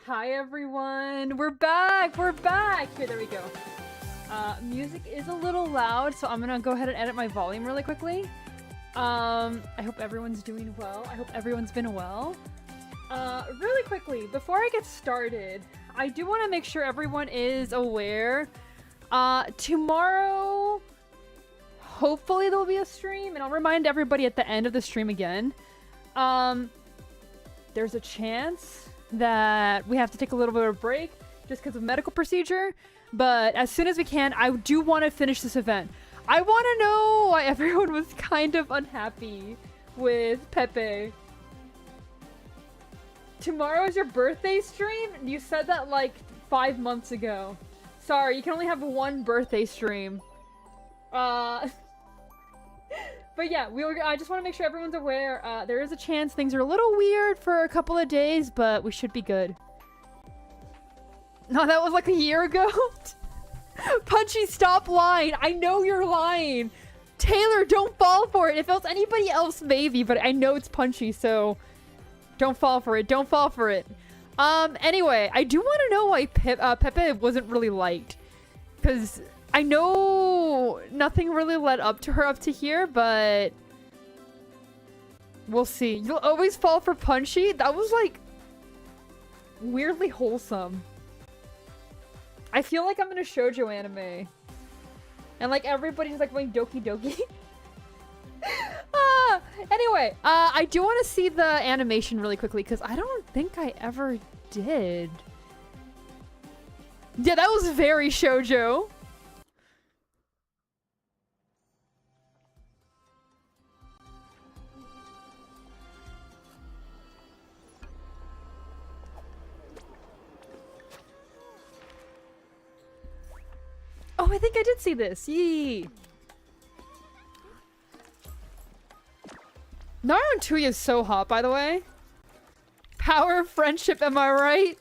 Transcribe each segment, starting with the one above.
Hi everyone, we're back, we're back! Here, there we go. Music is a little loud, so I'm gonna go ahead and edit my volume really quickly. I hope everyone's doing well. I hope everyone's been well. Really quickly, before I get started, I do want to make sure everyone is aware. Tomorrow, hopefully there will be a stream, and I'll remind everybody at the end of the stream again. There's a chance that we have to take a little bit of a break just because of medical procedure, but as soon as we can, I do want to finish this event. I want to know why everyone was kind of unhappy with Pepe. Tomorrow's your birthday stream? You said that like 5 months ago. Sorry, you can only have one birthday stream. But yeah, I just want to make sure everyone's aware. There is a chance things are a little weird for a couple of days, but we should be good. No, that was like a year ago. Punchy, stop lying. I know you're lying. Taylor, don't fall for it. If it was anybody else, maybe, but I know it's Punchy, so don't fall for it. Don't fall for it. Anyway, I do want to know why Pepe wasn't really liked. Because I know nothing really led up to her up to here, but we'll see. You'll always fall for Punchy? That was like weirdly wholesome. I feel like I'm in a shoujo anime. And like everybody's like going Doki Doki. Anyway, I do want to see the animation really quickly because I don't think I ever did. Yeah, that was very shoujo. Oh, I think I did see this. Yee. Naru and Tuya is so hot, by the way. Power of friendship, am I right?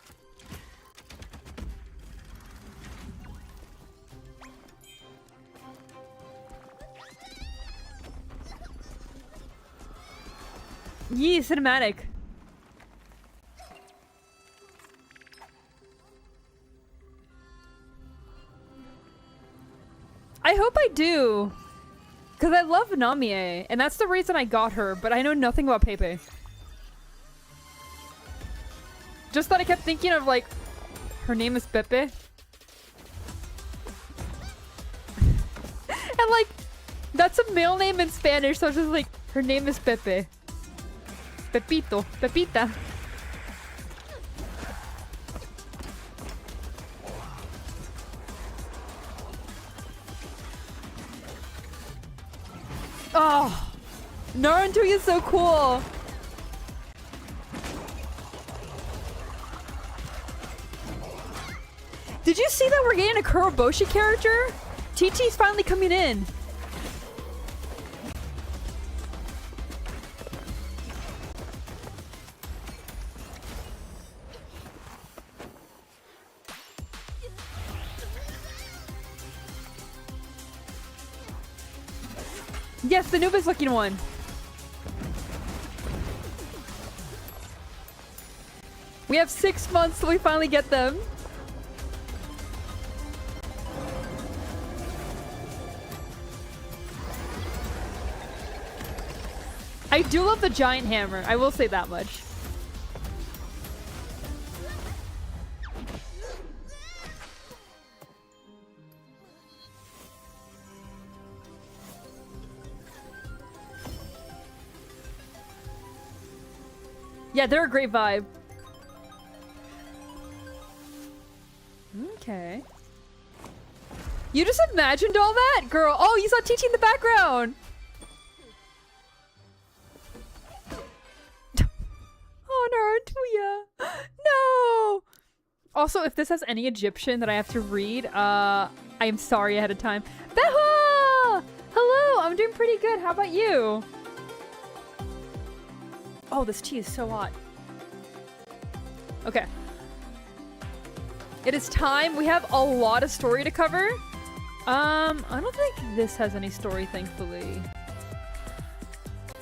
Yee, cinematic. I hope I do. Because I love Namie, and that's the reason I got her, but I know nothing about Pepe. Just that I kept thinking of, like, her name is Pepe. And, like, that's a male name in Spanish, so I was just like, her name is Pepe. Pepito. Pepita. Oh, Naruto is so cool. Did you see that we're getting a Kuroboshi character? TT's finally coming in. Yes, the Nubis looking one. We have 6 months till we finally get them. I do love the giant hammer. I will say that much. Yeah, they're a great vibe. Okay. You just imagined all that? Girl, oh, you saw TT in the background! Oh, Naruto! No! Also, if this has any Egyptian that I have to read, I am sorry ahead of time. Beha! Hello, I'm doing pretty good. How about you? Oh, this tea is so hot. Okay. It is time. We have a lot of story to cover. I don't think this has any story, thankfully.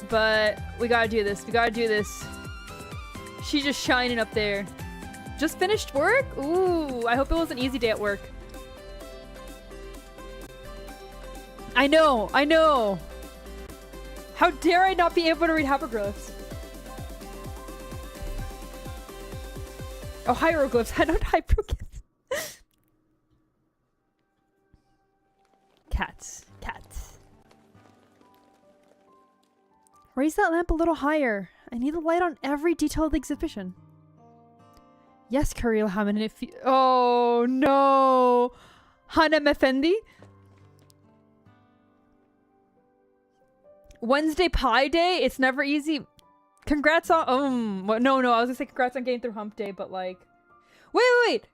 But we gotta do this. We gotta do this. She's just shining up there. Just finished work? Ooh, I hope it was an easy day at work. I know, I know. How dare I not be able to read hieroglyphs? Oh, hieroglyphs. I know hieroglyphs. Cats. Cats. Raise that lamp a little higher. I need the light on every detail of the exhibition. Yes, Karil Haman, if you— oh, no. Hanem Effendi? Wednesday Pie Day? It's never easy. Congrats on— no, I was gonna say congrats on getting through hump day, but like— Wait!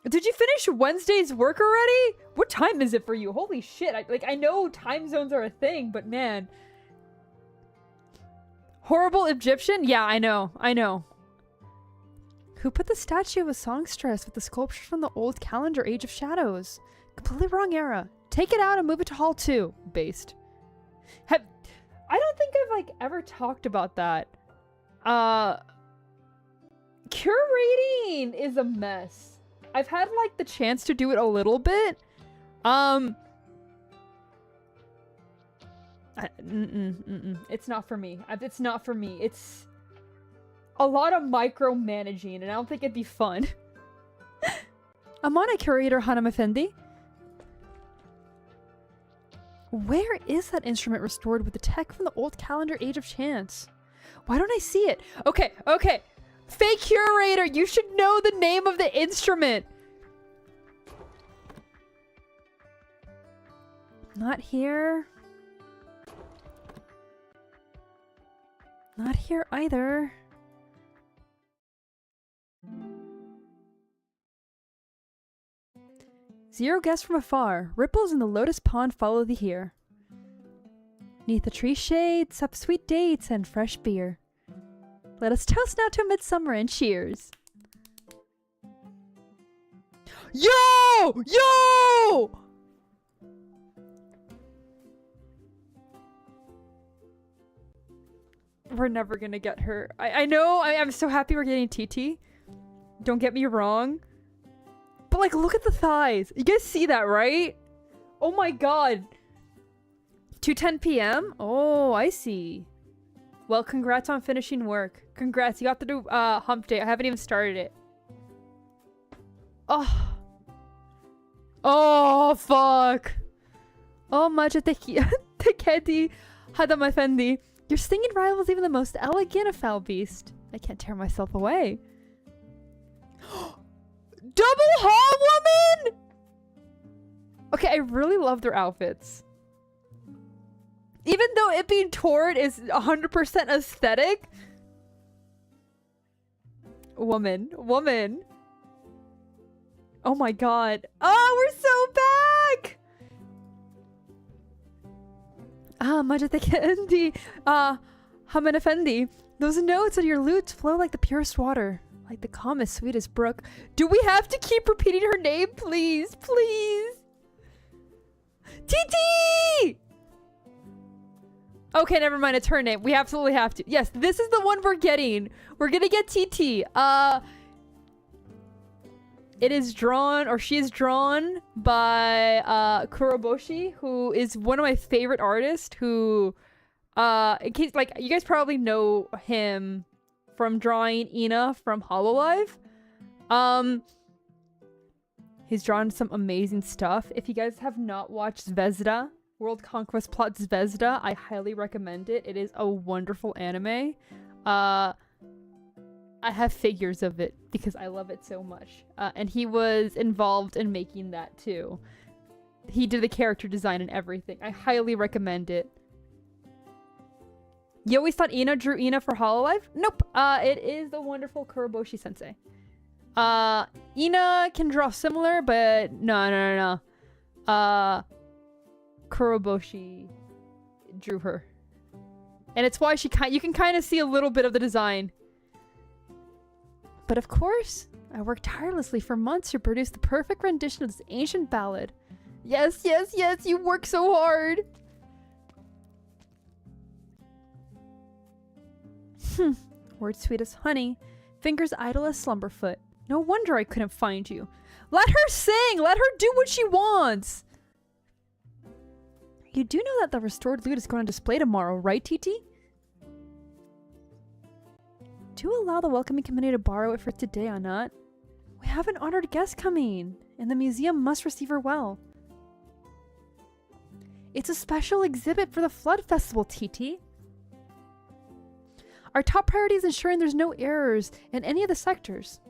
Did you finish Wednesday's work already? What time is it for you? Holy shit, I know time zones are a thing, but man. Horrible Egyptian? Yeah, I know. Who put the statue of a songstress with the sculpture from the old calendar Age of Shadows? Completely wrong era. Take it out and move it to Hall 2. Based. I don't think I've like ever talked about that. Curating is a mess. I've had like the chance to do it a little bit. It's not for me. It's not for me. It's a lot of micromanaging, and I don't think it'd be fun. I'm on a curator, Hanem Effendi. Where is that instrument restored with the tech from the old calendar Age of Chance? Why don't I see it? Okay. Fake curator, you should know the name of the instrument. Not here. Not here either. Zero guests from afar. Ripples in the lotus pond follow thee here. Neath the tree shade, sup sweet dates and fresh beer. Let us toast now to midsummer and cheers. Yo! We're never gonna get her. I know, I'm so happy we're getting TT. Don't get me wrong. But like, look at the thighs. You guys see that, right? Oh my god. 2:10 p.m? Oh, I see. Well, congrats on finishing work. Congrats, you got to do hump day. I haven't even started it. Oh, fuck. Oh, Majid-e-Khedi Hanem Effendi. Your singing rivals even the most elegant of foul beast. I can't tear myself away. Double Hall Woman? Okay, I really love their outfits. Even though it being torn is 100% aesthetic. Woman. Oh my god. Oh, we're so back! Majid-e-Khedi Hanem Effendi. Those notes on your lute flow like the purest water. Like the calmest, sweetest brook. Do we have to keep repeating her name? Please, please. TT! Okay, never mind. It's her name. We absolutely have to. Yes, this is the one we're getting. We're gonna get TT. It is drawn, or she is drawn by Kuroboshi, who is one of my favorite artists. Who, in case like you guys probably know him from drawing Ina from Hololive. He's drawn some amazing stuff. If you guys have not watched Zvezda, World Conquest Plot Zvezda, I highly recommend it. It is a wonderful anime. I have figures of it because I love it so much. And he was involved in making that too. He did the character design and everything. I highly recommend it. You always thought Ina drew Ina for Hololive? Nope. It is the wonderful Kuroboshi sensei. Ina can draw similar, but no. Kuroboshi drew her. And it's why you can kind of see a little bit of the design. But of course, I worked tirelessly for months to produce the perfect rendition of this ancient ballad. Yes, you work so hard. Word sweet as honey. fingers idle as Slumberfoot. No wonder I couldn't find you. Let her sing! Let her do what she wants! You do know that the restored loot is going on display tomorrow, right, TT? Do allow the welcoming committee to borrow it for today or not? We have an honored guest coming, and the museum must receive her well. It's a special exhibit for the Flood Festival, TT. Our top priority is ensuring there's no errors in any of the sectors.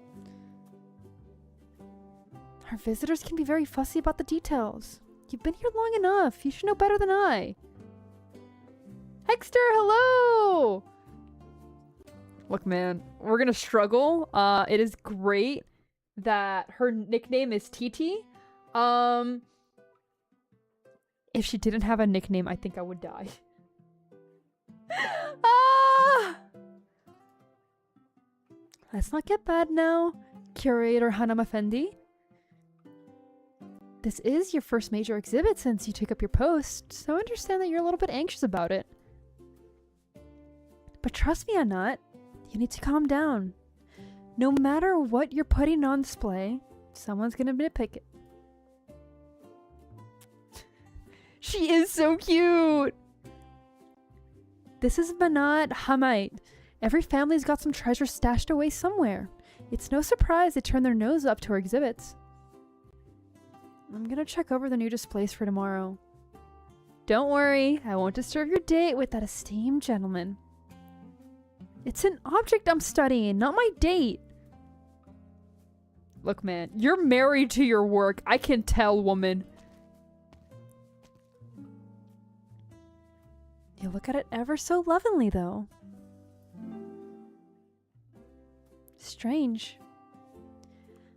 Our visitors can be very fussy about the details. You've been here long enough. You should know better than I. Hexter, hello! Look, man, we're gonna struggle. It is great that her nickname is TT. If she didn't have a nickname, I think I would die. Ah! Let's not get bad now, Curator Hanam Effendi. This is your first major exhibit since you took up your post, so I understand that you're a little bit anxious about it. But trust me, Anat, you need to calm down. No matter what you're putting on display, someone's gonna nitpick it. She is so cute! This is Manat Hamite. Every family's got some treasure stashed away somewhere. It's no surprise they turn their nose up to our exhibits. I'm gonna check over the new displays for tomorrow. Don't worry, I won't disturb your date with that esteemed gentleman. It's an object I'm studying, not my date. Look, man, you're married to your work. I can tell, woman. You look at it ever so lovingly, though. Strange.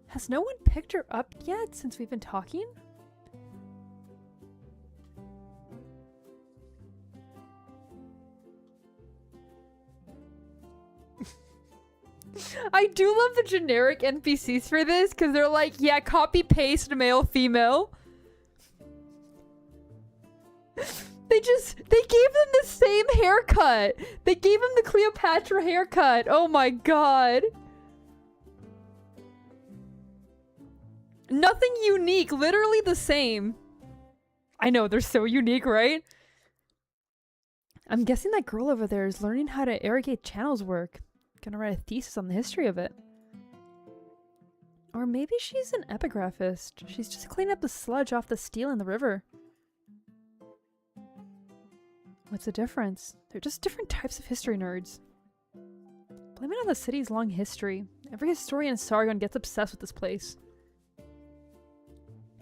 Has no one picked her up yet since we've been talking? I do love the generic NPCs for this because they're like, yeah, copy paste male female. They gave them the same haircut. They gave him the Cleopatra haircut. Oh my god. Nothing unique, literally the same. I know, they're so unique, right? I'm guessing that girl over there is learning how to irrigate channels work. Gonna write a thesis on the history of it. Or maybe she's an epigraphist. She's just cleaning up the sludge off the steel in the river. What's the difference? They're just different types of history nerds. Blame it on the city's long history. Every historian in Sargon gets obsessed with this place.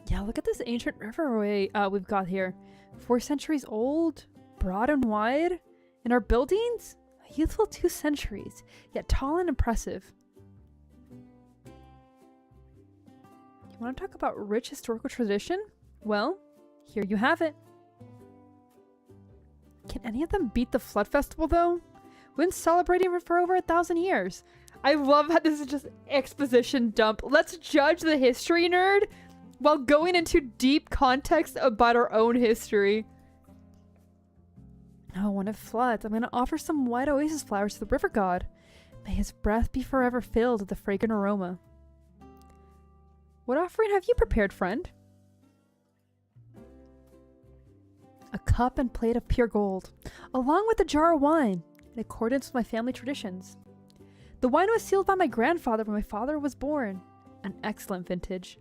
Yeah, look at this ancient riverway we've got here. 4 centuries old, broad and wide. And our buildings? A youthful 2 centuries, yet tall and impressive. You want to talk about rich historical tradition? Well, here you have it. Can any of them beat the Flood Festival, though? We've been celebrating it for over 1,000 years. I love how this is just exposition dump. Let's judge the history nerd while going into deep context about our own history. Oh, when it floods, I'm going to offer some white oasis flowers to the river god. May his breath be forever filled with the fragrant aroma. What offering have you prepared, friend? A cup and plate of pure gold, along with a jar of wine, in accordance with my family traditions. The wine was sealed by my grandfather when my father was born. An excellent vintage.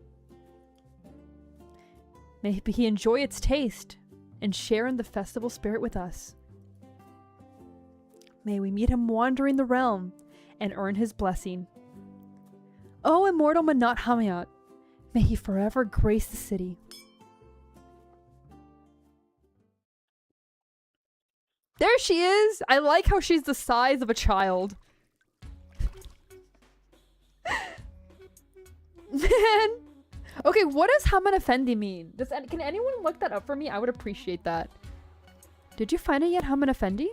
May he enjoy its taste and share in the festival spirit with us. May we meet him wandering the realm and earn his blessing. O immortal Manat Hamiat, may he forever grace the city. There she is! I like how she's the size of a child. Man! Okay, what does Haman Effendi mean? Can anyone look that up for me? I would appreciate that. Did you find it yet, Haman Effendi?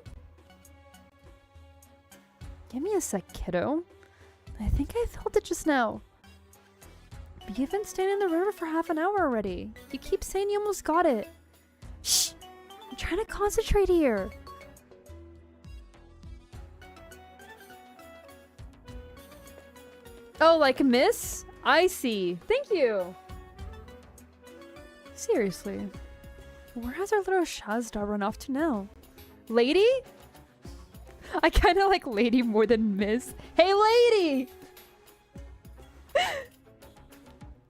Give me a sec, kiddo. I think I felt it just now. You've been standing in the river for half an hour already. You keep saying you almost got it. Shh! I'm trying to concentrate here. Oh, like miss? I see. Thank you. Seriously. Where has our little Shazda run off to now? Lady? I kind of like lady more than miss. Hey, lady!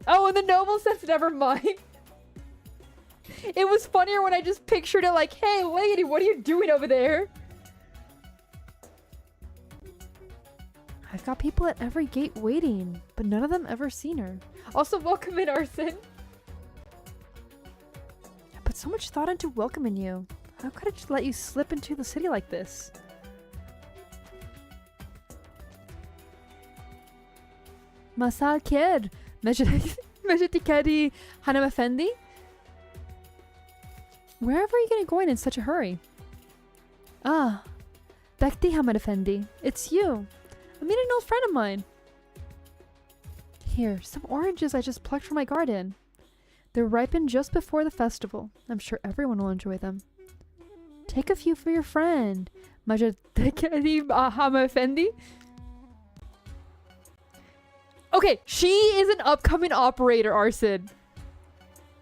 Oh, and the noble says never mind. It was funnier when I just pictured it like, hey, lady, what are you doing over there? I've got people at every gate waiting, but none of them ever seen her. Also, welcome in, Arson. I put so much thought into welcoming you. How could I just let you slip into the city like this? Masal kid. Mejitikadi Hanam Effendi? Wherever are you going in such a hurry? Ah, Bekti Hamad Effendi. It's you. I'm meeting an old friend of mine. Here, some oranges I just plucked from my garden. They're ripened just before the festival. I'm sure everyone will enjoy them. Take a few for your friend. Mejitikadi Hamad Effendi? Okay, she is an upcoming operator, Arson.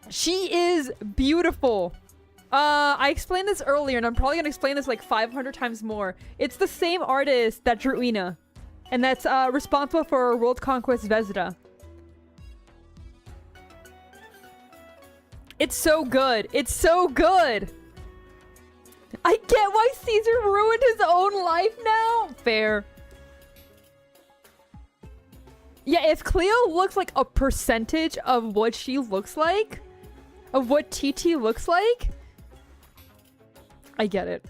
She is beautiful. I explained this earlier, and I'm probably gonna explain this like 500 times more. It's the same artist that drew Ina, and that's responsible for World Conquest Vezda. It's so good. It's so good. I get why Caesar ruined his own life now. Fair. Yeah, if Cleo looks like a percentage of what she looks like, of what TT looks like, I get it.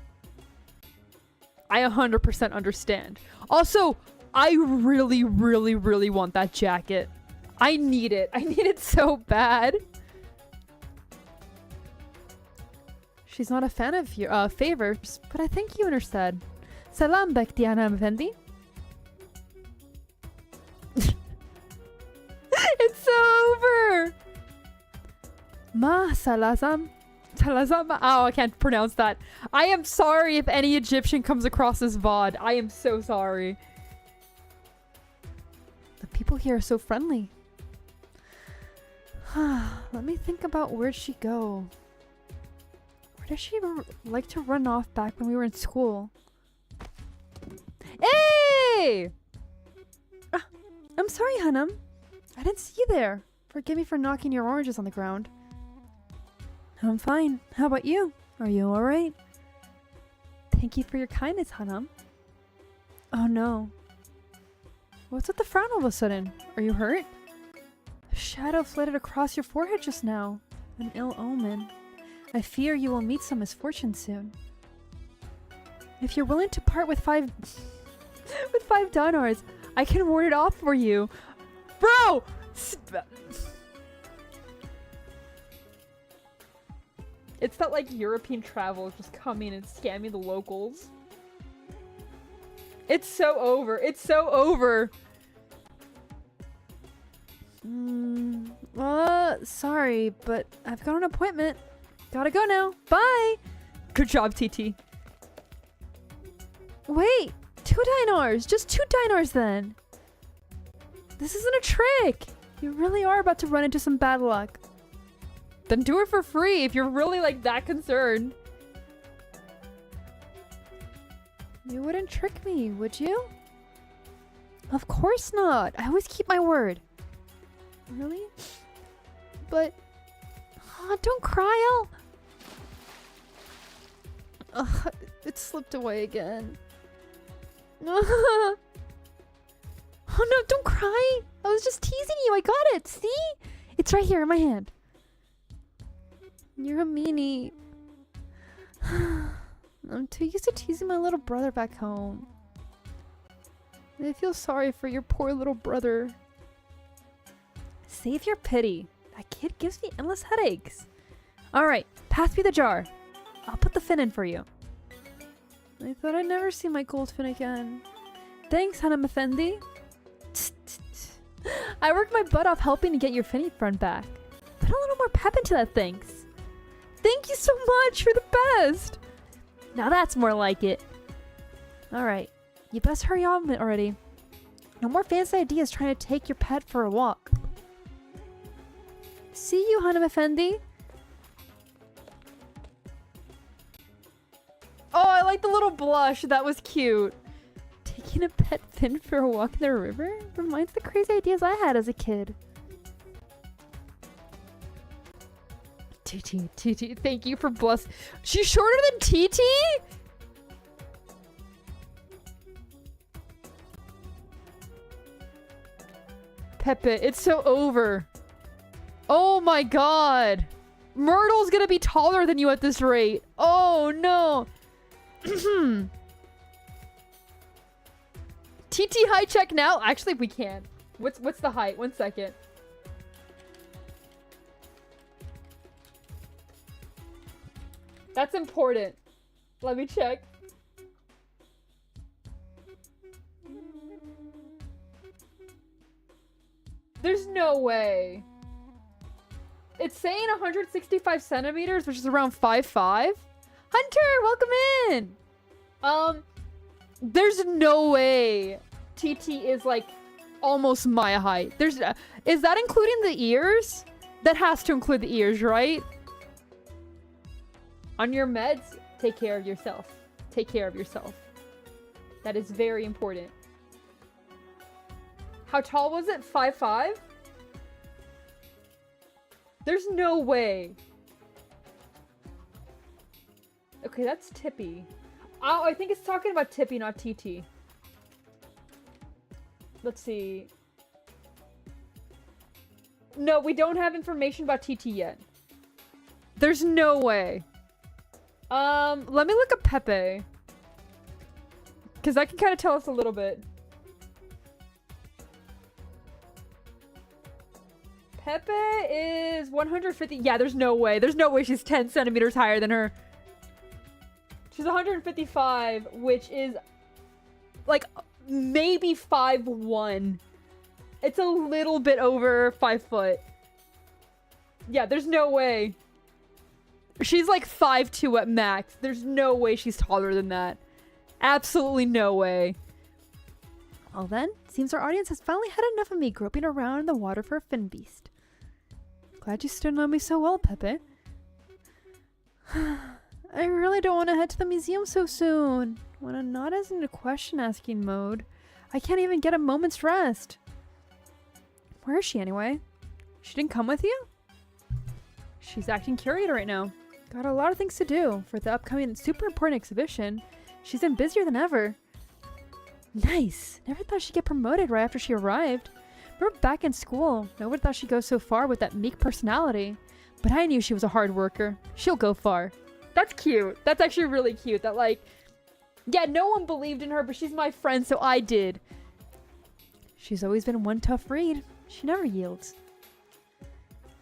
I 100% understand. Also, I really, really, really want that jacket. I need it. I need it so bad. She's not a fan of your favors, but I think you understood. Salam, Bektiana Effendi. It's over! Ma salazam. Salazam. Oh, I can't pronounce that. I am sorry if any Egyptian comes across this VOD. I am so sorry. The people here are so friendly. Let me think about where'd she go. Where does she like to run off back when we were in school? Hey! I'm sorry, Hanum. I didn't see you there. Forgive me for knocking your oranges on the ground. I'm fine. How about you? Are you alright? Thank you for your kindness, Hanum. Oh no. What's with the frown all of a sudden? Are you hurt? A shadow flitted across your forehead just now. An ill omen. I fear you will meet some misfortune soon. If you're willing to part with five dinars, I can ward it off for you. Bro! It's that like European travel just coming and scamming the locals. It's so over. It's so over. Sorry, but I've got an appointment. Gotta go now. Bye! Good job, TT. Wait! 2 dinars! Just 2 dinars then! This isn't a trick! You really are about to run into some bad luck. Then do it for free if you're really like that concerned. You wouldn't trick me, would you? Of course not! I always keep my word. Really? But... don't cry, it slipped away again. Oh no, don't cry! I was just teasing you, I got it, see? It's right here in my hand. You're a meanie. I'm too used to teasing my little brother back home. I feel sorry for your poor little brother. Save your pity. That kid gives me endless headaches. Alright, pass me the jar. I'll put the fin in for you. I thought I'd never see my gold fin again. Thanks, Hanam Effendi. I worked my butt off helping to get your finny friend back. Put a little more pep into that, thanks. Thank you so much, you're the best. Now that's more like it. Alright, you best hurry on already. No more fancy ideas trying to take your pet for a walk. See you, Hanum Effendi. Oh, I like the little blush. That was cute. Taking a pet Finn for a walk in the river reminds the crazy ideas I had as a kid. TT, thank you for bless. She's shorter than TT? Pepe, it's so over. Oh my god. Myrtle's gonna be taller than you at this rate. Oh no. TT height check now? Actually, we can. What's the height? 1 second. That's important. Let me check. There's no way. It's saying 165 centimeters, which is around 5'5". Hunter, welcome in. There's no way TT is like almost my height. Is that including the ears? That has to include the ears, right? On your meds, take care of yourself. Take care of yourself. That is very important. How tall was it? 5'5"? There's no way. Okay, that's Tippy. Oh, I think it's talking about Tippy, not TT. Let's see. No, we don't have information about TT yet. There's no way. Let me look up Pepe. Because that can kind of tell us a little bit. Pepe is 150. Yeah, there's no way. There's no way she's 10 centimeters higher than her. She's 155, which is like maybe 5'1". It's a little bit over 5 foot. Yeah, there's no way. She's like 5'2" at max. There's no way she's taller than that. Absolutely no way. Well then, seems our audience has finally had enough of me groping around in the water for a fin beast. Glad you still know me so well, Pepe. I really don't want to head to the museum so soon. When I'm not as into question-asking mode, I can't even get a moment's rest. Where is she anyway? She didn't come with you? She's acting curator right now. Got a lot of things to do for the upcoming super important exhibition. She's been busier than ever. Nice. Never thought she'd get promoted right after she arrived. We're back in school. Nobody thought she'd go so far with that meek personality. But I knew she was a hard worker. She'll go far. That's cute. That's actually really cute. That like, yeah, no one believed in her, but she's my friend, so I did. She's always been one tough read. She never yields.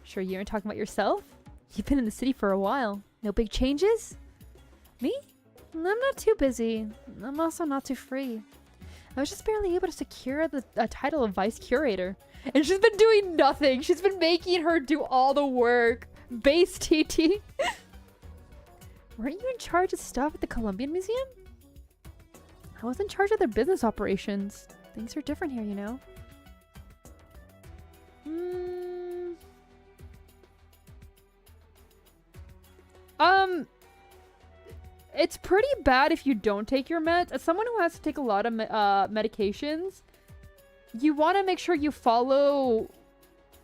Sure you aren't talking about yourself? You've been in the city for a while. No big changes? Me? I'm not too busy. I'm also not too free. I was just barely able to secure the title of vice curator. And she's been doing nothing. She's been making her do all the work. Base TT. Weren't you in charge of stuff at the Columbian Museum? I was in charge of their business operations. Things are different here, you know. It's pretty bad if you don't take your meds. As someone who has to take a lot of medications, you want to make sure you follow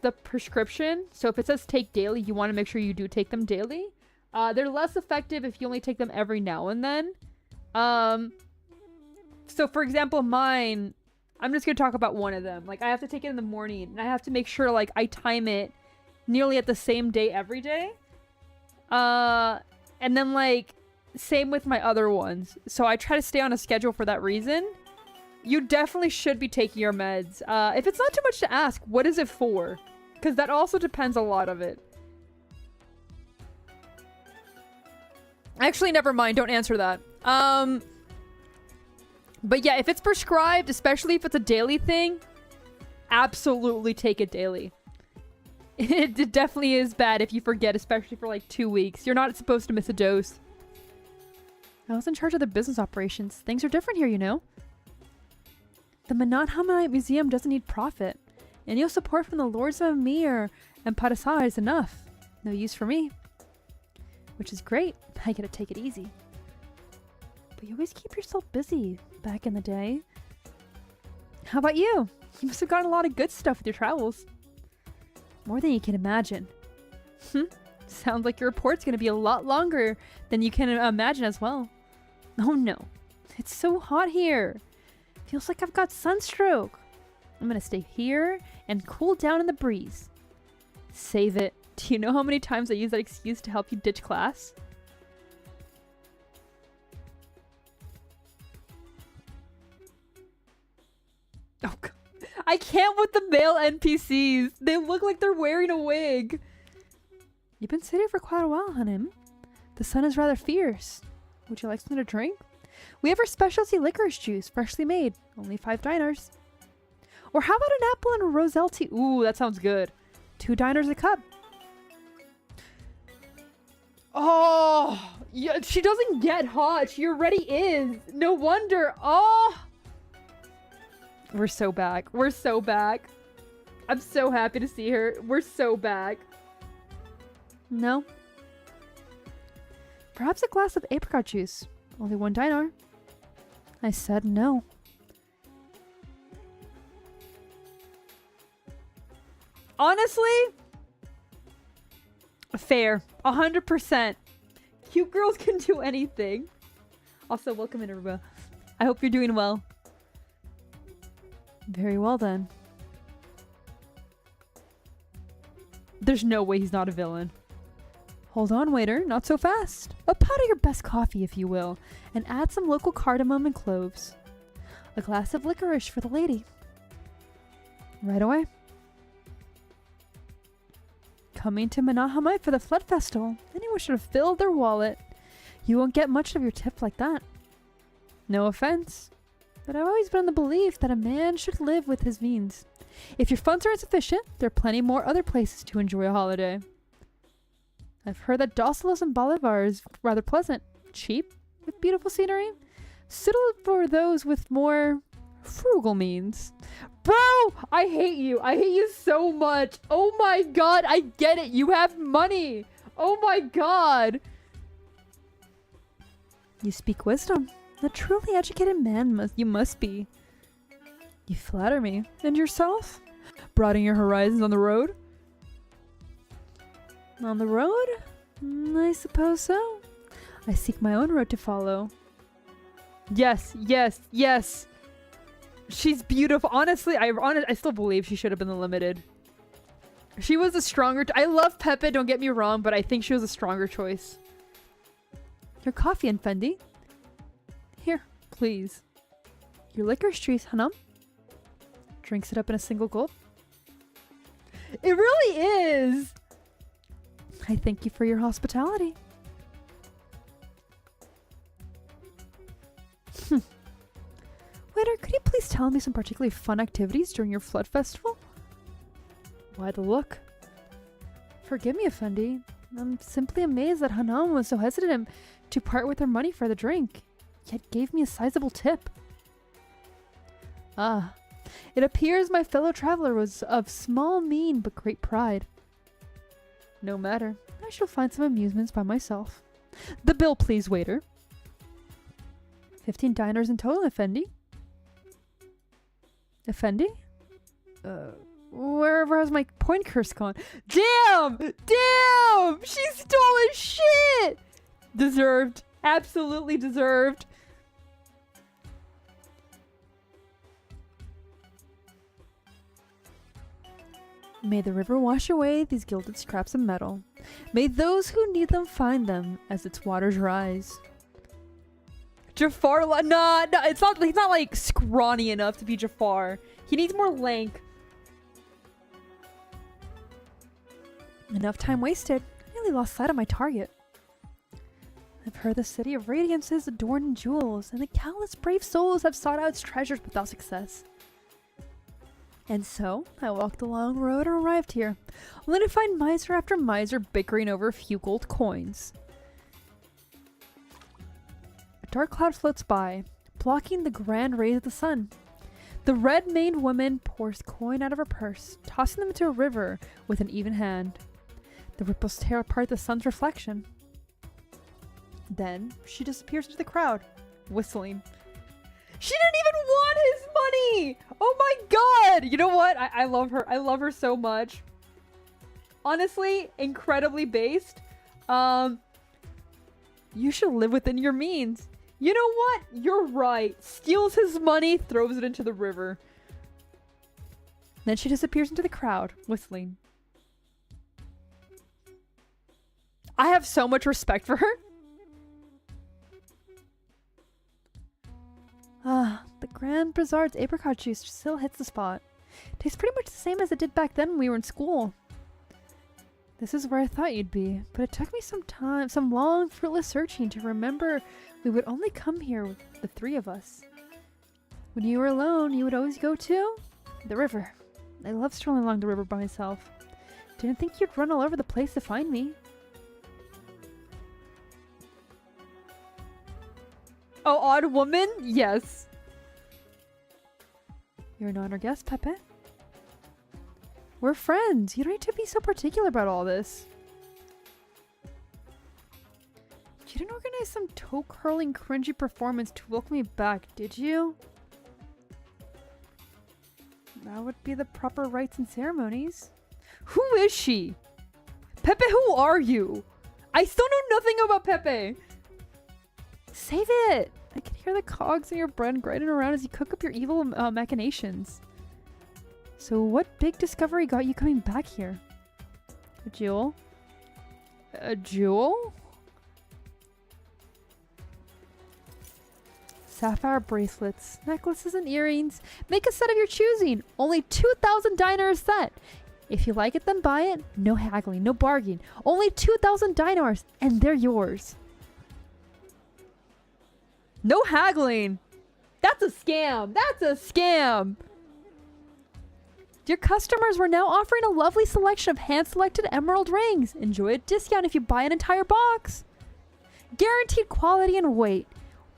the prescription. So if it says take daily, you want to make sure you do take them daily. They're less effective if you only take them every now and then. So for example, mine, I'm just going to talk about one of them. Like I have to take it in the morning and I have to make sure like I time it nearly at the same day every day. And then like same with my other ones. So I try to stay on a schedule for that reason. You definitely should be taking your meds. If it's not too much to ask, what is it for? Because that also depends a lot of it. Actually, never mind. Don't answer that. But yeah, if it's prescribed, especially if it's a daily thing, absolutely take it daily. It definitely is bad if you forget, especially for like 2 weeks. You're not supposed to miss a dose. I was in charge of the business operations. Things are different here, you know. The Manat Museum doesn't need profit. Annual support from the Lords of Amir and Padasar is enough. No use for me. Which is great. I gotta take it easy. But you always keep yourself busy back in the day. How about you? You must have gotten a lot of good stuff with your travels. More than you can imagine. Sounds like your report's gonna be a lot longer than you can imagine as well. Oh no. It's so hot here. Feels like I've got sunstroke. I'm gonna stay here and cool down in the breeze. Save it. Do you know how many times I use that excuse to help you ditch class? Oh god. I can't with the male NPCs. They look like they're wearing a wig. You've been sitting for quite a while, Hanem. The sun is rather fierce. Would you like something to drink? We have our specialty licorice juice, freshly made. Only 5 dinars. Or how about an apple and a roselle tea? Ooh, that sounds good. 2 dinars a cup. Oh, yeah, she doesn't get hot. She already is. No wonder. Oh. We're so back. We're so back. I'm so happy to see her. We're so back. No. Perhaps a glass of apricot juice. Only 1 dinar. I said no. Honestly, fair. 100%. Cute girls can do anything. Also, welcome in, Aruba. I hope you're doing well. Very well then. There's no way he's not a villain. Hold on, waiter. Not so fast. A pot of your best coffee, if you will, and add some local cardamom and cloves. A glass of licorice for the lady. Right away. Coming to Manahamite for the Flood Festival. Anyone should have filled their wallet. You won't get much of your tip like that. No offense, but I've always been in the belief that a man should live with his means. If your funds are insufficient, there are plenty more other places to enjoy a holiday. I've heard that Dosselos and Bolivar is rather pleasant, cheap, with beautiful scenery, suitable for those with more frugal means. Bro, I hate you. I hate you so much. Oh my god, I get it. You have money. Oh my god. You speak wisdom. A truly educated man you must be. You flatter me. And yourself? Broaden your horizons on the road? On the road? I suppose so. I seek my own road to follow. Yes, yes, yes. She's beautiful. Honestly, I still believe she should have been the limited. She was a stronger... I love Pepe, don't get me wrong, but I think she was a stronger choice. Your coffee, Fendi. Here, please. Your licorice juice, Hanum. Drinks it up in a single gulp. It really is! I thank you for your hospitality. Waiter, could you please tell me some particularly fun activities during your Flood Festival? Why the look? Forgive me, Effendi. I'm simply amazed that Hanam was so hesitant to part with her money for the drink, yet gave me a sizable tip. Ah, it appears my fellow traveler was of small mean but great pride. No matter, I shall find some amusements by myself. The bill, please, waiter. 15 dinars in total, Effendi. Effendi? Wherever has my point curse gone? Damn! Damn! She stole his shit! Deserved. Absolutely deserved. May the river wash away these gilded scraps of metal. May those who need them find them as its waters rise. Jafar, nah, it's not. He's not like scrawny enough to be Jafar. He needs more length. Enough time wasted. I nearly lost sight of my target. I've heard the city of Radiance is adorned in jewels, and the countless brave souls have sought out its treasures without success. And so, I walked the long road and arrived here, only to find miser after miser bickering over a few gold coins. A dark cloud floats by, blocking the grand rays of the sun. The red-maned woman pours coin out of her purse, tossing them into a river with an even hand. The ripples tear apart the sun's reflection. Then she disappears into the crowd, whistling. She didn't even want his money! Oh my god! You know what? I love her. I love her so much. Honestly, incredibly based. You should live within your means. You know what? You're right. Steals his money, throws it into the river. Then she disappears into the crowd, whistling. I have so much respect for her. The Grand Bazaar's apricot juice still hits the spot. Tastes pretty much the same as it did back then when we were in school. This is where I thought you'd be, but it took me some long, fruitless searching to remember we would only come here with the three of us. When you were alone, you would always go to the river. I love strolling along the river by myself. Didn't think you'd run all over the place to find me. Oh, odd woman? Yes. You're not our guest, Pepe. We're friends. You don't need to be so particular about all this. You didn't organize some toe-curling, cringy performance to welcome me back, did you? That would be the proper rites and ceremonies. Who is she? Pepe, who are you? I still know nothing about Pepe. Save it! I can hear the cogs in your brain grinding around as you cook up your evil machinations. So what big discovery got you coming back here? A jewel? A jewel? Sapphire bracelets, necklaces, and earrings. Make a set of your choosing. Only 2,000 dinar a set. If you like it, then buy it. No haggling, no bargaining. Only 2,000 dinars, and they're yours. No haggling. That's a scam. That's a scam. Your customers were now offering a lovely selection of hand-selected emerald rings. Enjoy a discount if you buy an entire box. Guaranteed quality and weight,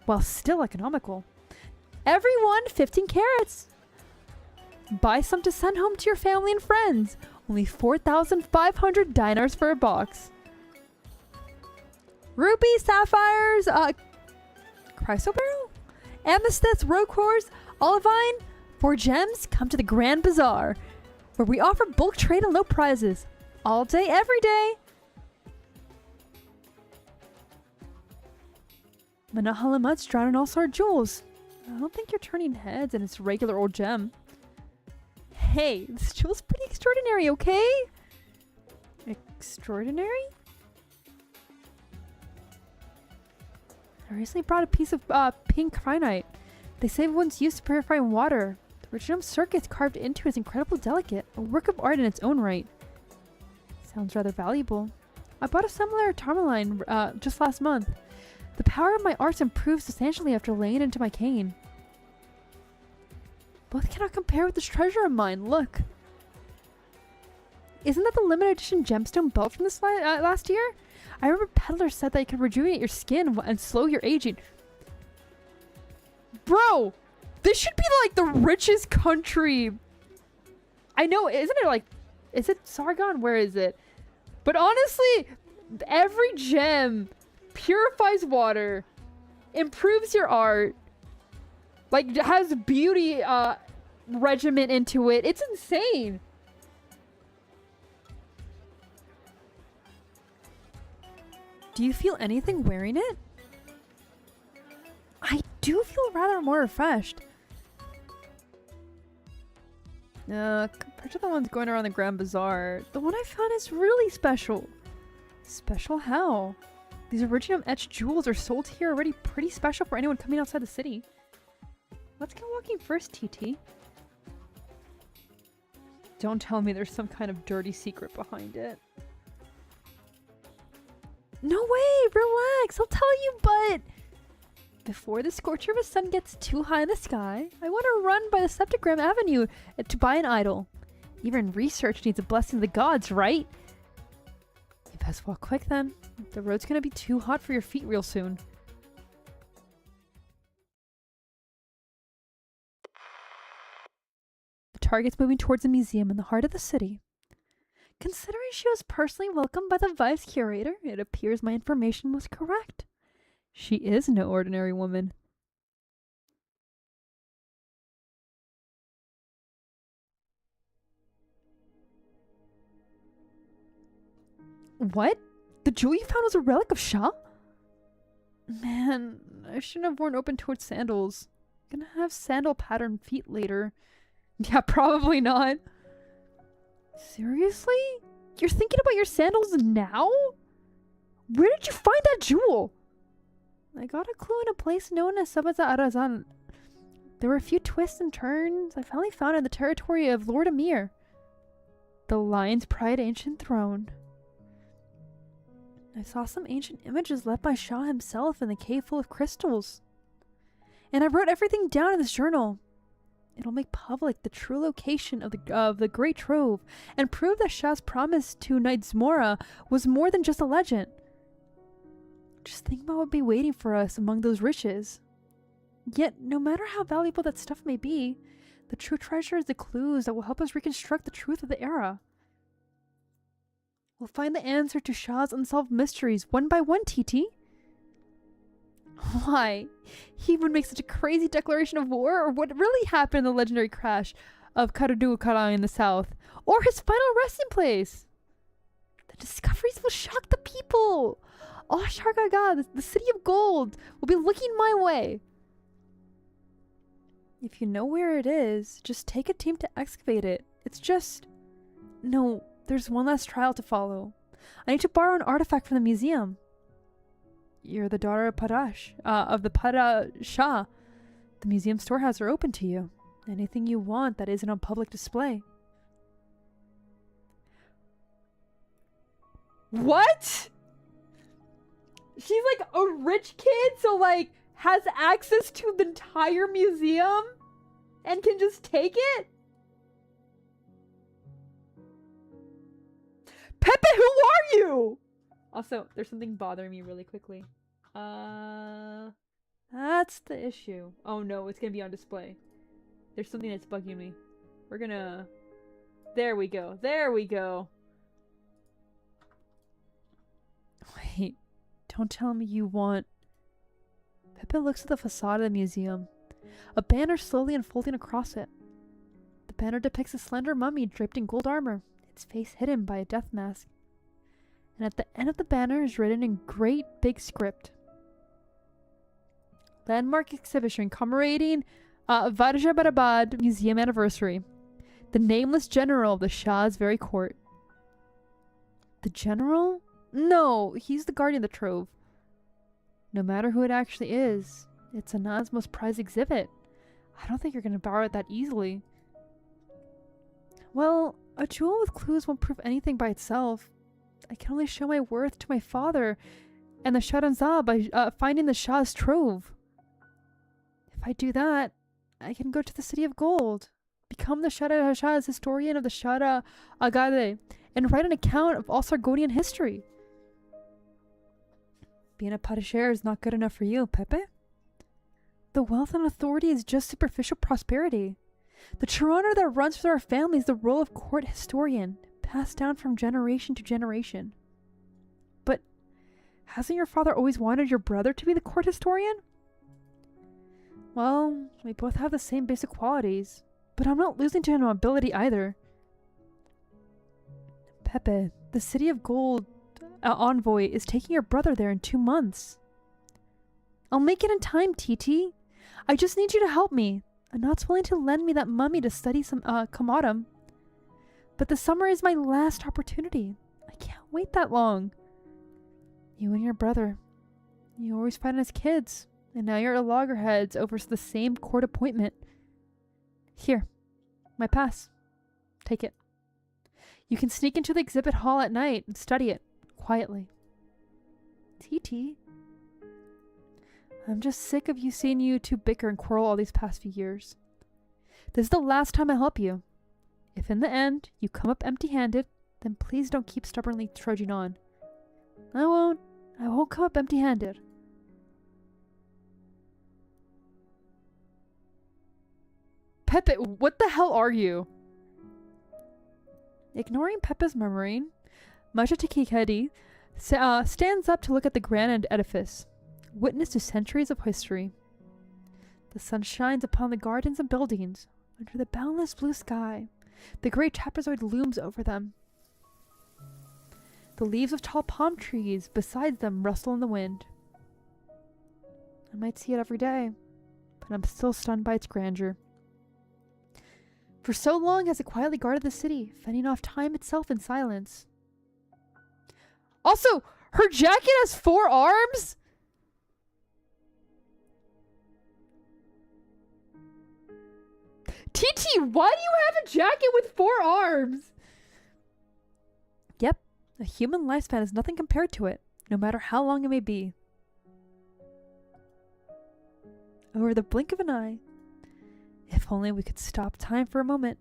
while still economical. Every one 15 carats. Buy some to send home to your family and friends. Only 4,500 dinars for a box. Rubies, sapphires, chrysoberyl, amethyst, rose quartz, olivine. For gems, come to the Grand Bazaar, where we offer bulk trade and low prizes. All day, every day. Manahala mud's drowned in all sort of jewels. I don't think you're turning heads and it's a regular old gem. Hey, this jewel's pretty extraordinary, okay? Extraordinary? I recently brought a piece of pink Arknight. They say it once used to purify water. The original circuits carved into it is incredibly delicate, a work of art in its own right. Sounds rather valuable. I bought a similar tourmaline just last month. The power of my arts improved substantially after laying it into my cane. Both cannot compare with this treasure of mine. Look. Isn't that the limited edition gemstone belt from this last year? I remember peddlers said that it could rejuvenate your skin and slow your aging. Bro, this should be like the richest country. I know, isn't it like, is it Sargon? Where is it? But honestly, every gem purifies water, improves your art, like has beauty regimen into it. It's insane. Do you feel anything wearing it? I do feel rather more refreshed. Compared to the ones going around the Grand Bazaar, the one I found is really special. Special how? These original etched jewels are sold here already pretty special for anyone coming outside the city. Let's get walking first, TT. Don't tell me there's some kind of dirty secret behind it. No way! Relax! I'll tell you, but... Before the scorcher of a sun gets too high in the sky, I want to run by the Septigram Avenue to buy an idol. Even research needs a blessing of the gods, right? You best walk quick then. The road's gonna be too hot for your feet real soon. targets moving towards a museum in the heart of the city. Considering she was personally welcomed by the vice curator, it appears my information was correct. She is no ordinary woman. What? The jewel you found was a relic of Shah? Man, I shouldn't have worn open-toed sandals. I'm gonna have sandal pattern feet later. Yeah, probably not. Seriously? You're thinking about your sandals now? Where did you find that jewel? I got a clue in a place known as Sabaza Arazan. There were a few twists and turns. I finally found it in the territory of Lord Amir. The Lion's Pride ancient throne. I saw some ancient images left by Shah himself in the cave full of crystals. And I wrote everything down in this journal. It'll make public the true location of the Great Trove and prove that Shah's promise to Knight Zmora was more than just a legend. Just think about what would be waiting for us among those riches. Yet, no matter how valuable that stuff may be, the true treasure is the clues that will help us reconstruct the truth of the era. We'll find the answer to Shah's unsolved mysteries one by one, TT. Why? He would make such a crazy declaration of war, or what really happened in the legendary crash of Karadu in the south, or his final resting place? The discoveries will shock the people. Oh, Shargaga, the city of gold, will be looking my way. If you know where it is, just take a team to excavate it. It's just... No, there's one last trial to follow. I need to borrow an artifact from the museum. You're the daughter of the Pada Shah. The museum storehouses are open to you. Anything you want that isn't on public display. What? She's like a rich kid, so like has access to the entire museum and can just take it? Pepe, who are you? Also, there's something bothering me really quickly. That's the issue. Oh no, it's gonna be on display. There's something that's bugging me. We're gonna... There we go. There we go. Wait. Don't tell me you want... Pepe looks at the facade of the museum. A banner slowly unfolding across it. The banner depicts a slender mummy draped in gold armor, its face hidden by a death mask. And at the end of the banner is written in great big script. Landmark exhibition commemorating Vajrabarabad Museum anniversary. The nameless general of the Shah's very court. The general? No, he's the guardian of the trove. No matter who it actually is, it's Anand's most prized exhibit. I don't think you're going to borrow it that easily. Well, a jewel with clues won't prove anything by itself. I can only show my worth to my father and the Shadanza by finding the Shah's trove. If I do that, I can go to the City of Gold, become the Shah's historian of the Shada Agade, and write an account of all Sargonian history. Being a Padishar is not good enough for you, Pepe. The wealth and authority is just superficial prosperity. The true honor that runs through our family is the role of court historian, passed down from generation to generation. But hasn't your father always wanted your brother to be the court historian? Well, we both have the same basic qualities, but I'm not losing to him in ability either. Pepe, the City of Gold envoy is taking your brother there in 2 months. I'll make it in time, TT. I just need you to help me. Anat's willing to lend me that mummy to study some Kamaram. But the summer is my last opportunity. I can't wait that long. You and your brother. You always fight as kids, and now you're at loggerheads over the same court appointment. Here, my pass. Take it. You can sneak into the exhibit hall at night and study it, quietly. TT. I'm just sick of seeing you two bicker and quarrel all these past few years. This is the last time I help you. If in the end you come up empty-handed, then please don't keep stubbornly trudging on. I won't come up empty-handed. Pepe, what the hell are you? Ignoring Peppa's murmuring, Majatikikedi stands up to look at the grand edifice, witness to centuries of history. The sun shines upon the gardens and buildings. Under the boundless blue sky, the great trapezoid looms over them. The leaves of tall palm trees beside them rustle in the wind. I might see it every day, but I'm still stunned by its grandeur. For so long has it quietly guarded the city, fending off time itself in silence. Also, her jacket has 4 arms? TT, why do you have a jacket with 4 arms? Yep, a human lifespan is nothing compared to it, no matter how long it may be. Over the blink of an eye. If only we could stop time for a moment.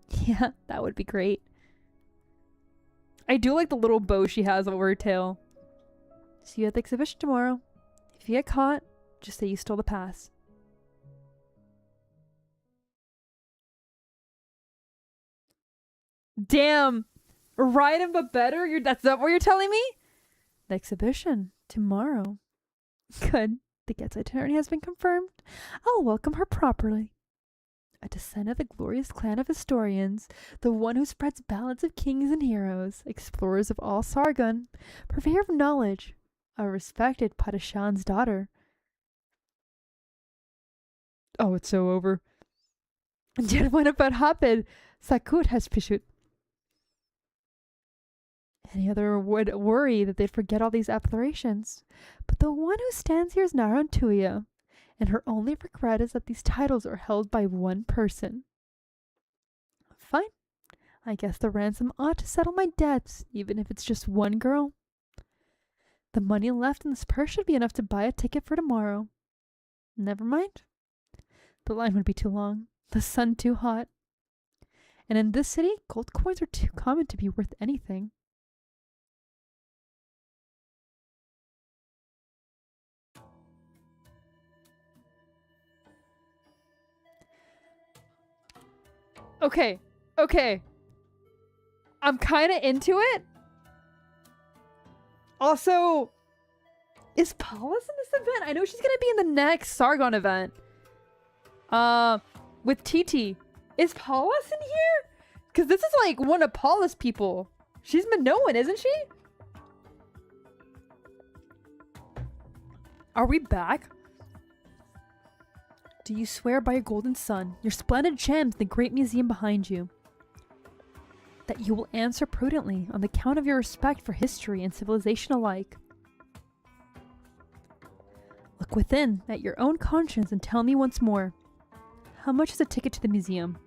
Yeah, that would be great. I do like the little bow she has over her tail. See you at the exhibition tomorrow. If you get caught, just say you stole the pass. Damn. Right him but better? That's not what you're telling me? The exhibition tomorrow. Good. The guest itinerary has been confirmed. I'll welcome her properly. A descendant of the glorious clan of historians, the one who spreads ballads of kings and heroes, explorers of all Sargon, purveyor of knowledge, a respected Padishan's daughter. Oh, it's so over. Yet one about Hapid, Sakut has pishut. Any other would worry that they'd forget all these appellations. But the one who stands here is Narantuya, and her only regret is that these titles are held by one person. Fine. I guess the ransom ought to settle my debts, even if it's just one girl. The money left in this purse should be enough to buy a ticket for tomorrow. Never mind. The line would be too long, the sun too hot. And in this city, gold coins are too common to be worth anything. Okay. I'm kind of into it. Also, is Paulus in this event? I know she's going to be in the next Sargon event. With TT. Is Paulus in here? Because this is like one of Paulus' people. She's Minoan, isn't she? Are we back? Do you swear by your golden sun, your splendid gems, the great museum behind you, that you will answer prudently on the count of your respect for history and civilization alike? Look within at your own conscience and tell me once more, how much is a ticket to the museum?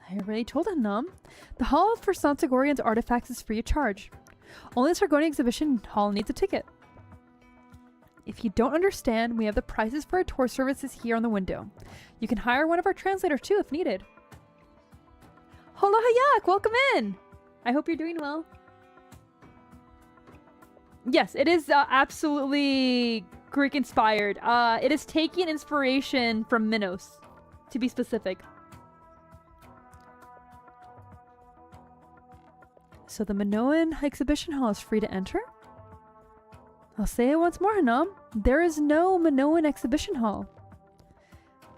I already told Hanam. The Hall for Santagorian's artifacts is free of charge. Only the Sargonian exhibition hall needs a ticket. If you don't understand, we have the prices for our tour services here on the window. You can hire one of our translators too if needed. Hola Hayak, welcome in! I hope you're doing well. Yes, it is absolutely Greek inspired. It is taking inspiration from Minos, to be specific. So the Minoan exhibition hall is free to enter? I'll say it once more, Hanam. There is no Minoan exhibition hall.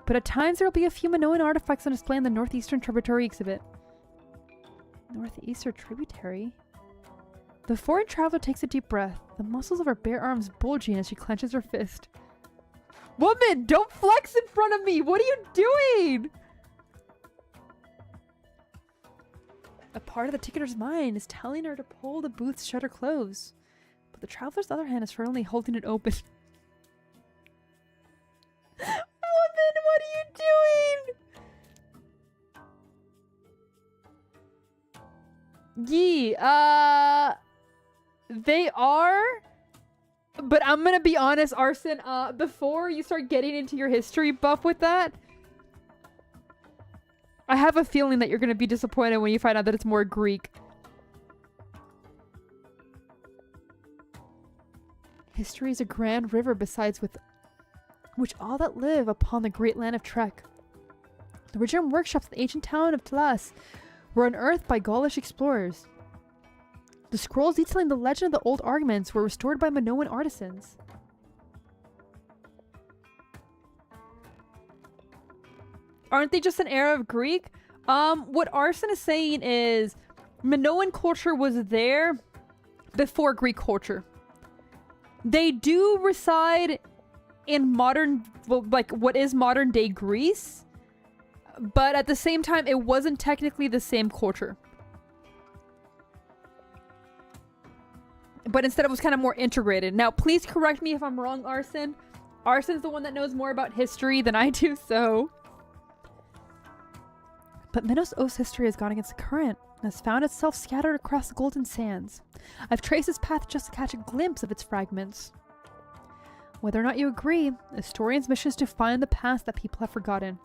But at times there will be a few Minoan artifacts on display in the Northeastern Tributary exhibit. Northeastern Tributary? The foreign traveler takes a deep breath, the muscles of her bare arms bulging as she clenches her fist. Woman, don't flex in front of me! What are you doing? A part of the ticketer's mind is telling her to pull the booth's shutter close. But the traveler's other hand is firmly holding it open. Woman, what are you doing? They are, but I'm gonna be honest, Arson, before you start getting into your history buff with that, I have a feeling that you're gonna be disappointed when you find out that it's more Greek. History is a grand river besides with which all that live upon the great land of Trek. The original workshops of the ancient town of Tlas were unearthed by Gaulish explorers. The scrolls detailing the legend of the old Arknights were restored by Minoan artisans. Aren't they just an era of Greek? What Arson is saying is Minoan culture was there before Greek culture. They do reside in modern, well, like what is modern day Greece, but at the same time, it wasn't technically the same culture. But instead, it was kind of more integrated. Now, please correct me if I'm wrong, Arson. Arson's the one that knows more about history than I do, so... But Minos O's history has gone against the current and has found itself scattered across the golden sands. I've traced its path just to catch a glimpse of its fragments. Whether or not you agree, the historian's mission is to find the past that people have forgotten.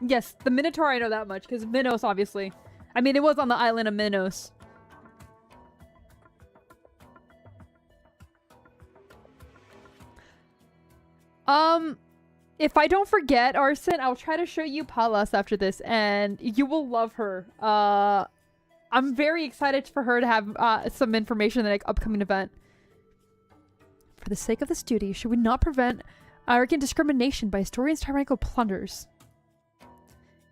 Yes, the Minotaur, I know that much, because Minos, obviously. I mean, it was on the island of Minos. If I don't forget, Arson, I'll try to show you Palas after this, and you will love her. I'm very excited for her to have some information in the upcoming event. For the sake of this duty, should we not prevent arrogant discrimination by historians' tyrannical plunders?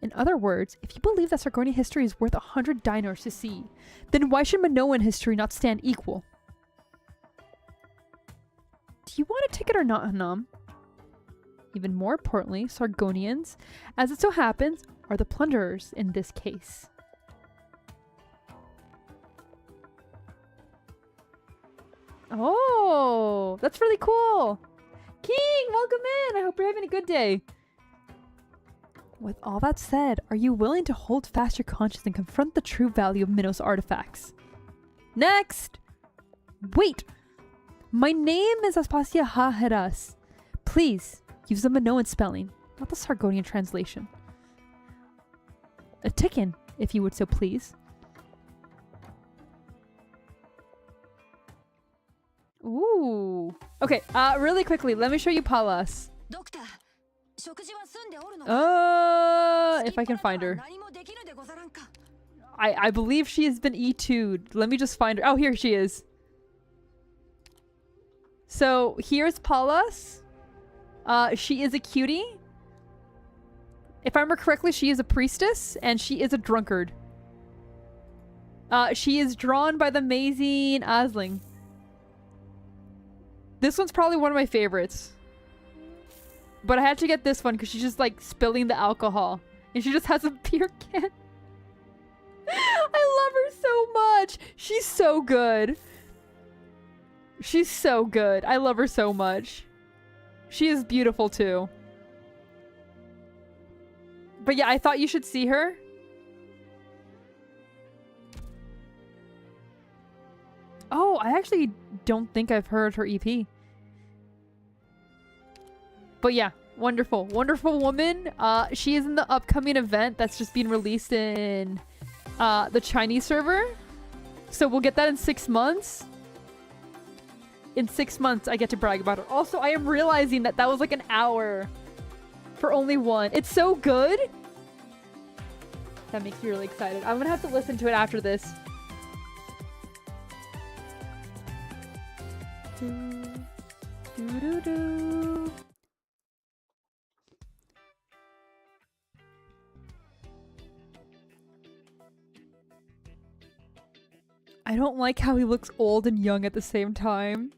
In other words, if you believe that Sargonian history is worth 100 dinars to see, then why should Minoan history not stand equal? Do you want a ticket or not, Hanam? Even more importantly, Sargonians, as it so happens, are the plunderers in this case. Oh, that's really cool. King, welcome in. I hope you're having a good day. With all that said, are you willing to hold fast your conscience and confront the true value of Minos artifacts? Next! Wait! My name is Aspasia Ha-Heras. Please, use the Minoan spelling, not the Sargonian translation. A Tikin, if you would so please. Ooh. Okay, really quickly, let me show you Palas. If I can find her. I believe she has been E2'd. Let me just find her. Oh, here she is. So, here's Palas. She is a cutie. If I remember correctly, she is a priestess, and she is a drunkard. She is drawn by the amazing Asling. This one's probably one of my favorites. But I had to get this one because she's just like spilling the alcohol. And she just has a beer can. I love her so much. She's so good. She's so good. I love her so much. She is beautiful too. But yeah, I thought you should see her. Oh, I actually don't think I've heard her EP. But yeah, wonderful. Wonderful woman. She is in the upcoming event that's just being released in the Chinese server. So we'll get that in 6 months. In 6 months, I get to brag about her. Also, I am realizing that that was like an hour for only one. It's so good. That makes me really excited. I'm gonna have to listen to it after this. I don't like how he looks old and young at the same time.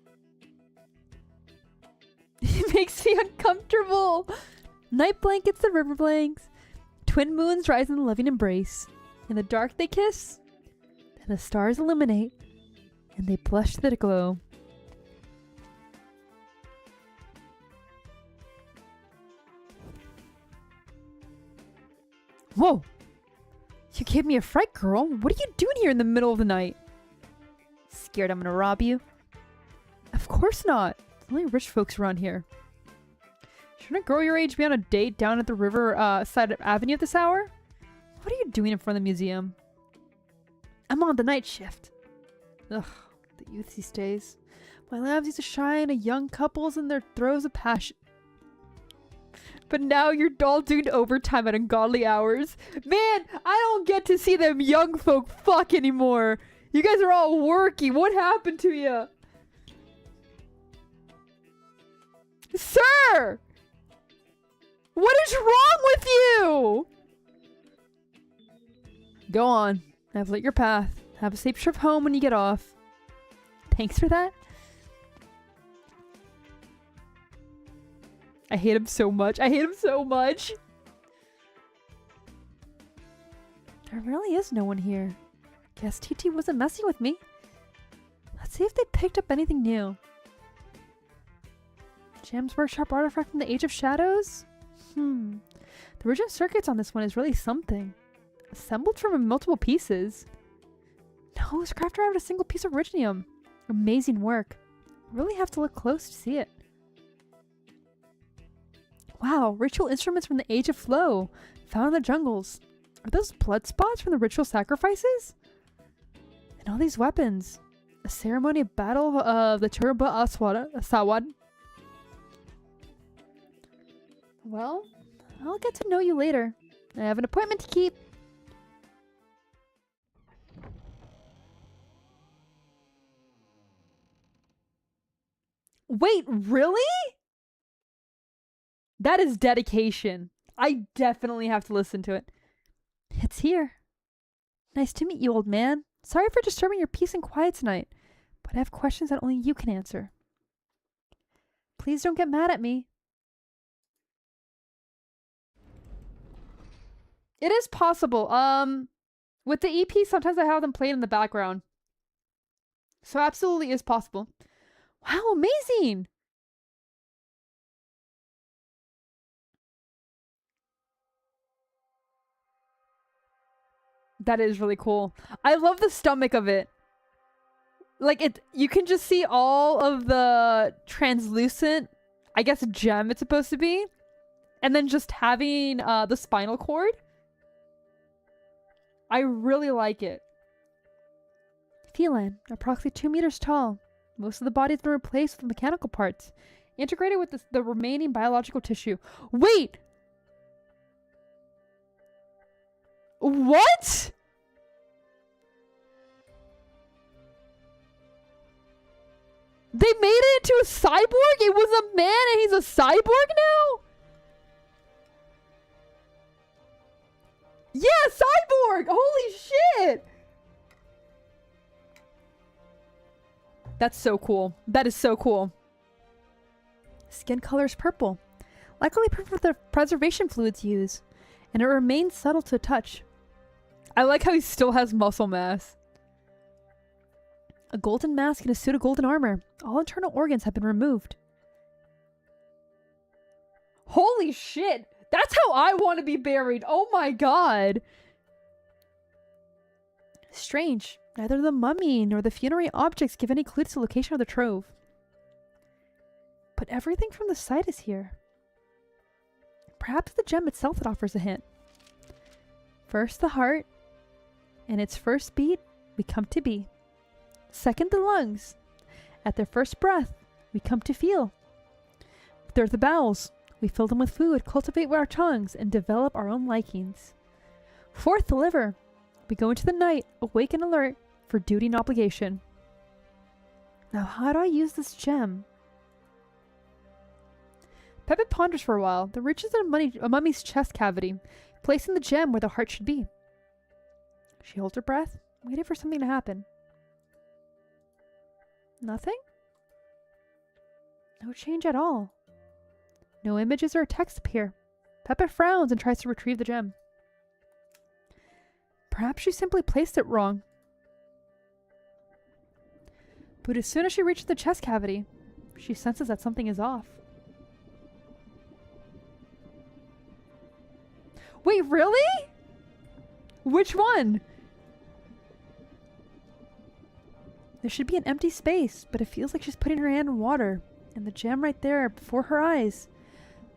It makes me uncomfortable. Night blankets the river blanks. Twin moons rise in the loving embrace. In the dark they kiss. Then the stars illuminate. And they blush to the glow. Whoa! You gave me a fright, girl. What are you doing here in the middle of the night? Scared I'm gonna rob you? Of course not. Only rich folks around here. Shouldn't a girl your age be on a date down at the river side avenue at this hour? What are you doing in front of the museum? I'm on the night shift. Ugh, the youth these days. My labs used to shine a young couples in their throes of passion. But now you're all doing overtime at ungodly hours. Man, I don't get to see them young folk fuck anymore. You guys are all working. What happened to you? Sir! What is wrong with you? Go on. Have lit your path. Have a safe trip home when you get off. Thanks for that. I hate him so much. I hate him so much. There really is no one here. Guess TT wasn't messing with me. Let's see if they picked up anything new. Jam's workshop artifact from the Age of Shadows? The original circuits on this one is really something. Assembled from multiple pieces. No, it's crafted out of a single piece of Originium. Amazing work. Really have to look close to see it. Wow, ritual instruments from the Age of Flow. Found in the jungles. Are those blood spots from the ritual sacrifices? And all these weapons. A ceremony of battle of the Turba Sawad. Well, I'll get to know you later. I have an appointment to keep. Wait, really? That is dedication. I definitely have to listen to it. It's here. Nice to meet you, old man. Sorry for disturbing your peace and quiet tonight, but I have questions that only you can answer. Please don't get mad at me. It is possible. With the EP, sometimes I have them played in the background. So absolutely is possible. Wow, amazing! That is really cool. I love the stomach of it. Like, you can just see all of the translucent, I guess, gem it's supposed to be. And then just having the spinal cord. I really like it. Feline, approximately 2 meters tall. Most of the body has been replaced with mechanical parts, integrated with the remaining biological tissue. Wait! What? They made it into a cyborg? It was a man and he's a cyborg now? Yeah, cyborg! Holy shit! That's so cool. That is so cool. Skin color is purple. Likely for the preservation fluids used. And it remains subtle to touch. I like how he still has muscle mass. A golden mask and a suit of golden armor. All internal organs have been removed. Holy shit! That's how I want to be buried! Oh my god! Strange. Neither the mummy nor the funerary objects give any clue to the location of the trove. But everything from the site is here. Perhaps the gem itself that offers a hint. First the heart. In its first beat, we come to be. Second the lungs. At their first breath, we come to feel. Third the bowels. We fill them with food, cultivate our tongues, and develop our own likings. Fourth the liver. We go into the night, awake and alert, for duty and obligation. Now how do I use this gem? Pepe ponders for a while, then reaches in a mummy's chest cavity, placing the gem where the heart should be. She holds her breath, waiting for something to happen. Nothing? No change at all. No images or text appear. Pepe frowns and tries to retrieve the gem. Perhaps she simply placed it wrong. But as soon as she reaches the chest cavity, she senses that something is off. Wait, really? Which one? There should be an empty space, but it feels like she's putting her hand in water, and the gem right there before her eyes.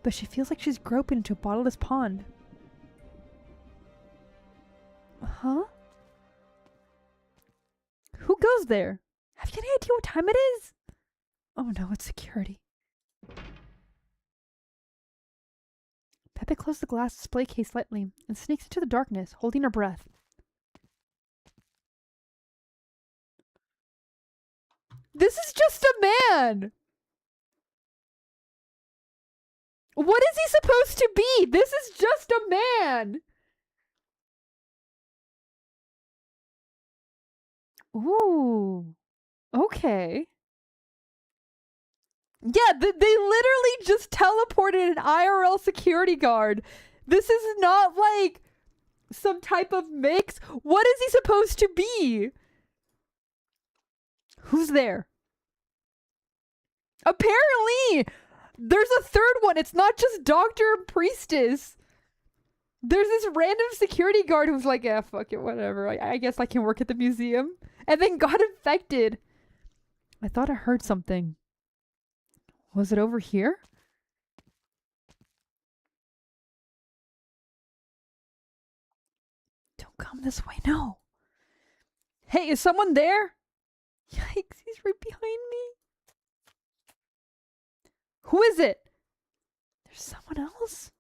But she feels like she's groping into a bottomless pond. Huh? Who goes goes there? Have you any idea what time it is? Oh no, it's security. Pepe closed the glass display case lightly and sneaks into the darkness, holding her breath. This is just a man! What is he supposed to be? This is just a man! Ooh. Okay. Yeah, they literally just teleported an IRL security guard. This is not like some type of mix. What is he supposed to be? Who's there? Apparently, there's a third one. It's not just Doctor and Priestess. There's this random security guard who's like, yeah, fuck it, whatever. I guess I can work at the museum. And then got infected. I thought I heard something. Was it over here? Don't come this way, no. Hey, is someone there? Yikes, he's right behind me. Who is it? There's someone else?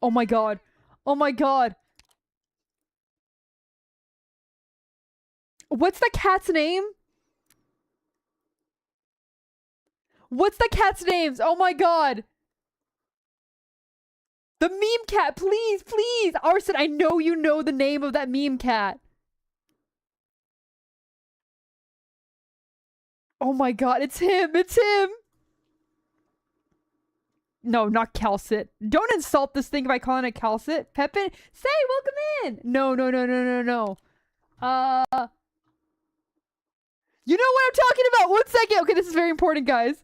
Oh my god. Oh my god. What's the cat's name? What's the cat's names? Oh my god. The meme cat, please, please. Arson, I know you know the name of that meme cat. Oh my god, it's him, it's him. No, not Calcit. Don't insult this thing by calling it Calcit. Pepe, say welcome in. No. You know what I'm talking about. 1 second. Okay, this is very important, guys.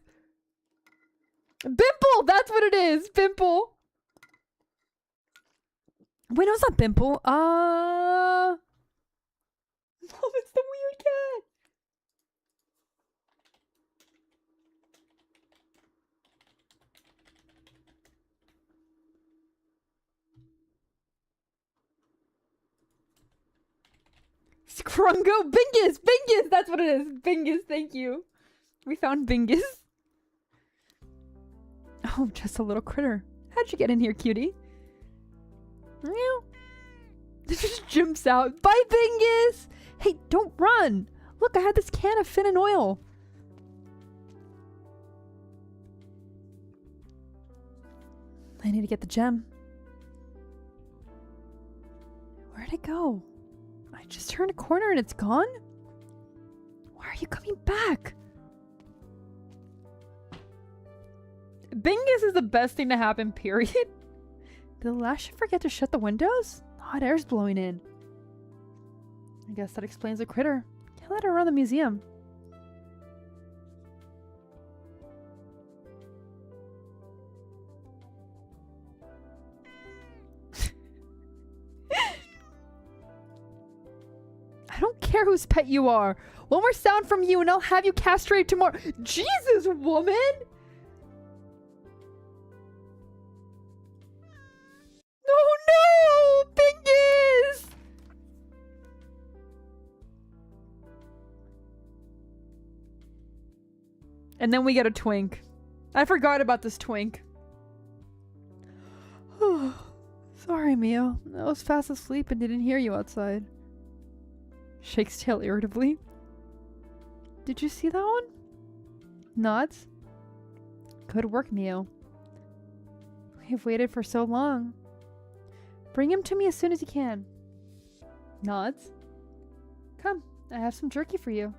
Bimple, that's what it is. Bimple. Wait, no, it's not Bimple. Oh, it's the weird cat. Scrungo? Bingus! Bingus! That's what it is. Bingus, thank you. We found Bingus. Oh, just a little critter. How'd you get in here, cutie? Meow. This just jumps out. Bye, Bingus! Hey, don't run! Look, I had this can of Finn and oil. I need to get the gem. Where'd it go? I just turned a corner and it's gone? Why are you coming back? Bingus is the best thing to happen, period. Did the last ship forget to shut the windows? Hot air's blowing in. I guess that explains the critter. Can't let her around the museum. I don't care whose pet you are. One more sound from you and I'll have you castrated tomorrow. Jesus, woman! Oh no! Bingus! And then we get a twink. I forgot about this twink. Sorry, Mio. I was fast asleep and didn't hear you outside. Shakes tail irritably. Did you see that one? Nods. Good work, Mio. We've waited for so long. Bring him to me as soon as you can. Nods. Come, I have some jerky for you.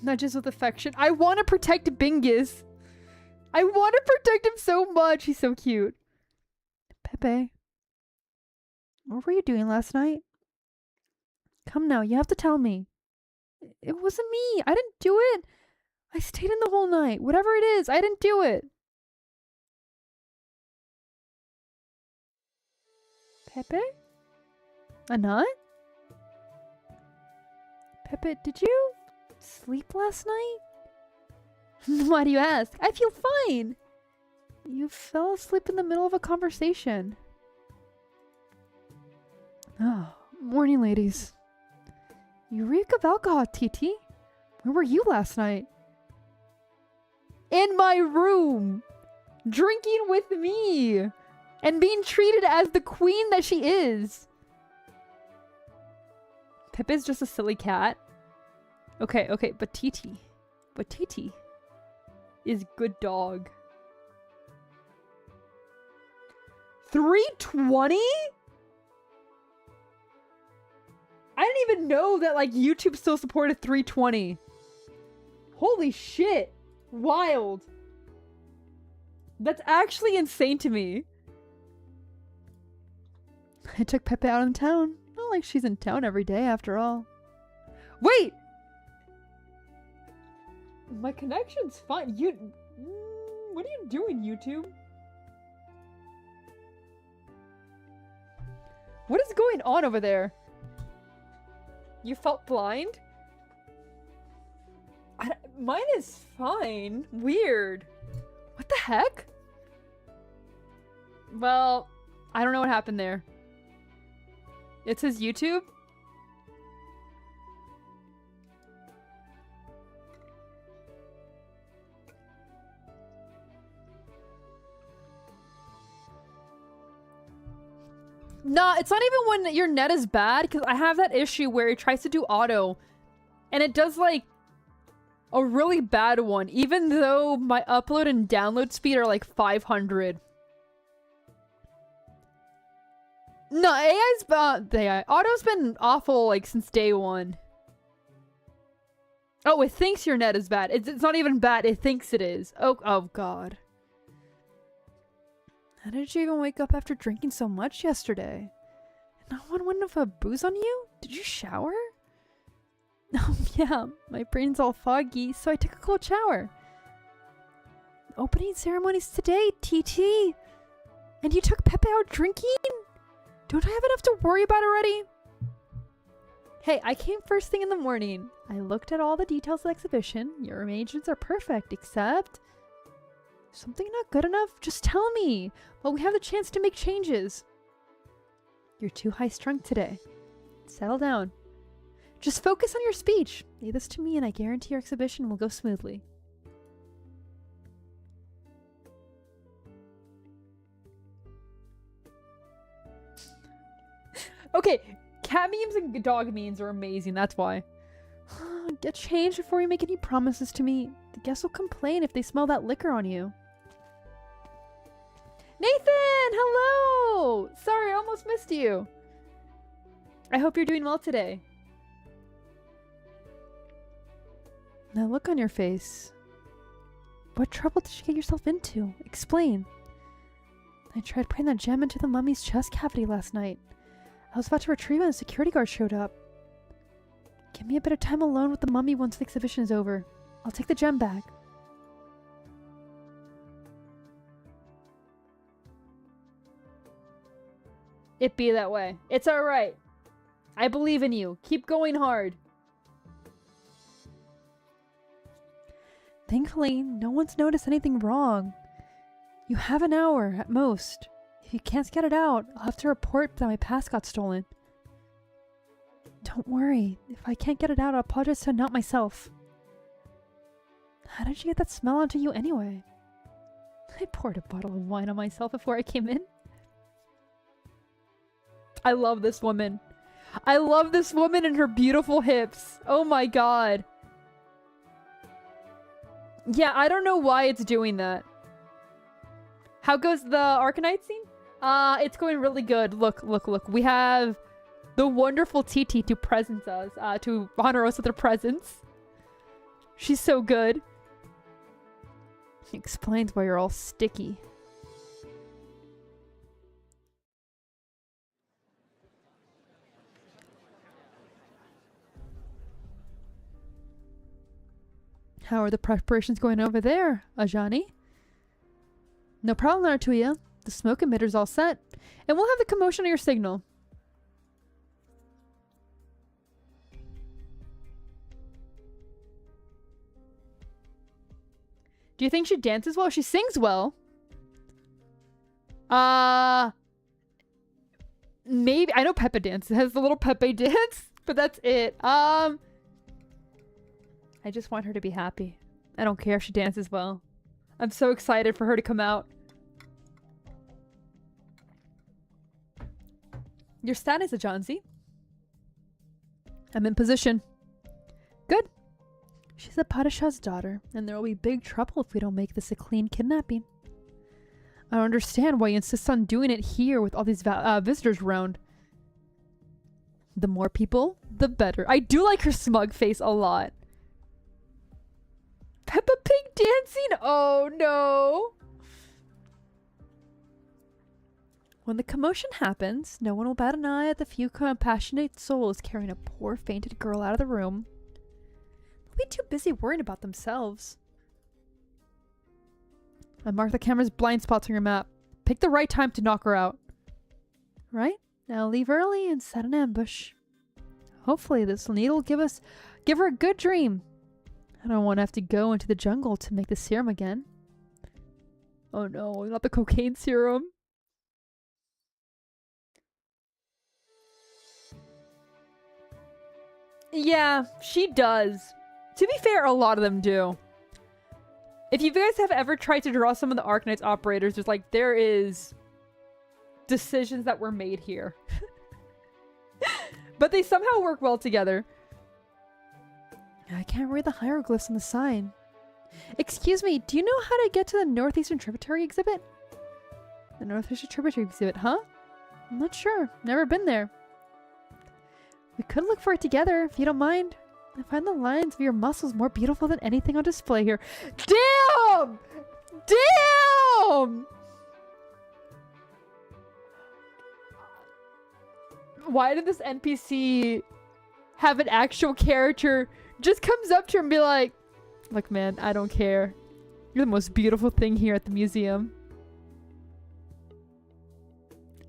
Nudges with affection. I want to protect Bingus. I want to protect him so much. He's so cute. Pepe. What were you doing last night? Come now, you have to tell me. It wasn't me. I didn't do it. I stayed in the whole night. Whatever it is, I didn't do it. Pepe? A nut? Pepe, did you sleep last night? Why do you ask? I feel fine. You fell asleep in the middle of a conversation. Oh, morning, ladies. You reek of alcohol, TT. Where were you last night? In my room! Drinking with me! And being treated as the queen that she is! Pepe's just a silly cat. Okay, okay, but TT. But TT is good dog. 320? I didn't even know that, like, YouTube still supported 320. Holy shit. Wild. That's actually insane to me. I took Pepe out in town. Not like she's in town every day, after all. Wait! My connection's fine. What are you doing, YouTube? What is going on over there? You felt blind? Mine is fine. Weird. What the heck? Well, I don't know what happened there. It says YouTube? Nah, it's not even when your net is bad, because I have that issue where it tries to do auto, and it does, like, a really bad one, even though my upload and download speed are, like, 500. No, auto's been awful, like, since day one. Oh, it thinks your net is bad. It's not even bad, it thinks it is. Oh god. How did you even wake up after drinking so much yesterday? No one went off a booze on you? Did you shower? Oh yeah, my brain's all foggy, so I took a cold shower. Opening ceremony's today, TT. And you took Pepe out drinking? Don't I have enough to worry about already? Hey, I came first thing in the morning. I looked at all the details of the exhibition. Your arrangements are perfect, except... something not good enough? Just tell me. Well, we have the chance to make changes. You're too high-strung today. Settle down. Just focus on your speech. Leave this to me and I guarantee your exhibition will go smoothly. Okay, cat memes and dog memes are amazing, that's why. Get changed before you make any promises to me. The guests will complain if they smell that liquor on you. Nathan! Hello! Sorry, I almost missed you. I hope you're doing well today. That look on your face. What trouble did you get yourself into? Explain. I tried putting that gem into the mummy's chest cavity last night. I was about to retrieve it when a security guard showed up. Give me a bit of time alone with the mummy once the exhibition is over. I'll take the gem back. It be that way. It's alright. I believe in you. Keep going hard. Thankfully, no one's noticed anything wrong. You have an hour, at most. If you can't get it out, I'll have to report that my pass got stolen. Don't worry. If I can't get it out, I'll apologize to not myself. How did you get that smell onto you anyway? I poured a bottle of wine on myself before I came in. I love this woman. I love this woman and her beautiful hips. Oh my god. Yeah, I don't know why it's doing that. How goes the Arknights scene? It's going really good. Look, look, look. We have the wonderful TT to present us, to honor us with her presence. She's so good. She explains why you're all sticky. How are the preparations going over there, Ajani? No problem, Artuya. The smoke emitter's all set. And we'll have the commotion on your signal. Do you think she dances well? She sings well. Maybe I know Pepe Dance. It has the little Pepe Dance, but that's it. I just want her to be happy. I don't care if she dances well. I'm so excited for her to come out. Your status, Ajanzi. I'm in position. Good. She's a Padishah's daughter, and there will be big trouble if we don't make this a clean kidnapping. I don't understand why you insist on doing it here with all these visitors around. The more people, the better. I do like her smug face a lot. Peppa Pig dancing? Oh no. When the commotion happens, no one will bat an eye at the few compassionate souls carrying a poor fainted girl out of the room. They'll be too busy worrying about themselves. I mark the camera's blind spots on your map. Pick the right time to knock her out. Right? Now leave early and set an ambush. Hopefully this needle will give her a good dream. I don't want to have to go into the jungle to make the serum again. Oh no, not the cocaine serum. Yeah, she does. To be fair, a lot of them do. If you guys have ever tried to draw some of the Arknights operators, there is decisions that were made here. But they somehow work well together. I can't read the hieroglyphs on the sign. Excuse me, do you know how to get to the Northeastern Tributary exhibit? The Northeastern Tributary exhibit, huh? I'm not sure. Never been there. We could look for it together, if you don't mind. I find the lines of your muscles more beautiful than anything on display here. Damn! Damn! Why did this NPC have an actual character just comes up to her and be like, look man, I don't care. You're the most beautiful thing here at the museum.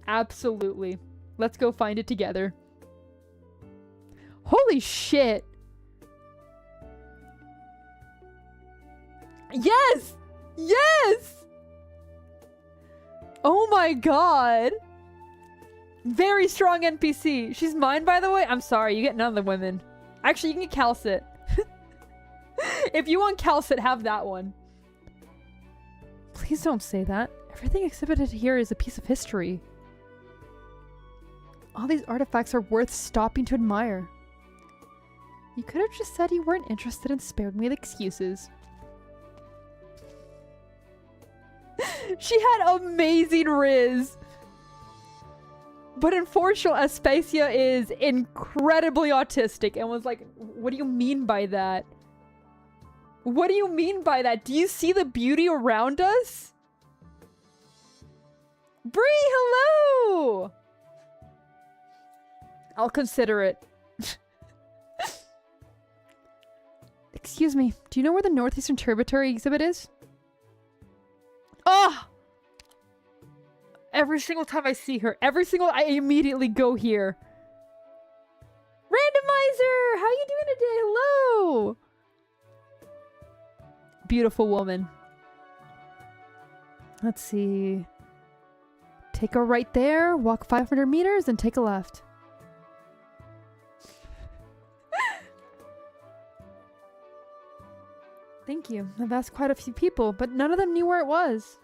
Absolutely. Let's go find it together. Holy shit. Yes! Yes! Oh my god. Very strong NPC. She's mine, by the way. I'm sorry, you get none of the women. Actually, you can get Calcit. If you want Calcit, have that one. Please don't say that. Everything exhibited here is a piece of history. All these artifacts are worth stopping to admire. You could have just said you weren't interested and spared me the excuses. She had amazing riz. But unfortunately, Aspasia is incredibly autistic and was like, what do you mean by that? What do you mean by that? Do you see the beauty around us? Bree, hello! I'll consider it. Excuse me, do you know where the Northeastern Tributary exhibit is? Oh! Every single time I see her, I immediately go here. Randomizer! How you doing today? Hello! Beautiful woman. Let's see. Take a right there, walk 500 meters, and take a left. Thank you. I've asked quite a few people, but none of them knew where it was.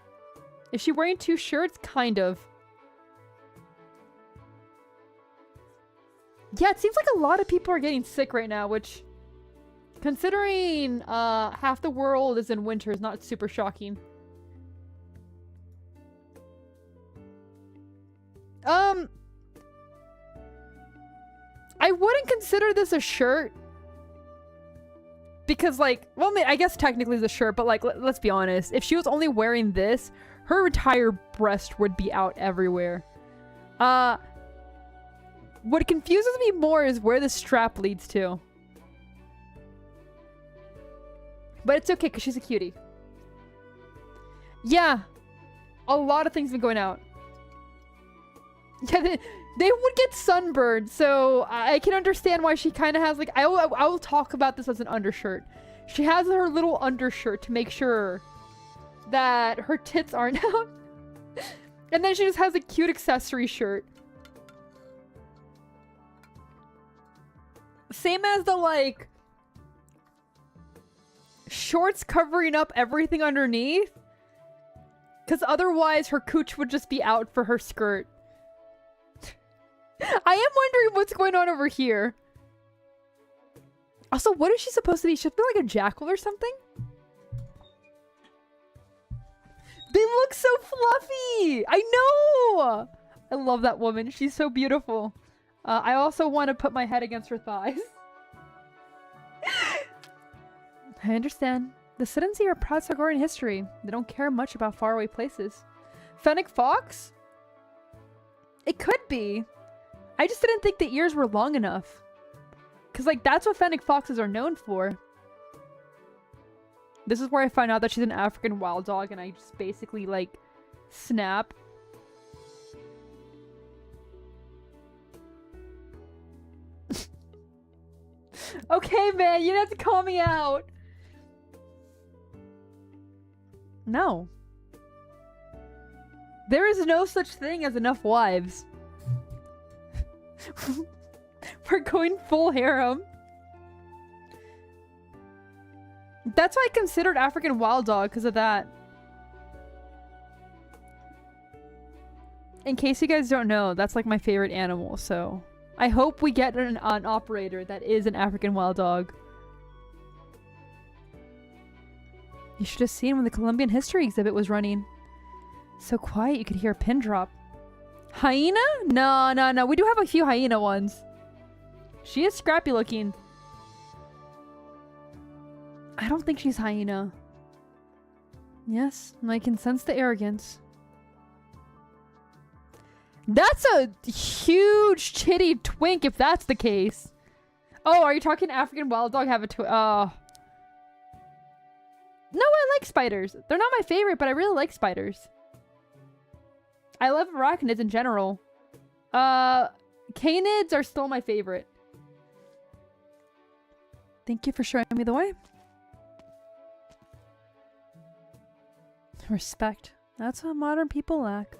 Is she wearing two shirts? Kind of. Yeah, it seems like a lot of people are getting sick right now, which, considering half the world is in winter, is not super shocking. I wouldn't consider this a shirt. Because, like, well, I guess technically it's a shirt, but, like, let's be honest. If she was only wearing this, her entire breast would be out everywhere. What confuses me more is where the strap leads to. But it's okay, because she's a cutie. Yeah. A lot of things have been going out. Yeah, they would get sunburned, so I can understand why she kind of has, like, I will talk about this as an undershirt. She has her little undershirt to make sure that her tits aren't out. And then she just has a cute accessory shirt. Same as the, like, shorts covering up everything underneath. Because otherwise her cooch would just be out for her skirt. I am wondering what's going on over here. Also, what is she supposed to be? She's like a jackal or something? They look so fluffy! I know! I love that woman. She's so beautiful. I also want to put my head against her thighs. I understand. The Siddhansi are proud Sargorian history. They don't care much about faraway places. Fennec Fox? It could be. I just didn't think the ears were long enough. Because, like, that's what Fennec Foxes are known for. This is where I find out that she's an African wild dog and I just basically, like, snap. Okay, man, you didn't have to call me out. No. There is no such thing as enough wives. We're going full harem. That's why I considered African wild dog, because of that. In case you guys don't know, that's like my favorite animal, so... I hope we get an operator that is an African wild dog. You should have seen when the Colombian history exhibit was running. So quiet you could hear a pin drop. Hyena? No, no, no. We do have a few hyena ones. She is scrappy looking. I don't think she's hyena. Yes, I can sense the arrogance. That's a huge chitty twink if that's the case. Oh, are you talking African wild dog have a twink? Oh. No, I like spiders. They're not my favorite, but I really like spiders. I love arachnids in general. Canids are still my favorite. Thank you for showing me the way. Respect. That's what modern people lack.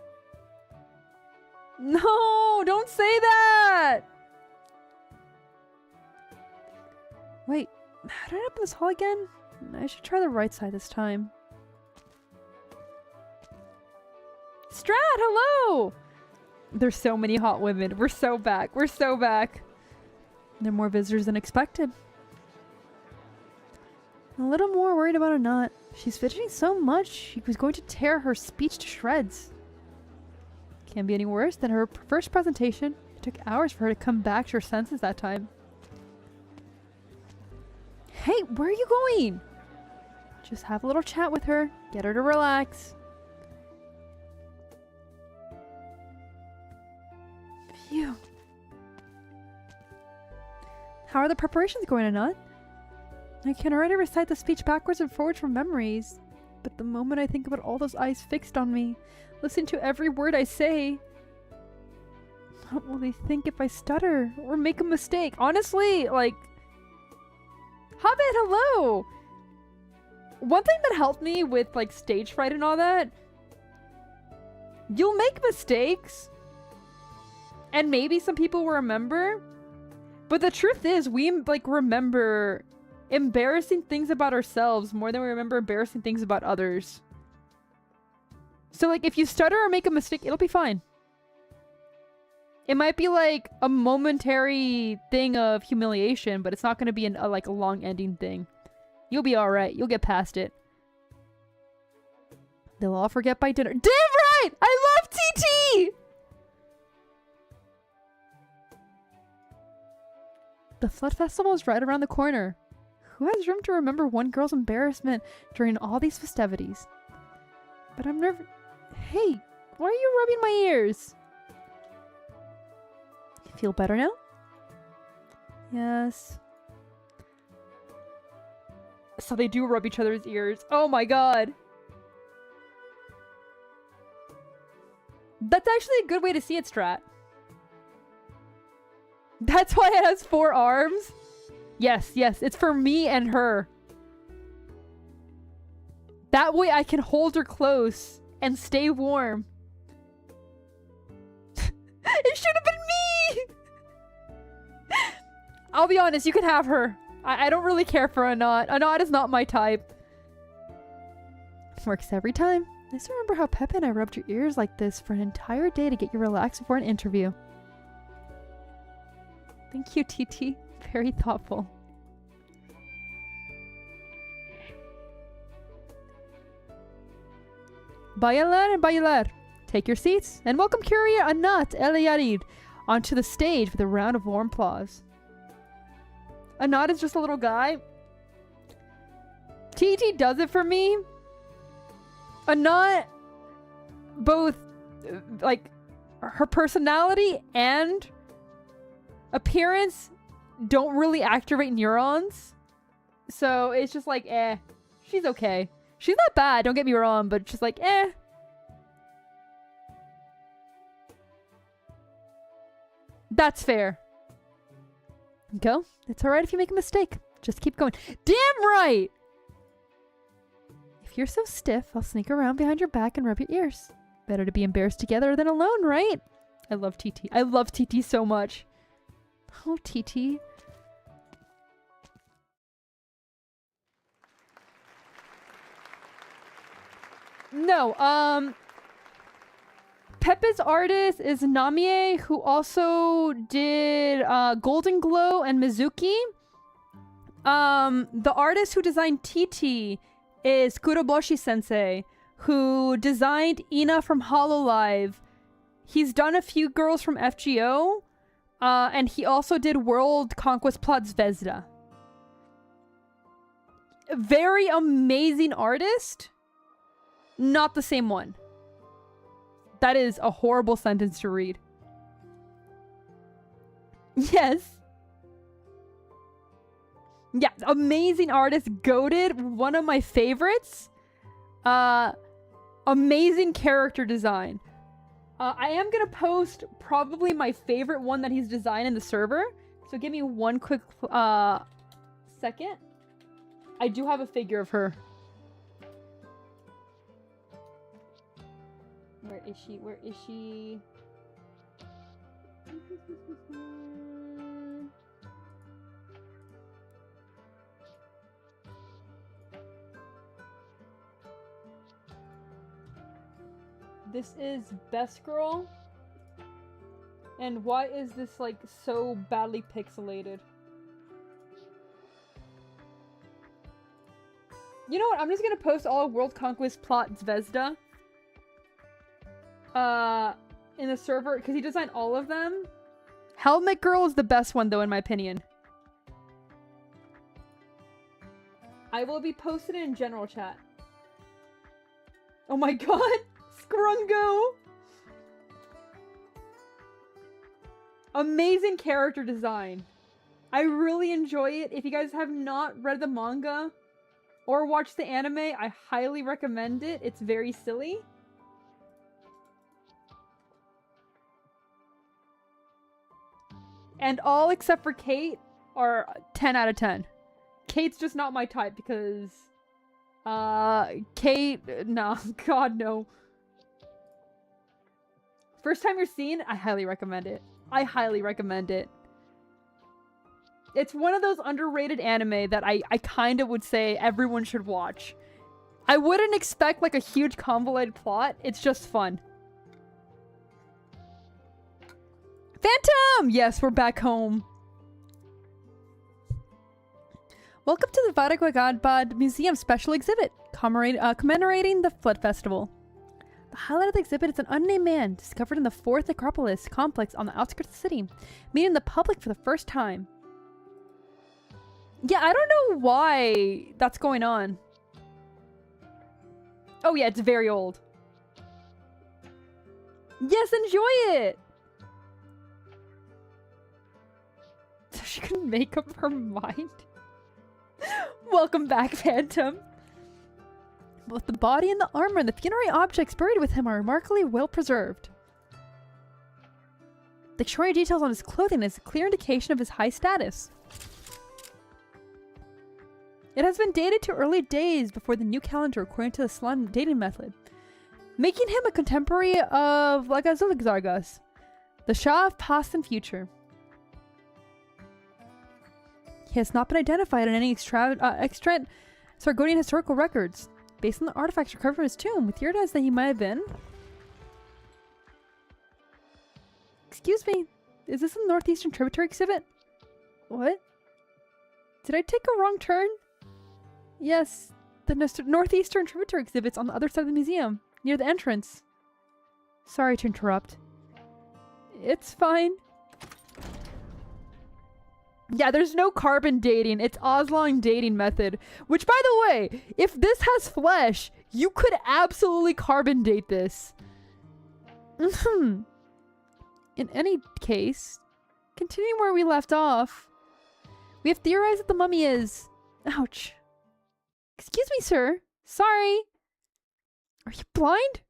No, don't say that! Wait, how did I open this hall again? I should try the right side this time. Strat, hello! There's so many hot women. We're so back. We're so back. There are more visitors than expected. A little more worried about a knot. She's fidgeting so much, she was going to tear her speech to shreds. Can't be any worse than her first presentation. It took hours for her to come back to her senses that time. Hey, where are you going? Just have a little chat with her. Get her to relax. Phew. How are the preparations going, Anat? I can already recite the speech backwards and forwards from memories. But the moment I think about all those eyes fixed on me, listen to every word I say, what will they think if I stutter or make a mistake? Honestly, like... Hobbit, hello! One thing that helped me with, like, stage fright and all that, you'll make mistakes, and maybe some people will remember, but the truth is, we, like, remember embarrassing things about ourselves more than we remember embarrassing things about others. So, like, if you stutter or make a mistake, it'll be fine. It might be, like, a momentary thing of humiliation, but it's not going to be a long-ending thing. You'll be alright. You'll get past it. They'll all forget by dinner. Damn right! I love TT! The Flood Festival is right around the corner. Who has room to remember one girl's embarrassment during all these festivities? But I'm nervous. Hey, why are you rubbing my ears? You feel better now? Yes. So they do rub each other's ears. Oh my god. That's actually a good way to see it, Strat. That's why it has 4 arms? Yes, yes, it's for me and her. That way I can hold her close and stay warm. It should have been me! I'll be honest, you can have her. I don't really care for Anat. Anat is not my type. Works every time. I still remember how Pepe and I rubbed your ears like this for an entire day to get you relaxed before an interview. Thank you, TT. Very thoughtful. Bailar and bailar. Take your seats and welcome Curia Anat El Yarid onto the stage with a round of warm applause. Anat is just a little guy. TT does it for me. Anat, both like her personality and appearance don't really activate neurons. So it's just like, eh. She's okay. She's not bad, don't get me wrong, but just like, eh. That's fair. Go. It's alright if you make a mistake. Just keep going. Damn right! If you're so stiff, I'll sneak around behind your back and rub your ears. Better to be embarrassed together than alone, right? I love TT. I love TT so much. Oh, TT. No, Pepe's artist is Namie, who also did Golden Glow and Mizuki. The artist who designed TT is Kuroboshi Sensei, who designed Ina from Hololive. He's done a few girls from FGO, and he also did World Conquest Plot Zvezda. Very amazing artist. Not the same one. That is a horrible sentence to read. Yes. Yeah, amazing artist, goated, one of my favorites. Amazing character design. I am gonna post probably my favorite one that he's designed in the server. So give me one quick second. I do have a figure of her. Where is she? Where is she? This is Best Girl. And why is this like so badly pixelated? You know what? I'm just gonna post all World Conquest Plot Zvezda. In the server, because he designed all of them. Helmet Girl is the best one, though, in my opinion. I will be posting it in general chat. Oh my god! Scrungo! Amazing character design. I really enjoy it. If you guys have not read the manga or watched the anime, I highly recommend it. It's very silly. And all except for Kate are 10 out of 10. Kate's just not my type because... Kate... No, god no. First time you're seeing, I highly recommend it. I highly recommend it. It's one of those underrated anime that I kind of would say everyone should watch. I wouldn't expect like a huge convoluted plot. It's just fun. Phantom! Yes, we're back home. Welcome to the Varaguagadbad Museum special exhibit, commemorating the Flood Festival. The highlight of the exhibit is an unnamed man discovered in the 4th Acropolis complex on the outskirts of the city, meeting the public for the first time. Yeah, I don't know why that's going on. Oh yeah, it's very old. Yes, enjoy it! So she can make up her mind? Welcome back, Phantom. Both the body and the armor and the funerary objects buried with him are remarkably well preserved. The extraordinary details on his clothing is a clear indication of his high status. It has been dated to early days before the new calendar according to the Salon dating method, making him a contemporary of Lagazulik Zargas, the Shah of past and future. He has not been identified in any extant Sargonian historical records. Based on the artifacts recovered from his tomb, we theorize that he might have been... Excuse me, is this a Northeastern Tributary exhibit? What? Did I take a wrong turn? Yes, the Northeastern Tributary exhibit's on the other side of the museum, near the entrance. Sorry to interrupt. It's fine. Yeah, there's no carbon dating. It's Oslong dating method. Which, by the way, if this has flesh, you could absolutely carbon date this. In any case, continuing where we left off, we have theorized that the mummy is... Ouch. Excuse me, sir. Sorry. Are you blind?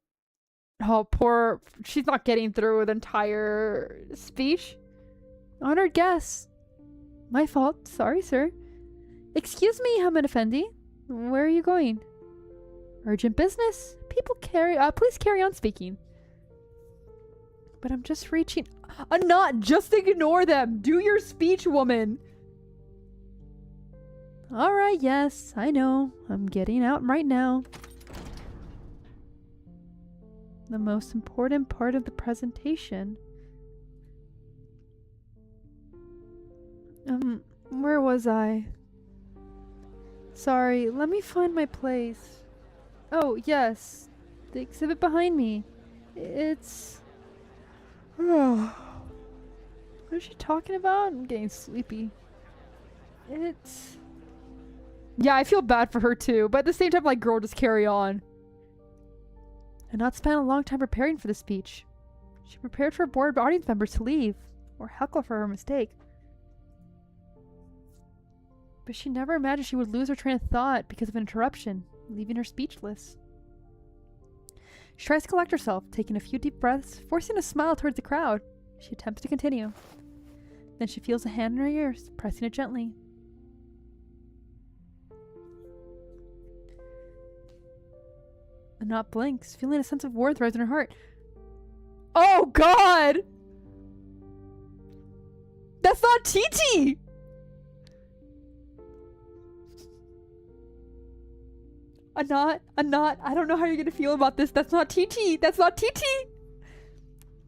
Oh, poor... She's not getting through the entire speech. Honored guess. My fault. Sorry, sir. Excuse me, Hamid Effendi. Where are you going? Urgent business. Please carry on speaking. But I'm just reaching... Not just ignore them. Do your speech, woman. Alright, yes, I know. I'm getting out right now. The most important part of the presentation. Where was I? Sorry, let me find my place. Oh, yes. The exhibit behind me. It's... What is she talking about? I'm getting sleepy. It's... Yeah, I feel bad for her too, but at the same time, like, girl, just carry on. And not spent a long time preparing for the speech. She prepared for bored audience members to leave, or heckle for her mistake. But she never imagined she would lose her train of thought because of an interruption, leaving her speechless. She tries to collect herself, taking a few deep breaths, forcing a smile towards the crowd. She attempts to continue. Then she feels a hand in her ears, pressing it gently. Anat blinks, feeling a sense of warmth rise in her heart. Oh god! That's not TT! Anat, I don't know how you're gonna feel about this. That's not TT! That's not TT!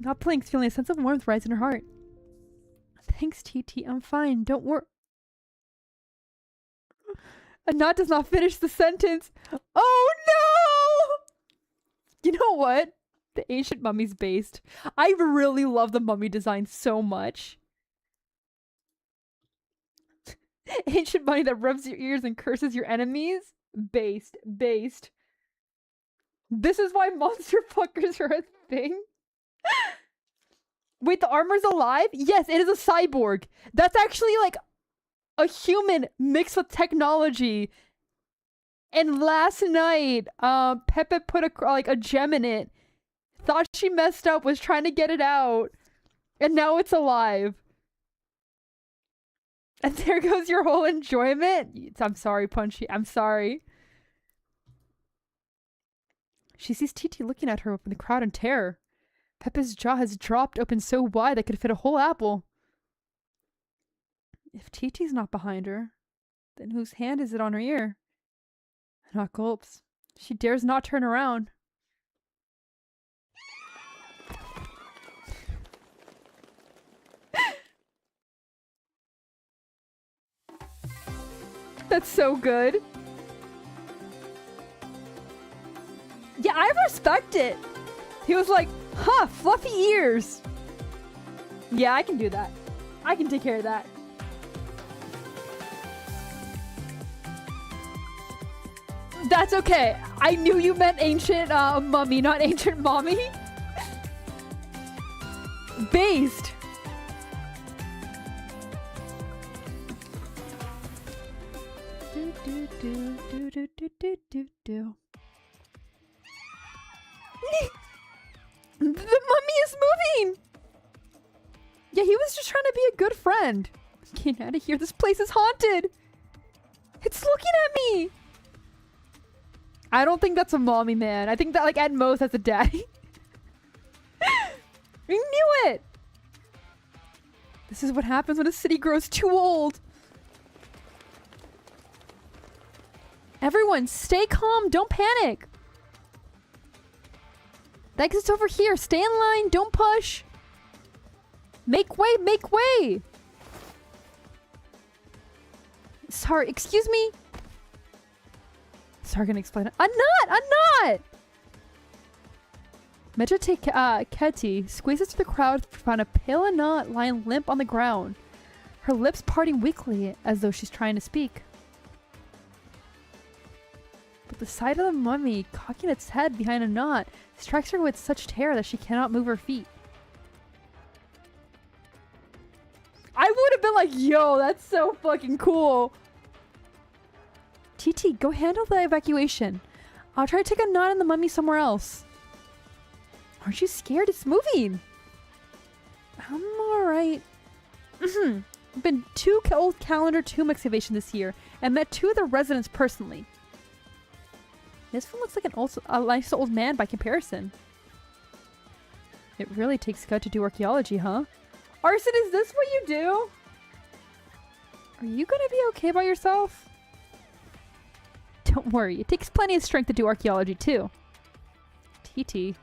Anat blinks, feeling a sense of warmth rise in her heart. Thanks, TT. I'm fine. Don't worry. Anat does not finish the sentence. Oh no! You know what? The ancient mummy's based. I really love the mummy design so much. Ancient mummy that rubs your ears and curses your enemies? Based. This is why monster fuckers are a thing? Wait, the armor's alive? Yes, it is a cyborg. That's actually like a human mixed with technology. And last night, Pepe put a gem in it. Thought she messed up, was trying to get it out. And now it's alive. And there goes your whole enjoyment. I'm sorry, Punchy. I'm sorry. She sees TT looking at her from the crowd in terror. Pepe's jaw has dropped open so wide that could fit a whole apple. If TT's not behind her, then whose hand is it on her ear? Not gulps. She dares not turn around. That's so good. Yeah, I respect it. He was like, huh, fluffy ears. Yeah, I can do that. I can take care of that. That's okay. I knew you meant ancient mummy, not ancient mommy. Based. The mummy is moving! Yeah, he was just trying to be a good friend. Getting out of here. This place is haunted. It's looking at me. I don't think that's a mommy, man. I think that, like, at most, that's a daddy. We knew it! This is what happens when a city grows too old. Everyone, stay calm. Don't panic. The exit's over here. Stay in line. Don't push. Make way. Make way. Sorry. Excuse me. Sorry, gonna explain it. I'm not. Medjate Ketty squeezes through the crowd to find a pale Anat lying limp on the ground. Her lips parting weakly as though she's trying to speak. But the sight of the mummy cocking its head behind Anat strikes her with such terror that she cannot move her feet. I would have been like, yo, that's so fucking cool. TT, go handle the evacuation. I'll try to take Anat and the mummy somewhere else. Aren't you scared? It's moving. I'm alright. I've been to Old Calendar tomb excavation this year and met 2 of the residents personally. This one looks like a nice old man by comparison. It really takes gut to do archaeology, huh? Arson, is this what you do? Are you gonna be okay by yourself? Don't worry, it takes plenty of strength to do archaeology too. TT.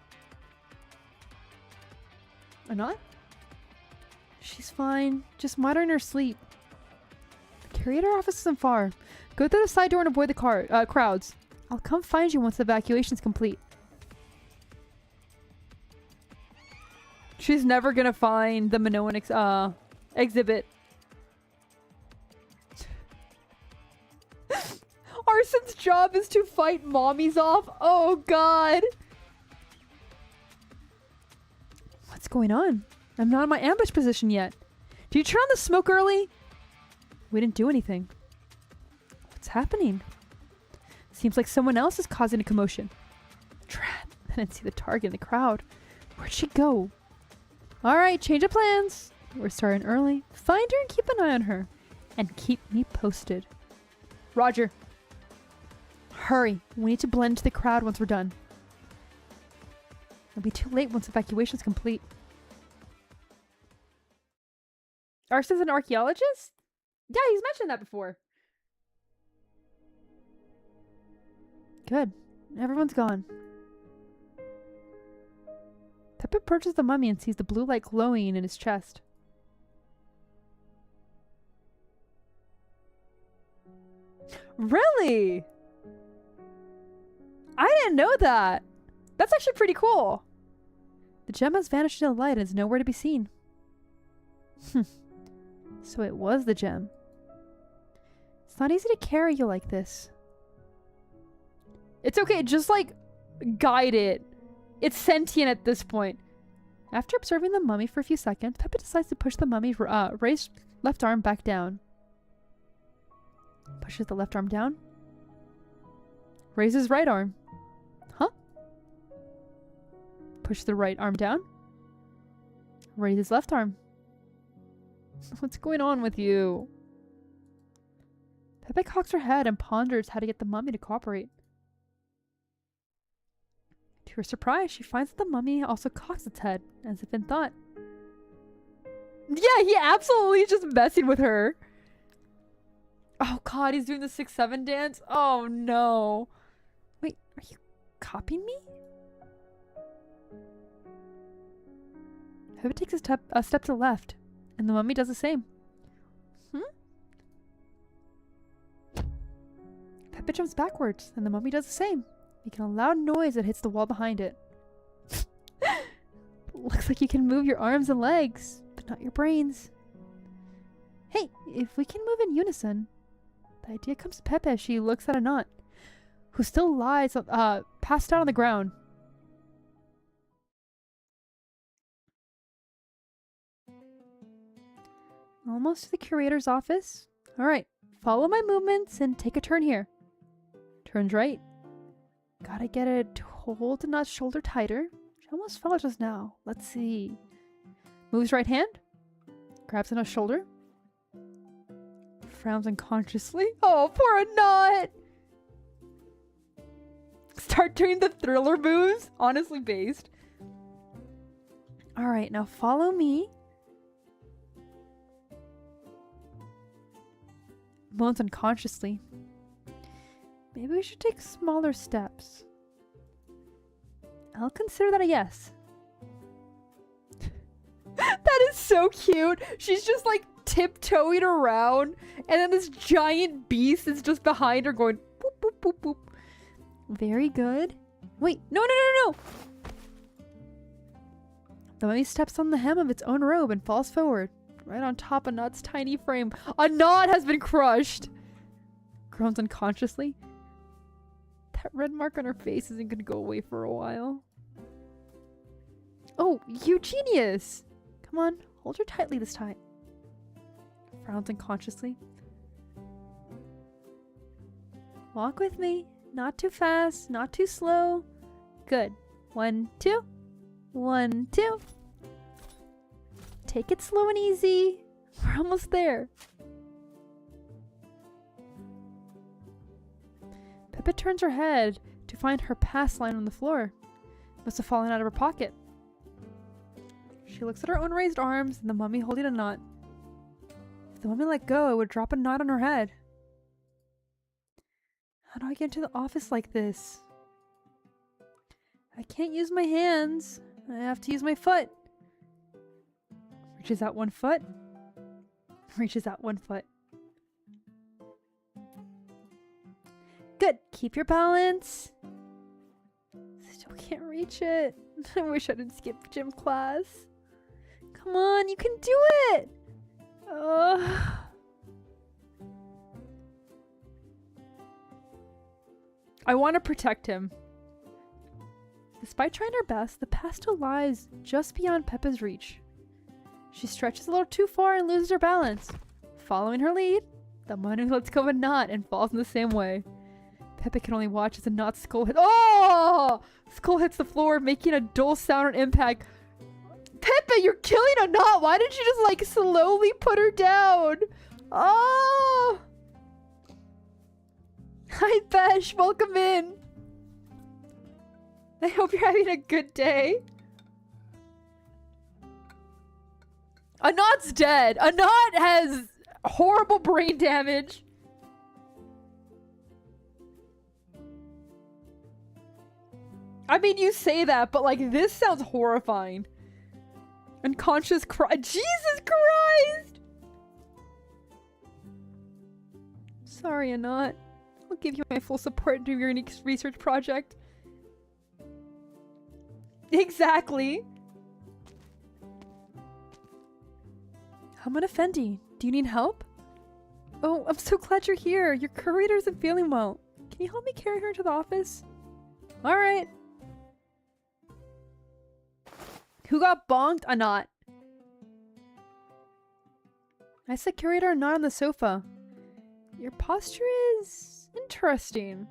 Anat? She's fine. Just monitoring her sleep. The curator office isn't far. Go through the side door and avoid the crowds. I'll come find you once the evacuation's complete. She's never gonna find the Minoan exhibit. Arson's job is to fight mommies off. Oh god. What's going on? I'm not in my ambush position yet. Did you turn on the smoke early? We didn't do anything. What's happening? Seems like someone else is causing a commotion. Drat, I didn't see the target in the crowd. Where'd she go? Alright, change of plans. We're starting early. Find her and keep an eye on her. And keep me posted. Roger. Hurry. We need to blend into the crowd once we're done. It'll be too late once evacuation's complete. Arson's an archaeologist? Yeah, he's mentioned that before. Good. Everyone's gone. Pepe approaches the mummy and sees the blue light glowing in his chest. Really? I didn't know that. That's actually pretty cool. The gem has vanished in the light and is nowhere to be seen. So it was the gem. It's not easy to carry you like this. It's okay, just like guide it. It's sentient at this point. After observing the mummy for a few seconds, Pepe decides to push the mummy's raised left arm back down. Pushes the left arm down. Raises right arm. Huh? Push the right arm down. Raises left arm. What's going on with you? Pepe cocks her head and ponders how to get the mummy to cooperate. To her surprise, she finds that the mummy also cocks its head, as if in thought. Yeah, he absolutely is just messing with her. Oh god, he's doing the 6-7 dance? Oh no. Wait, are you copying me? Pepe takes a step to the left, and the mummy does the same. Pepe jumps backwards, and the mummy does the same, making a loud noise that hits the wall behind it. Looks like you can move your arms and legs, but not your brains. Hey, if we can move in unison. The idea comes to Pepe as she looks at Anat, who still lies passed out on the ground. Almost to the curator's office. Alright, follow my movements and take a turn here. Turns right. Gotta get it to hold Anat's shoulder tighter. She almost fell just now. Let's see. Moves right hand. Grabs Anat's shoulder. Frowns unconsciously. Oh, poor Anat! Start doing the Thriller moves. Honestly based. Alright, now follow me. Moans unconsciously. Maybe we should take smaller steps. I'll consider that a yes. That is so cute. She's just like tiptoeing around, and then this giant beast is just behind her going boop, boop, boop, boop. Very good. Wait, no, no, no, no, no! The mummy steps on the hem of its own robe and falls forward, right on top of Nod's tiny frame. A Nod has been crushed! Groans unconsciously. That red mark on her face isn't gonna go away for a while. Oh, you genius! Come on, hold her tightly this time. Frowns unconsciously. Walk with me. Not too fast, not too slow. Good. 1, 2. 1, 2. Take it slow and easy. We're almost there. Peppa turns her head to find her pass lying on the floor. Must have fallen out of her pocket. She looks at her own raised arms and the mummy holding a knot. If the mummy let go, it would drop a knot on her head. How do I get into the office like this? I can't use my hands. I have to use my foot. Reaches out 1 foot. Reaches out 1 foot. Good. Keep your balance. Still can't reach it. I wish I didn't skip gym class. Come on, you can do it! I want to protect him. Despite trying her best, the path still lies just beyond Peppa's reach. She stretches a little too far and loses her balance. Following her lead, the mummy lets go of a knot and falls in the same way. Peppa can only watch as the knot's skull hits— oh! Skull hits the floor, making a dull sound on impact. Peppa, you're killing a knot! Why didn't you just, like, slowly put her down? Oh! Hi, Besh. Welcome in. I hope you're having a good day. A knot's dead. A knot has horrible brain damage. I mean, you say that, but like, this sounds horrifying. Unconscious cry. Jesus Christ! Sorry, a knot. I'll give you my full support to your unique research project. Exactly. Haman Effendi, do you need help? Oh, I'm so glad you're here. Your curator isn't feeling well. Can you help me carry her to the office? Alright. Who got bonked? A knot. I said curator, not on the sofa. Your posture is interesting.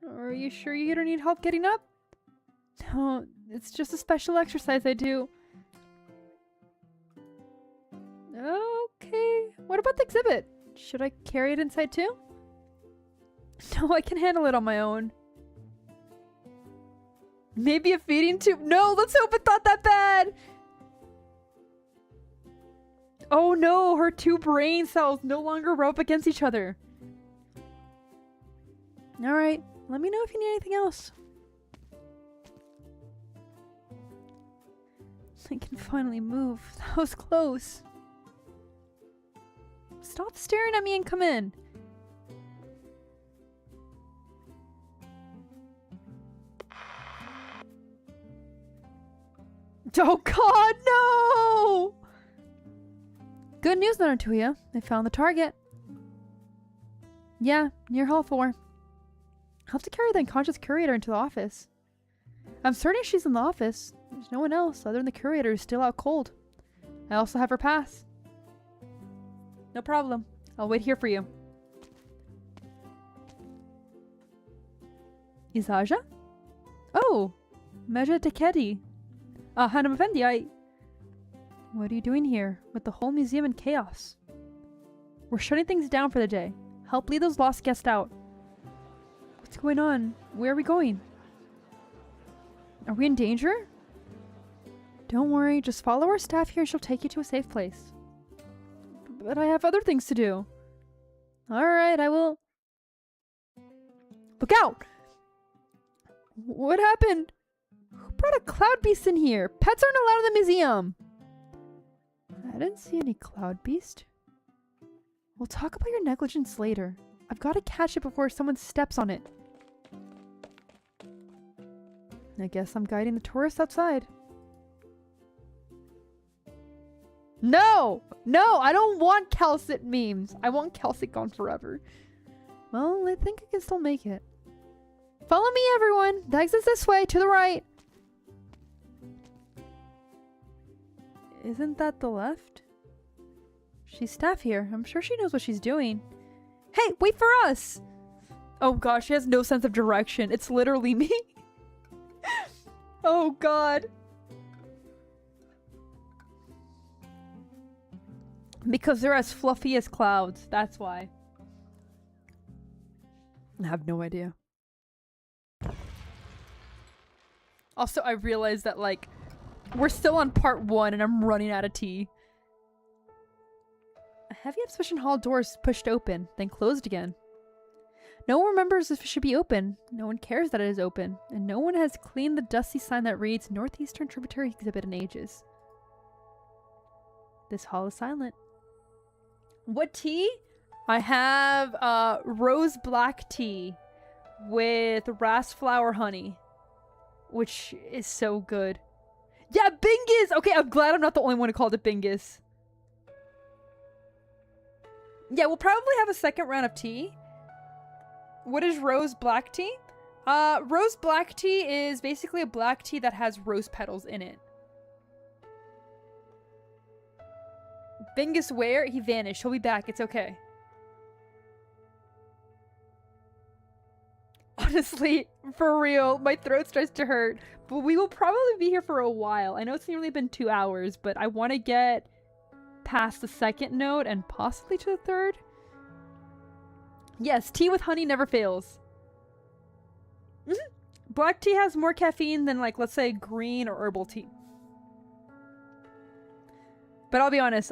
Are you sure you don't need help getting up? No, it's just a special exercise I do. Okay. What about the exhibit? Should I carry it inside too? No, I can handle it on my own. Maybe a feeding tube? No, let's hope it's not that bad! Oh no, her 2 brain cells no longer rub against each other. Alright, let me know if you need anything else. I can finally move. That was close. Stop staring at me and come in. Oh god, no! Good news, Nanatuya. I found the target. Yeah, near Hall 4. I'll have to carry the unconscious curator into the office. I'm certain she's in the office. There's no one else other than the curator who's still out cold. I also have her pass. No problem. I'll wait here for you. Izaja? Oh! Meja Tekedi. Hanum Effendi, What are you doing here, with the whole museum in chaos? We're shutting things down for the day. Help lead those lost guests out. What's going on? Where are we going? Are we in danger? Don't worry, just follow our staff here and she'll take you to a safe place. But I have other things to do. Alright, I will... Look out! What happened? Who brought a cloud beast in here? Pets aren't allowed in the museum. I didn't see any cloud beast. We'll talk about your negligence later. I've got to catch it before someone steps on it. I guess I'm guiding the tourists outside. No! No! I don't want calcit memes. I want calcit gone forever. Well, I think I can still make it. Follow me, everyone! The exit's this way, to the right. Isn't that the left? She's staff here. I'm sure she knows what she's doing. Hey, wait for us! Oh gosh, she has no sense of direction. It's literally me. Oh god. Because they're as fluffy as clouds. That's why. I have no idea. Also, I realized that, like, we're still on part 1 and I'm running out of tea. A heavy exhibition hall door is pushed open, then closed again. No one remembers if it should be open. No one cares that it is open. And no one has cleaned the dusty sign that reads Northeastern Tributary Exhibit in ages. This hall is silent. What tea? I have rose black tea with ras flower honey, which is so good. Yeah, Bingus! Okay, I'm glad I'm not the only one who called it Bingus. Yeah, we'll probably have a second round of tea. What is rose black tea? Rose black tea is basically a black tea that has rose petals in it. Bingus where? He vanished. He'll be back. It's okay. Honestly, for real, my throat starts to hurt. But we will probably be here for a while. I know it's only been 2 hours, but I want to get past the second note and possibly to the third. Yes, tea with honey never fails. Black tea has more caffeine than, like, let's say green or herbal tea. But I'll be honest,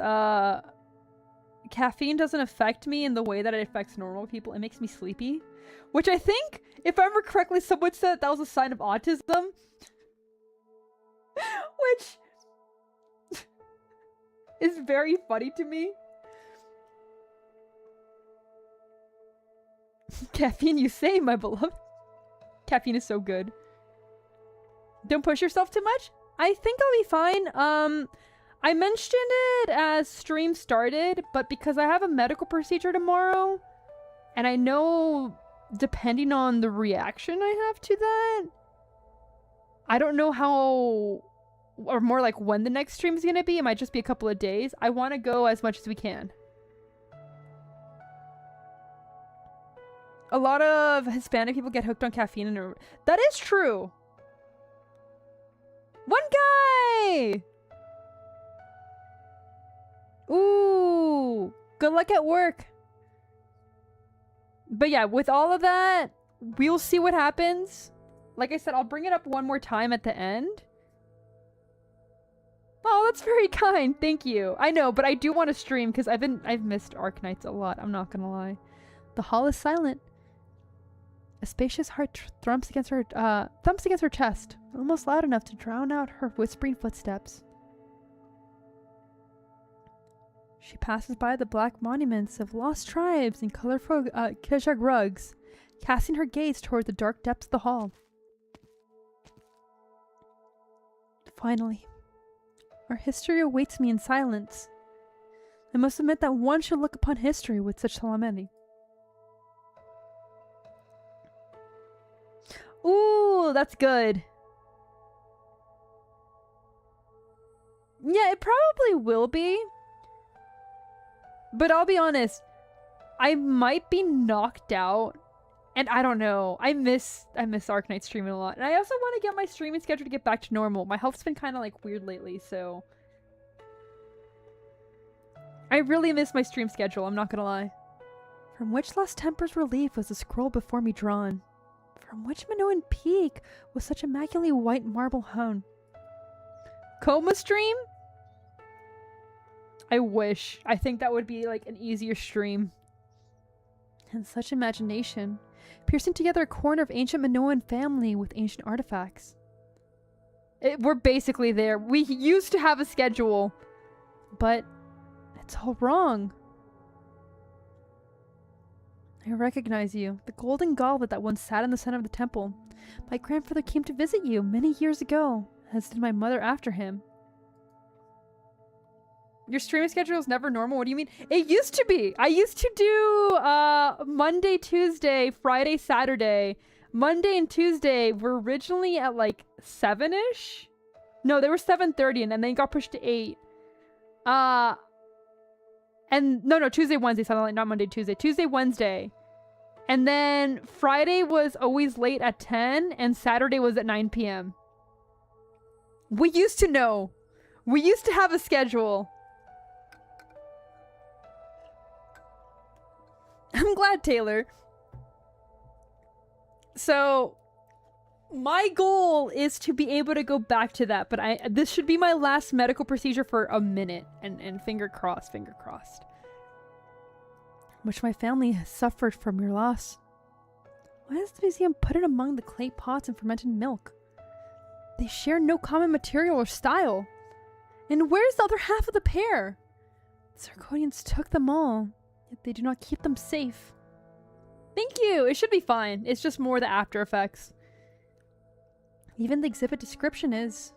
caffeine doesn't affect me in the way that it affects normal people. It makes me sleepy. Which I think, if I remember correctly, someone said that was a sign of autism. Which is very funny to me. Caffeine, you say, my beloved. Caffeine is so good. Don't push yourself too much. I think I'll be fine. I mentioned it as stream started, but because I have a medical procedure tomorrow, and I know depending on the reaction I have to that, I don't know how, or more like when the next stream is going to be. It might just be a couple of days. I want to go as much as we can. A lot of Hispanic people get hooked on caffeine, and that is true. One guy! Ooh, good luck at work. But yeah, with all of that, we'll see what happens. Like I said, I'll bring it up one more time at the end. Oh, that's very kind. Thank you. I know, but I do want to stream because I've missed Arknights a lot. I'm not gonna lie. The hall is silent. A spacious heart thumps against her chest, almost loud enough to drown out her whispering footsteps. She passes by the black monuments of lost tribes and colorful Kajak rugs, casting her gaze toward the dark depths of the hall. Finally, our history awaits me in silence. I must admit that one should look upon history with such solemnity. Ooh, that's good. Yeah, it probably will be. But I'll be honest, I might be knocked out, and I don't know. I miss Arknights streaming a lot, and I also want to get my streaming schedule to get back to normal. My health's been kind of like weird lately, so I really miss my stream schedule. I'm not gonna lie. From which lost temper's relief was the scroll before me drawn? From which Minoan peak was such immaculately white marble hewn? Coma stream? I wish. I think that would be like an easier stream. And such imagination. piercing together a corner of ancient Minoan family with ancient artifacts. We're basically there. We used to have a schedule, but it's all wrong. I recognize you. The golden goblet that once sat in the center of the temple. My grandfather came to visit you many years ago, as did my mother after him. Your streaming schedule is never normal? What do you mean? It used to be! I used to do Monday, Tuesday, Friday, Saturday. Monday and Tuesday were originally at like 7-ish? No, they were 7:30 and then they got pushed to 8. And no, Tuesday, Wednesday, something like, not Monday, Tuesday. Tuesday, Wednesday. And then Friday was always late at 10 and Saturday was at 9 p.m. We used to know. We used to have a schedule. I'm glad, Taylor. So, my goal is to be able to go back to that, but this should be my last medical procedure for a minute, and finger crossed, Much my family has suffered from your loss. Why does the museum put it among the clay pots and fermented milk? They share no common material or style. And where's the other half of the pair? The Zirconians took them all, yet they do not keep them safe. Thank you! It should be fine. It's just more the after effects. Even the exhibit description is.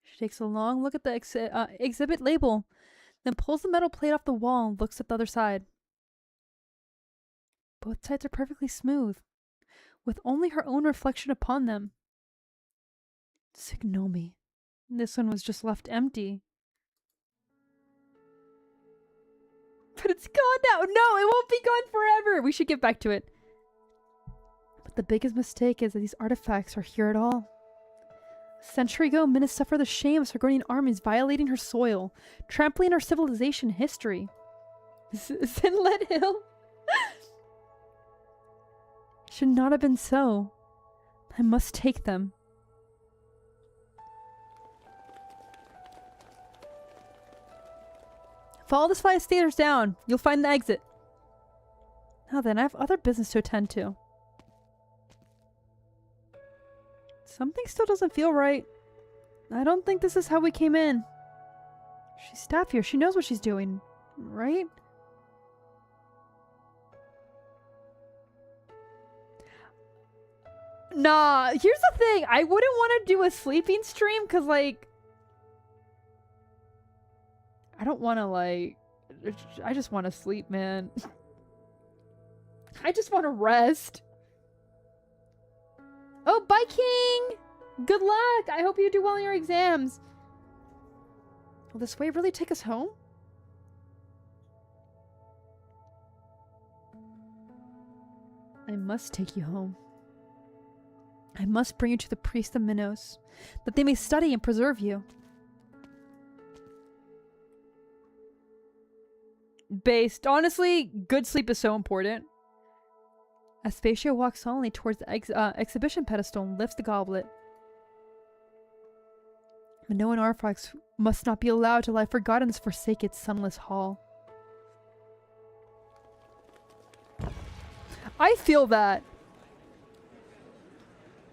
She takes a long look at the exhibit label, then pulls the metal plate off the wall and looks at the other side. Both sides are perfectly smooth, with only her own reflection upon them. Signomi. This one was just left empty. But it's gone now! No, it won't be gone forever! We should get back to it. But the biggest mistake is that these artifacts are here at all. A century ago, Minas suffered the shame of Sargonian armies violating her soil, trampling our civilization history. Zinlet Hill? Should not have been so. I must take them. Follow this flight of stairs down. You'll find the exit. Now then, I have other business to attend to. Something still doesn't feel right. I don't think this is how we came in. She's staff here. She knows what she's doing, right? Nah, here's the thing. I wouldn't want to do a sleeping stream because, like, I don't want to, like, I just want to sleep, man. I just want to rest. Oh, bye, King! Good luck! I hope you do well in your exams. Will this way really take us home? I must take you home. I must bring you to the priest of Minos, that they may study and preserve you. Based. Honestly, good sleep is so important. Aspasia walks solemnly towards the exhibition pedestal and lifts the goblet. Minoan artifacts must not be allowed to lie forgotten in this forsaken, sunless hall. I feel that.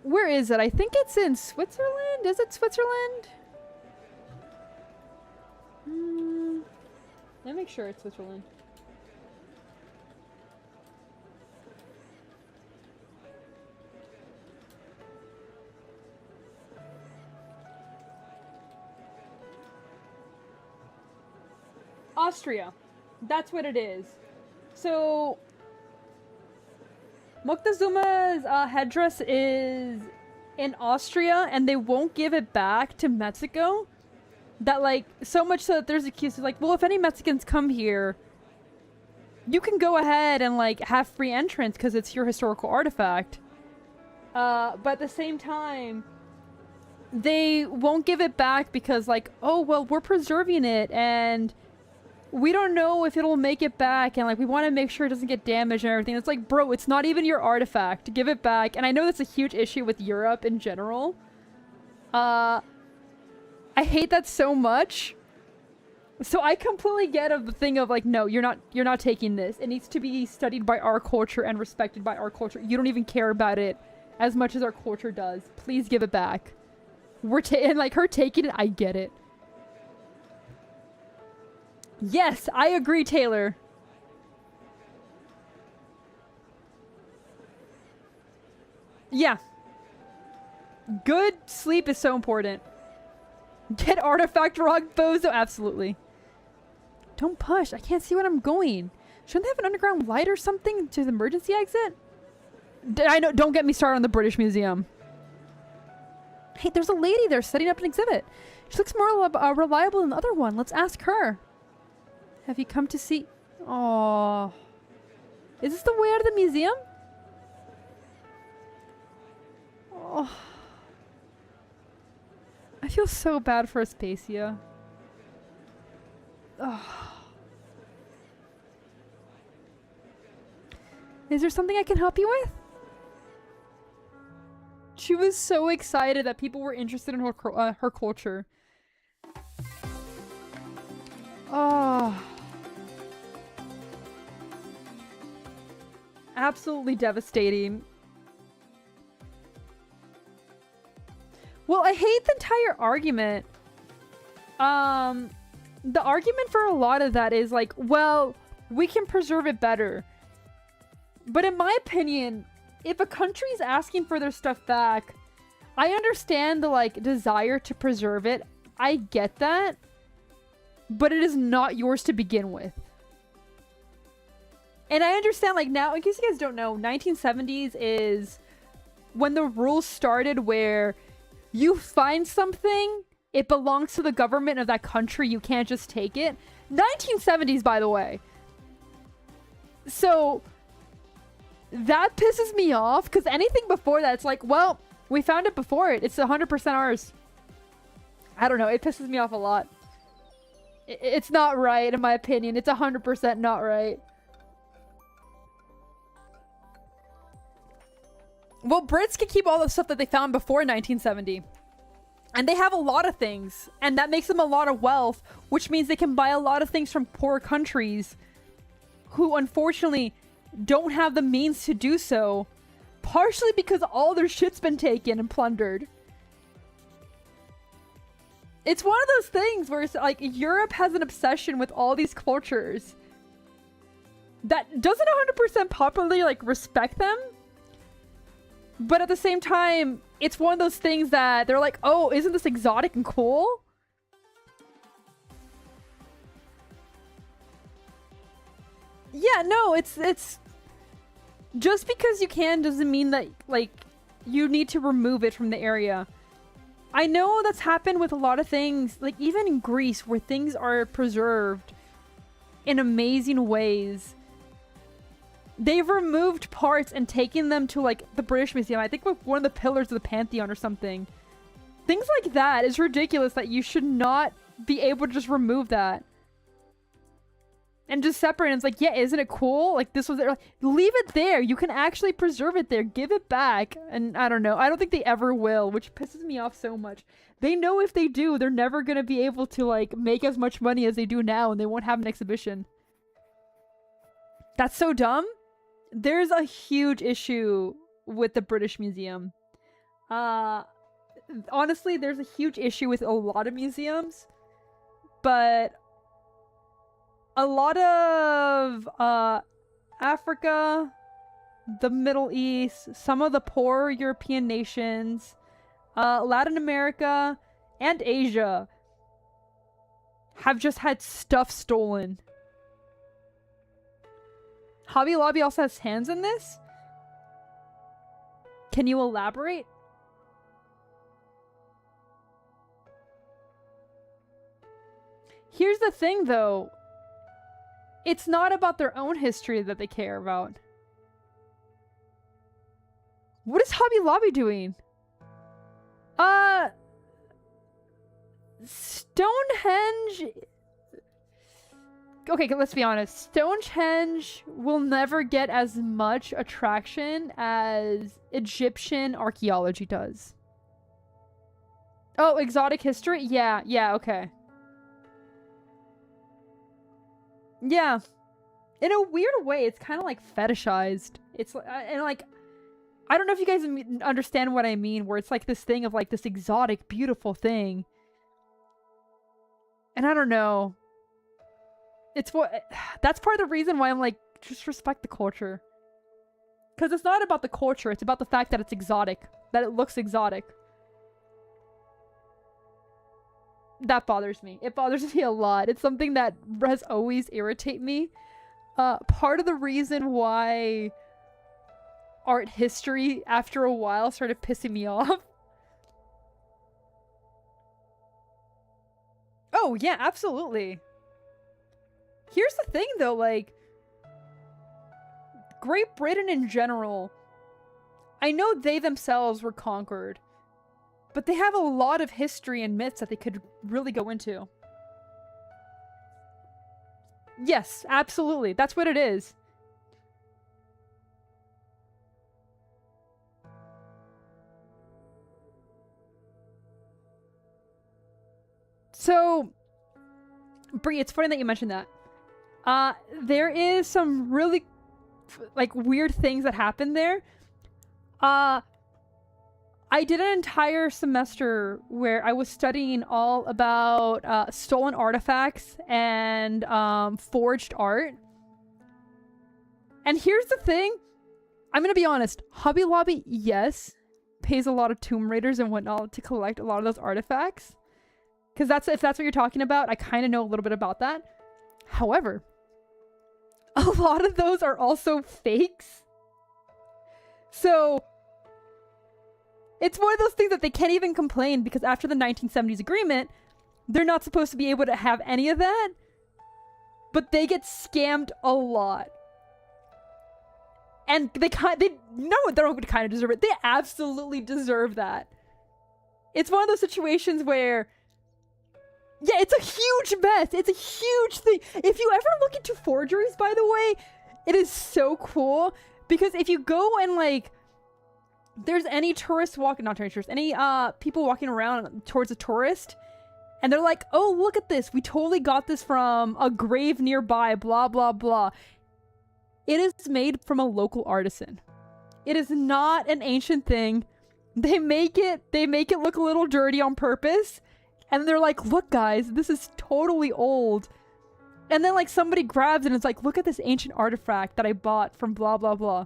Where is it? I think it's in Switzerland? Is it Switzerland? Let me make sure it's Switzerland. Austria. That's what it is. So, Moctezuma's headdress is in Austria, and they won't give it back to Mexico. That, like, so much so that there's excuses like, well, if any Mexicans come here, you can go ahead and, like, have free entrance because it's your historical artifact. But at the same time, they won't give it back because, like, oh, well, we're preserving it, and we don't know if it'll make it back, and, like, we want to make sure it doesn't get damaged and everything. It's like, bro, it's not even your artifact. Give it back. And I know that's a huge issue with Europe in general. I hate that so much. So I completely get of the thing of like, no, you're not taking this. It needs to be studied by our culture and respected by our culture. You don't even care about it as much as our culture does. Please give it back. And like her taking it, I get it. Yes, I agree, Taylor. Yeah. Good sleep is so important. Get artifact rock bozo, absolutely. Don't push. I can't see where I'm going. Shouldn't they have an underground light or something to the emergency exit? I know. Don't get me started on the British Museum. Hey, there's a lady there setting up an exhibit. She looks more reliable than the other one. Let's ask her. Have you come to see... Oh. Is this the way out of the museum? Oh. I feel so bad for Aspasia. Oh. Is there something I can help you with? She was so excited that people were interested in her culture. Oh. Absolutely devastating. Well, I hate the entire argument. The argument for a lot of that is like, well, we can preserve it better. But in my opinion, if a country's asking for their stuff back, I understand the like desire to preserve it. I get that. But it is not yours to begin with. And I understand like now, in case you guys don't know, 1970s is when the rules started where you find something, it belongs to the government of that country. You can't just take it. 1970s, by the way. So that pisses me off because anything before that, it's like, well, we found it before it. It's 100% ours. I don't know. It pisses me off a lot. It's not right, in my opinion. It's 100% not right. Well, Brits can keep all the stuff that they found before 1970. And they have a lot of things. And that makes them a lot of wealth, which means they can buy a lot of things from poor countries who, unfortunately, don't have the means to do so. Partially because all their shit's been taken and plundered. It's one of those things where it's like Europe has an obsession with all these cultures that doesn't 100% popularly like respect them. But at the same time, it's one of those things that they're like, oh, isn't this exotic and cool? Yeah, no, it's just because you can doesn't mean that like you need to remove it from the area. I know that's happened with a lot of things, like even in Greece where things are preserved in amazing ways. They've removed parts and taken them to like the British Museum. I think with one of the pillars of the Pantheon or something. Things like that is ridiculous that you should not be able to just remove that. And just separate. And it's like, yeah, isn't it cool? Like this was there. Like, leave it there. You can actually preserve it there. Give it back. And I don't know. I don't think they ever will, which pisses me off so much. They know if they do, they're never going to be able to like make as much money as they do now and they won't have an exhibition. That's so dumb. There's a huge issue with the British Museum. Honestly, there's a huge issue with a lot of museums. But a lot of Africa, the Middle East, some of the poorer European nations, Latin America, and Asia have just had stuff stolen. Hobby Lobby also has hands in this? Can you elaborate? Here's the thing, though. It's not about their own history that they care about. What is Hobby Lobby doing? Stonehenge... Okay, let's be honest. Stonehenge will never get as much attraction as Egyptian archaeology does. Oh, exotic history? Yeah, okay. Yeah. In a weird way, it's kind of like fetishized. It's and like, I don't know if you guys understand what I mean, where it's like this thing of like this exotic, beautiful thing. And I don't know. It's that's part of the reason why I'm like, just respect the culture. Because it's not about the culture, it's about the fact that it's exotic. That it looks exotic. That bothers me. It bothers me a lot. It's something that has always irritated me. Part of the reason why art history, after a while, started pissing me off. Oh, yeah, absolutely. Here's the thing, though, like, Great Britain in general, I know they themselves were conquered, but they have a lot of history and myths that they could really go into. Yes, absolutely. That's what it is. So, Brie, it's funny that you mentioned that. There is some really, like, weird things that happen there. I did an entire semester where I was studying all about stolen artifacts and forged art. And here's the thing. I'm gonna be honest. Hobby Lobby, yes, pays a lot of Tomb Raiders and whatnot to collect a lot of those artifacts. Because if that's what you're talking about, I kind of know a little bit about that. However, a lot of those are also fakes. So it's one of those things that they can't even complain because after the 1970s agreement, they're not supposed to be able to have any of that. But they get scammed a lot. And they don't kind of deserve it. They absolutely deserve that. It's one of those situations where, yeah, it's a huge mess. It's a huge thing. If you ever look into forgeries, by the way, it is so cool. Because if you go and, like, there's any tourist walking, not tourists, any people walking around towards a tourist, and they're like, oh, look at this. We totally got this from a grave nearby, blah, blah, blah. It is made from a local artisan. It is not an ancient thing. They make it look a little dirty on purpose. And they're like, look, guys, this is totally old. And then, like, somebody grabs it and it's like, look at this ancient artifact that I bought from blah, blah, blah.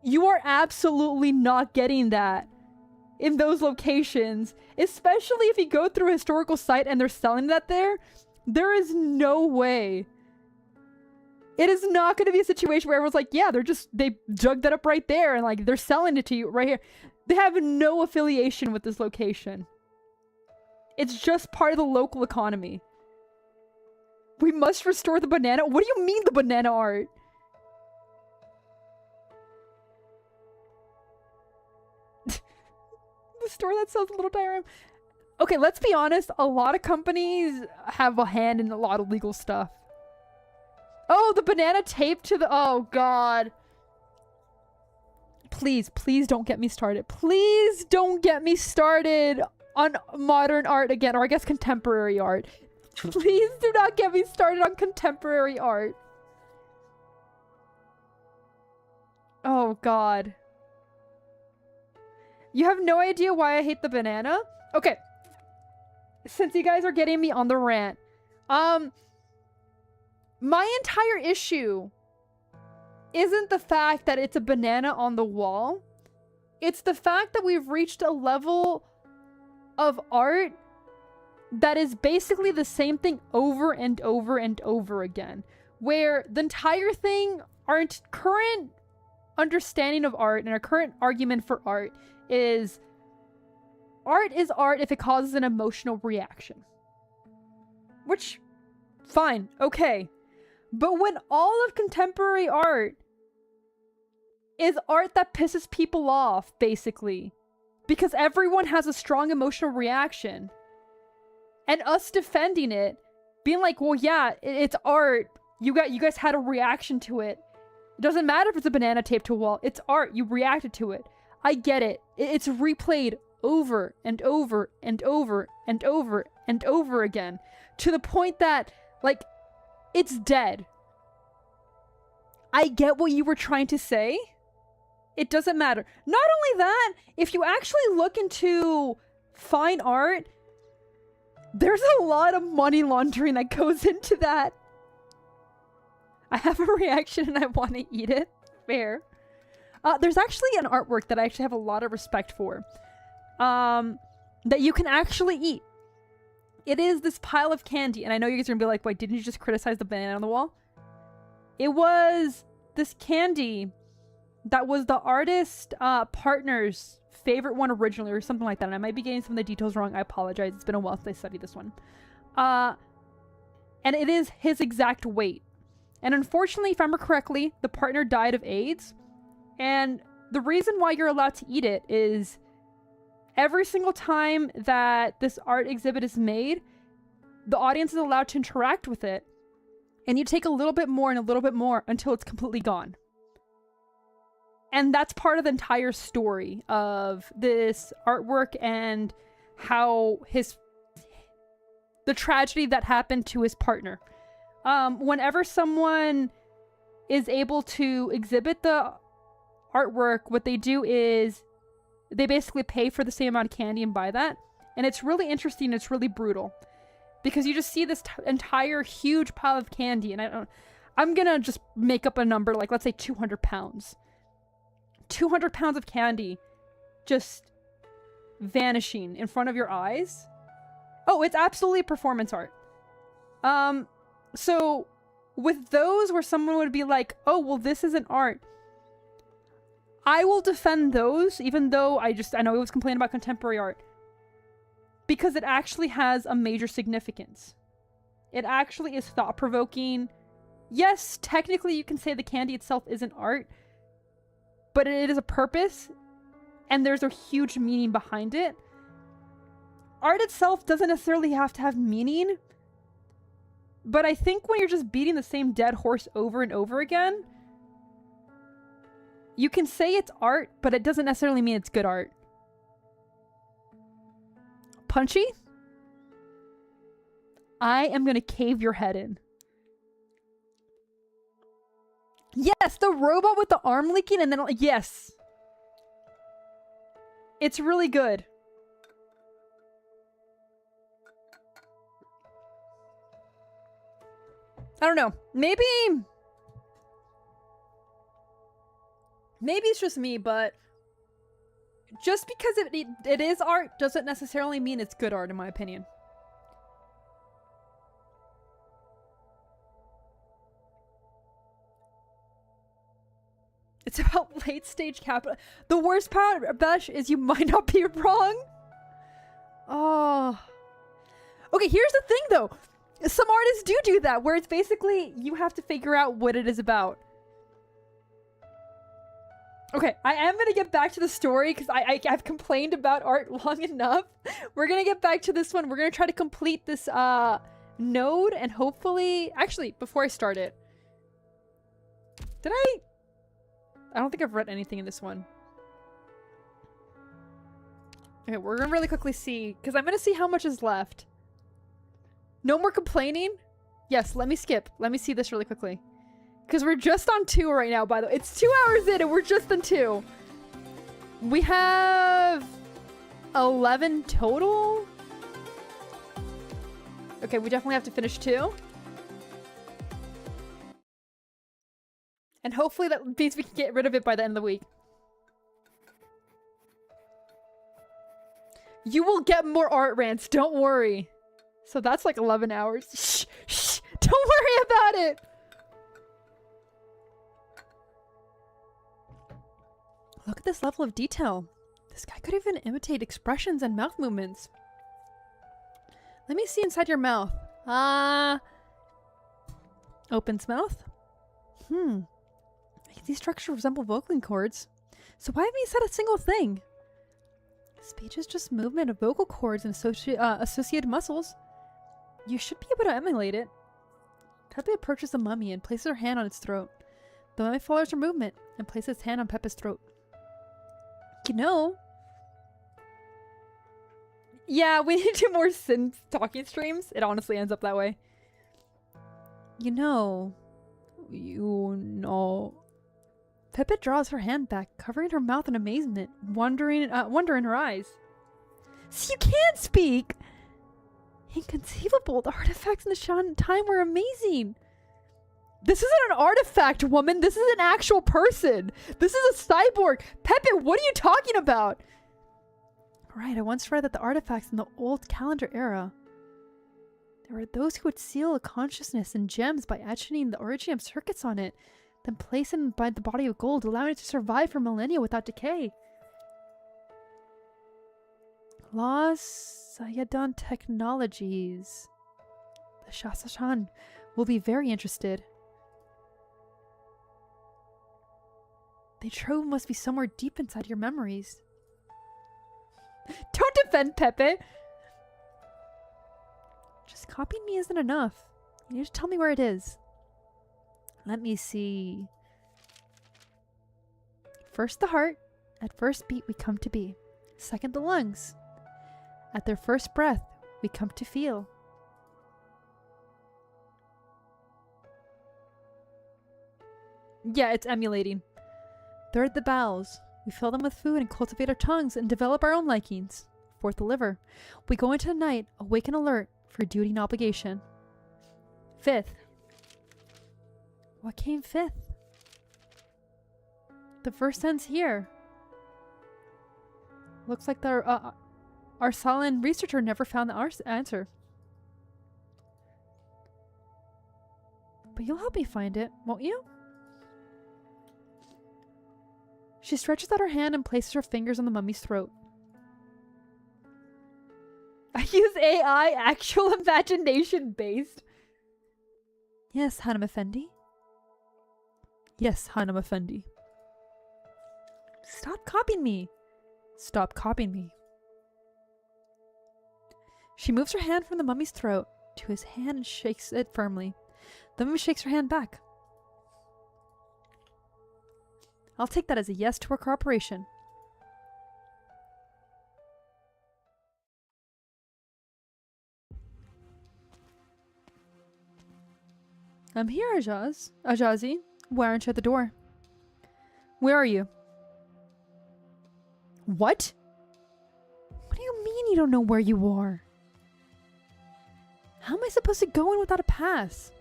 You are absolutely not getting that in those locations. Especially if you go through a historical site and they're selling that there. There is no way. It is not going to be a situation where everyone's like, yeah, they dug that up right there and, like, they're selling it to you right here. They have no affiliation with this location. It's just part of the local economy. We must restore the banana. What do you mean the banana art? The store that sells a little diorama. Okay, let's be honest. A lot of companies have a hand in a lot of legal stuff. Oh, the banana taped to the... Oh, God. Please, please don't get me started. Please don't get me started on modern art again, or I guess contemporary art. Please do not get me started on contemporary art. Oh, God. You have no idea why I hate the banana? Okay. Since you guys are getting me on the rant. My entire issue isn't the fact that it's a banana on the wall. It's the fact that we've reached a level of art that is basically the same thing over and over and over again. Where the entire thing, our current understanding of art and our current argument for art is art if it causes an emotional reaction. Which, fine, okay. But when all of contemporary art is art that pisses people off, basically, because everyone has a strong emotional reaction, and us defending it, being like, well, yeah, it's art. You guys had a reaction to it. It doesn't matter if it's a banana taped to a wall. It's art. You reacted to it. I get it. It's replayed over and over and over and over and over again, to the point that, like, It's dead. I get what you were trying to say. It doesn't matter. Not only that, if you actually look into fine art, there's a lot of money laundering that goes into that. I have a reaction and I want to eat it. Fair. There's actually an artwork that I actually have a lot of respect for. That you can actually eat. It is this pile of candy. And I know you guys are going to be like, wait, didn't you just criticize the banana on the wall? It was this candy that was the artist partner's favorite one originally or something like that. And I might be getting some of the details wrong. I apologize. It's been a while since I studied this one. And it is his exact weight. And unfortunately, if I remember correctly, the partner died of AIDS. And the reason why you're allowed to eat it is every single time that this art exhibit is made, the audience is allowed to interact with it. And you take a little bit more and a little bit more until it's completely gone. And that's part of the entire story of this artwork and how the tragedy that happened to his partner. Whenever someone is able to exhibit the artwork, what they do is they basically pay for the same amount of candy and buy that. And it's really interesting. It's really brutal because you just see this entire huge pile of candy. And I'm going to just make up a number, like let's say 200 pounds. 200 pounds of candy just vanishing in front of your eyes. Oh, it's absolutely performance art. So with those where someone would be like, oh, well, this isn't art. I will defend those, even though I know I was complaining about contemporary art. Because it actually has a major significance. It actually is thought-provoking. Yes, technically you can say the candy itself isn't art. But it is a purpose. And there's a huge meaning behind it. Art itself doesn't necessarily have to have meaning. But I think when you're just beating the same dead horse over and over again, you can say it's art, but it doesn't necessarily mean it's good art. Punchy? I am going to cave your head in. Yes, the robot with the arm leaking and then... Yes. It's really good. I don't know. Maybe it's just me, but just because it is art doesn't necessarily mean it's good art, in my opinion. It's about late stage capital. The worst part, Besh, is you might not be wrong. Oh. Okay, here's the thing, though. Some artists do that, where it's basically you have to figure out what it is about. Okay, I am going to get back to the story because I've complained about art long enough. We're going to get back to this one. We're going to try to complete this node and hopefully... Actually, before I start it... Did I don't think I've read anything in this one. Okay, we're going to really quickly see because I'm going to see how much is left. No more complaining? Yes, let me skip. Let me see this really quickly. Because we're just on 2 right now, by the way. It's 2 hours in and we're just on 2. We have 11 total. Okay, we definitely have to finish 2. And hopefully that means we can get rid of it by the end of the week. You will get more art rants, don't worry. So that's like 11 hours. Shh, shh, don't worry about it. Look at this level of detail. This guy could even imitate expressions and mouth movements. Let me see inside your mouth. Opens mouth. These structures resemble vocal cords. So why haven't you said a single thing? Speech is just movement of vocal cords and associated muscles. You should be able to emulate it. Pepe approaches the mummy and places her hand on its throat. The mummy follows her movement and places its hand on Pepe's throat. You know. Yeah, we need to do more synth talking streams. It honestly ends up that way. You know... Pipit draws her hand back, covering her mouth in amazement, wonder in her eyes. So you can't speak! Inconceivable. The artifacts in the Shan time were amazing. This isn't an artifact, woman. This is an actual person. This is a cyborg. Pipit, what are you talking about? Right, I once read that the artifacts in the old calendar era, there were those who would seal a consciousness in gems by etching the origin circuits on it, then place it by the body of gold, allowing it to survive for millennia without decay. Los Sayadon Technologies. The Shasashan will be very interested. The trove must be somewhere deep inside your memories. Don't defend Pepe! Just copying me isn't enough. You need to tell me where it is. Let me see. First the heart. At first beat we come to be. Second the lungs. At their first breath we come to feel. Yeah, it's emulating. Third the bowels. We fill them with food and cultivate our tongues and develop our own likings. Fourth the liver. We go into the night, awake and alert for duty and obligation. Fifth. What came fifth? The first sentence here. Looks like the Arsalan researcher never found the answer. But you'll help me find it, won't you? She stretches out her hand and places her fingers on the mummy's throat. I use AI, actual imagination based. Yes, Hanum Effendi. Yes, Hanum Effendi. Stop copying me. Stop copying me. She moves her hand from the mummy's throat to his hand and shakes it firmly. The mummy shakes her hand back. I'll take that as a yes to our cooperation. I'm here, Ajazi. Why aren't you at the door? Where are you? What? What do you mean you don't know where you are? How am I supposed to go in without a pass?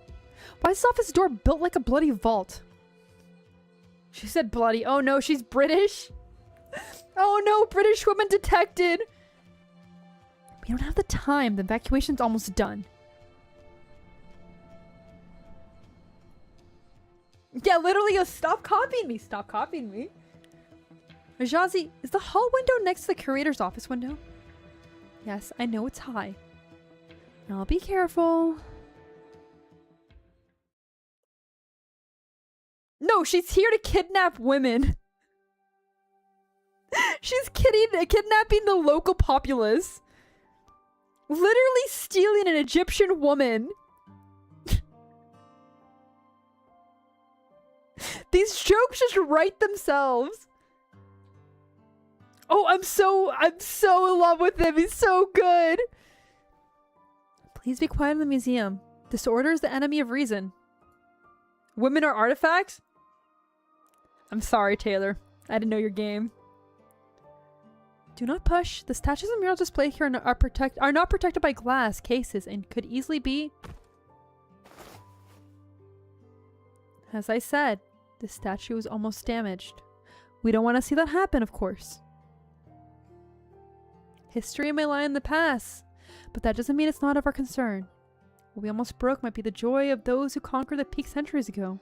Why is this office door built like a bloody vault? She said bloody. Oh no, she's British? Oh no, British woman detected! We don't have the time. The evacuation's almost done. Yeah, literally, stop copying me. Stop copying me. Rajazi, is the hall window next to the curator's office window? Yes, I know it's high. Now be careful. No, she's here to kidnap women. She's kidnapping the local populace. Literally stealing an Egyptian woman. These jokes just write themselves. Oh, I'm so in love with him. He's so good. Please be quiet in the museum. Disorder is the enemy of reason. Women are artifacts? I'm sorry, Taylor. I didn't know your game. Do not push. The statues and murals displayed here are not protected by glass cases and could easily be... As I said, the statue is almost damaged. We don't want to see that happen, of course. History may lie in the past, but that doesn't mean it's not of our concern. What we almost broke might be the joy of those who conquered the peak centuries ago,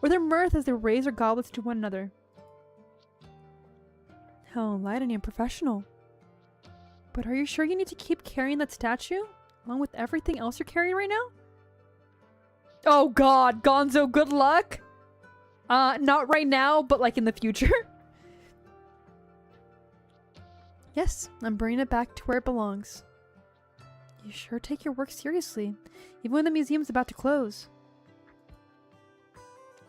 or their mirth as they raise their goblets to one another. How enlightening and professional. But are you sure you need to keep carrying that statue, along with everything else you're carrying right now? Oh god, Gonzo, good luck! Not right now, but like in the future. Yes, I'm bringing it back to where it belongs. You sure take your work seriously, even when the museum's about to close.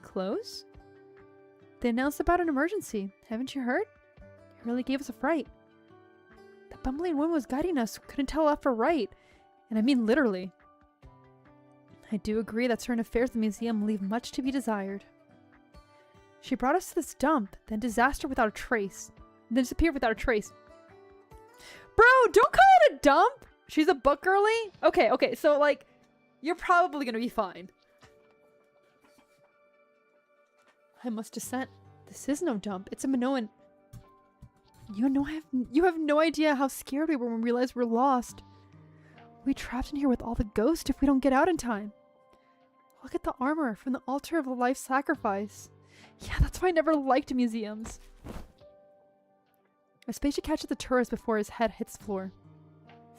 Close? They announced about an emergency. Haven't you heard? It really gave us a fright. The bumbling woman was guiding us, couldn't tell left or right. And I mean literally. I do agree that certain affairs at the museum leave much to be desired. She brought us to this dump, then disaster without a trace. Then disappeared without a trace. Bro, don't call it a dump! She's a book girly? Okay, okay, so like, you're probably gonna be fine. I must dissent. This is no dump. It's a Minoan. You have no idea how scared we were when we realized we're lost. We'll be trapped in here with all the ghosts if we don't get out in time. Look at the armor from the altar of the life sacrifice. Yeah, that's why I never liked museums. Aspasia catches the tourist before his head hits the floor.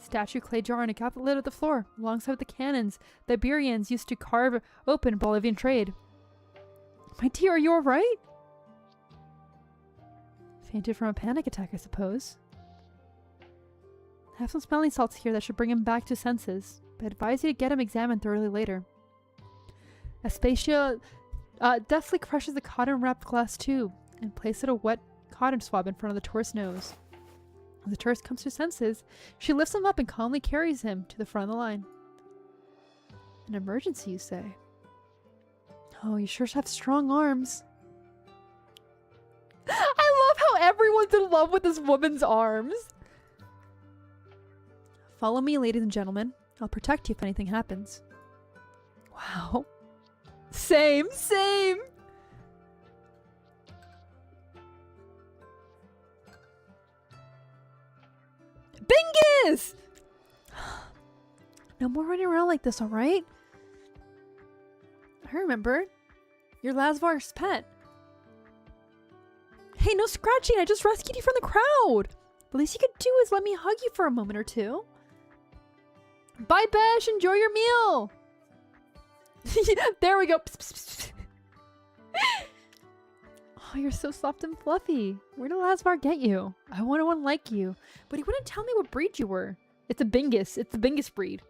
Statue clay jar and a goblet lid at the floor, alongside the cannons the Iberians used to carve open Bolivian trade. My dear, are you alright? Fainted from a panic attack, I suppose. I have some smelling salts here that should bring him back to senses, but I advise you to get him examined thoroughly later. Aspasia deftly crushes the cotton-wrapped glass tube and places a wet cotton swab in front of the tourist's nose. As the tourist comes to senses, she lifts him up and calmly carries him to the front of the line. An emergency, you say? Oh, you sure have strong arms. I love how everyone's in love with this woman's arms. Follow me, ladies and gentlemen. I'll protect you if anything happens. Wow. Same, same. Bingus! No more running around like this, alright? I remember. You're Lazvar's pet. Hey, no scratching! I just rescued you from the crowd! The least you could do is let me hug you for a moment or two. Bye, Besh! Enjoy your meal! There we go! Psst, psst, psst. Oh, you're so soft and fluffy. Where did Lazvar get you? I wanted one like you, but he wouldn't tell me what breed you were. It's a Bingus. It's the Bingus breed.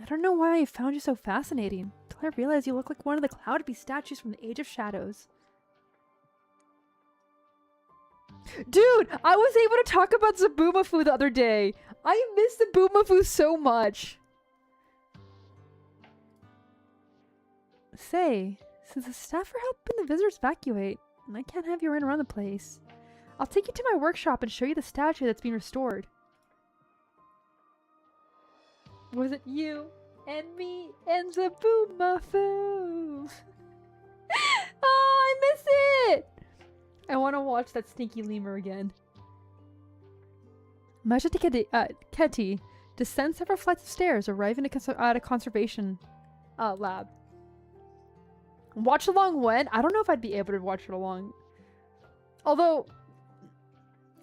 I don't know why I found you so fascinating, until I realized you look like one of the Cloud Beast statues from the Age of Shadows. Dude, I was able to talk about Zabumafu the other day. I miss Zabumafu so much. Say, since the staff are helping the visitors evacuate, and I can't have you run around the place, I'll take you to my workshop and show you the statue that's being restored. Was it you and me and Zabumafu? Oh, I miss it! I want to watch that stinky lemur again. Maja Keti descends several flights of stairs, arriving at a conservation lab. Watch along when? I don't know if I'd be able to watch it along. Although,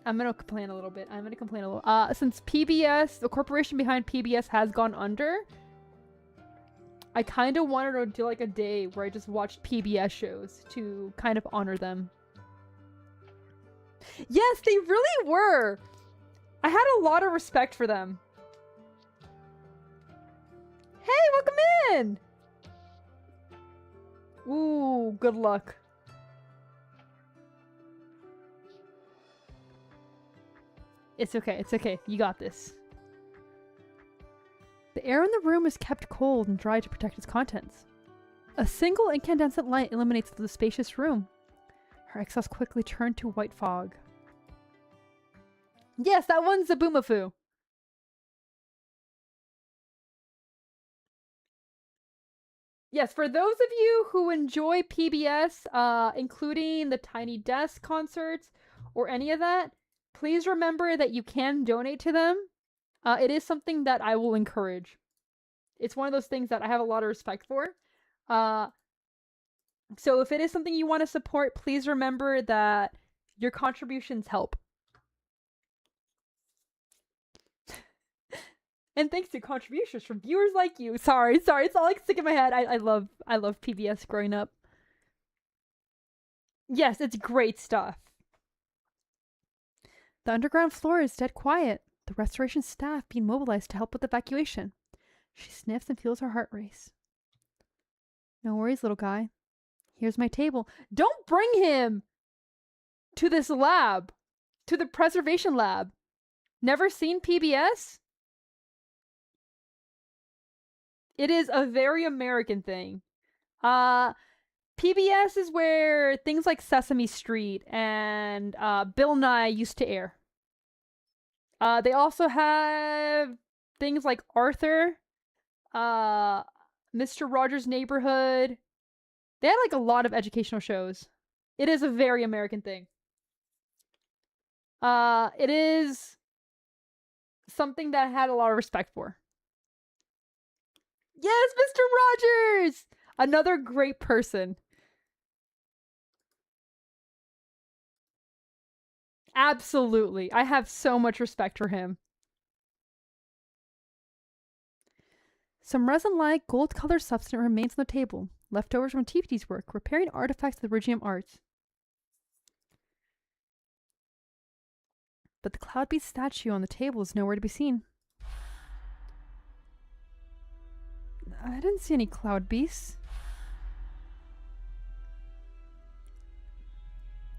I'm going to complain a little bit. Since PBS, the corporation behind PBS has gone under, I kind of wanted to do like a day where I just watched PBS shows to kind of honor them. Yes, they really were. I had a lot of respect for them. Hey, welcome in. Ooh, good luck. It's okay, it's okay. You got this. The air in the room is kept cold and dry to protect its contents. A single incandescent light illuminates the spacious room. Her exhaust quickly turned to white fog. Yes, that one's Zabumafu. Yes, for those of you who enjoy PBS, including the Tiny Desk concerts or any of that, please remember that you can donate to them. It is something that I will encourage. It's one of those things that I have a lot of respect for. So if it is something you want to support, please remember that your contributions help. And thanks to contributions from viewers like you. Sorry, it's all like stick in my head. I love PBS growing up. Yes, it's great stuff. The underground floor is dead quiet, the restoration staff being mobilized to help with evacuation. She sniffs and feels her heart race. No worries, little guy. Here's my table. Don't bring him to this lab, to the preservation lab. Never seen PBS? It is a very American thing. PBS is where things like Sesame Street and Bill Nye used to air. They also have things like Arthur, Mr. Rogers' Neighborhood. They had like a lot of educational shows. It is a very American thing. It is something that I had a lot of respect for. Yes, Mr. Rogers! Another great person. Absolutely. I have so much respect for him. Some resin-like gold-colored substance remains on the table. Leftovers from TPT's work, repairing artifacts of the Regium arts. But the Cloud Beast statue on the table is nowhere to be seen. I didn't see any Cloud Beasts.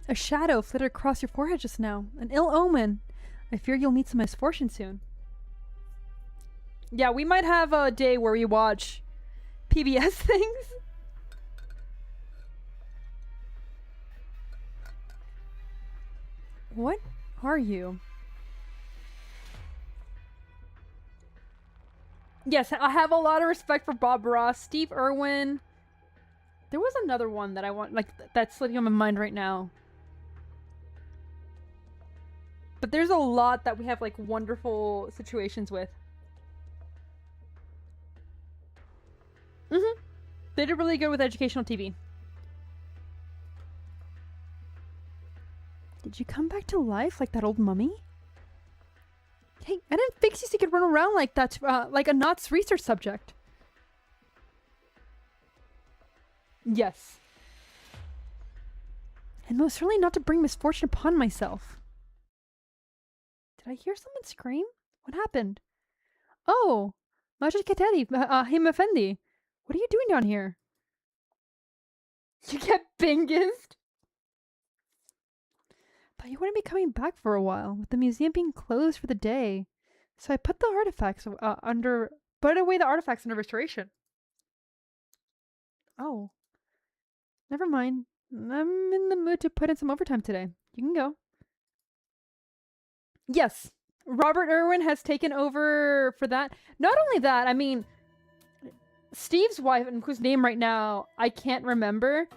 A shadow flitted across your forehead just now. An ill omen. I fear you'll meet some misfortune soon. Yeah, we might have a day where we watch PBS things. What are you? Yes, I have a lot of respect for Bob Ross, Steve Irwin. There was another one that I want, like, that's slipping on my mind right now. But there's a lot that we have, like, wonderful situations with. They did really good with educational TV. Did you come back to life like that old mummy? Hey, I didn't think you could run around like that, like a Knott's research subject. Yes. And most certainly not to bring misfortune upon myself. Did I hear someone scream? What happened? Oh, Majid Kateri, Him Effendi. What are you doing down here? You get bingist? But you wouldn't be coming back for a while, with the museum being closed for the day. So I put the artifacts put away the artifacts under restoration. Oh. Never mind. I'm in the mood to put in some overtime today. You can go. Yes. Robert Irwin has taken over for that. Not only that, I mean, Steve's wife, and whose name right now I can't remember,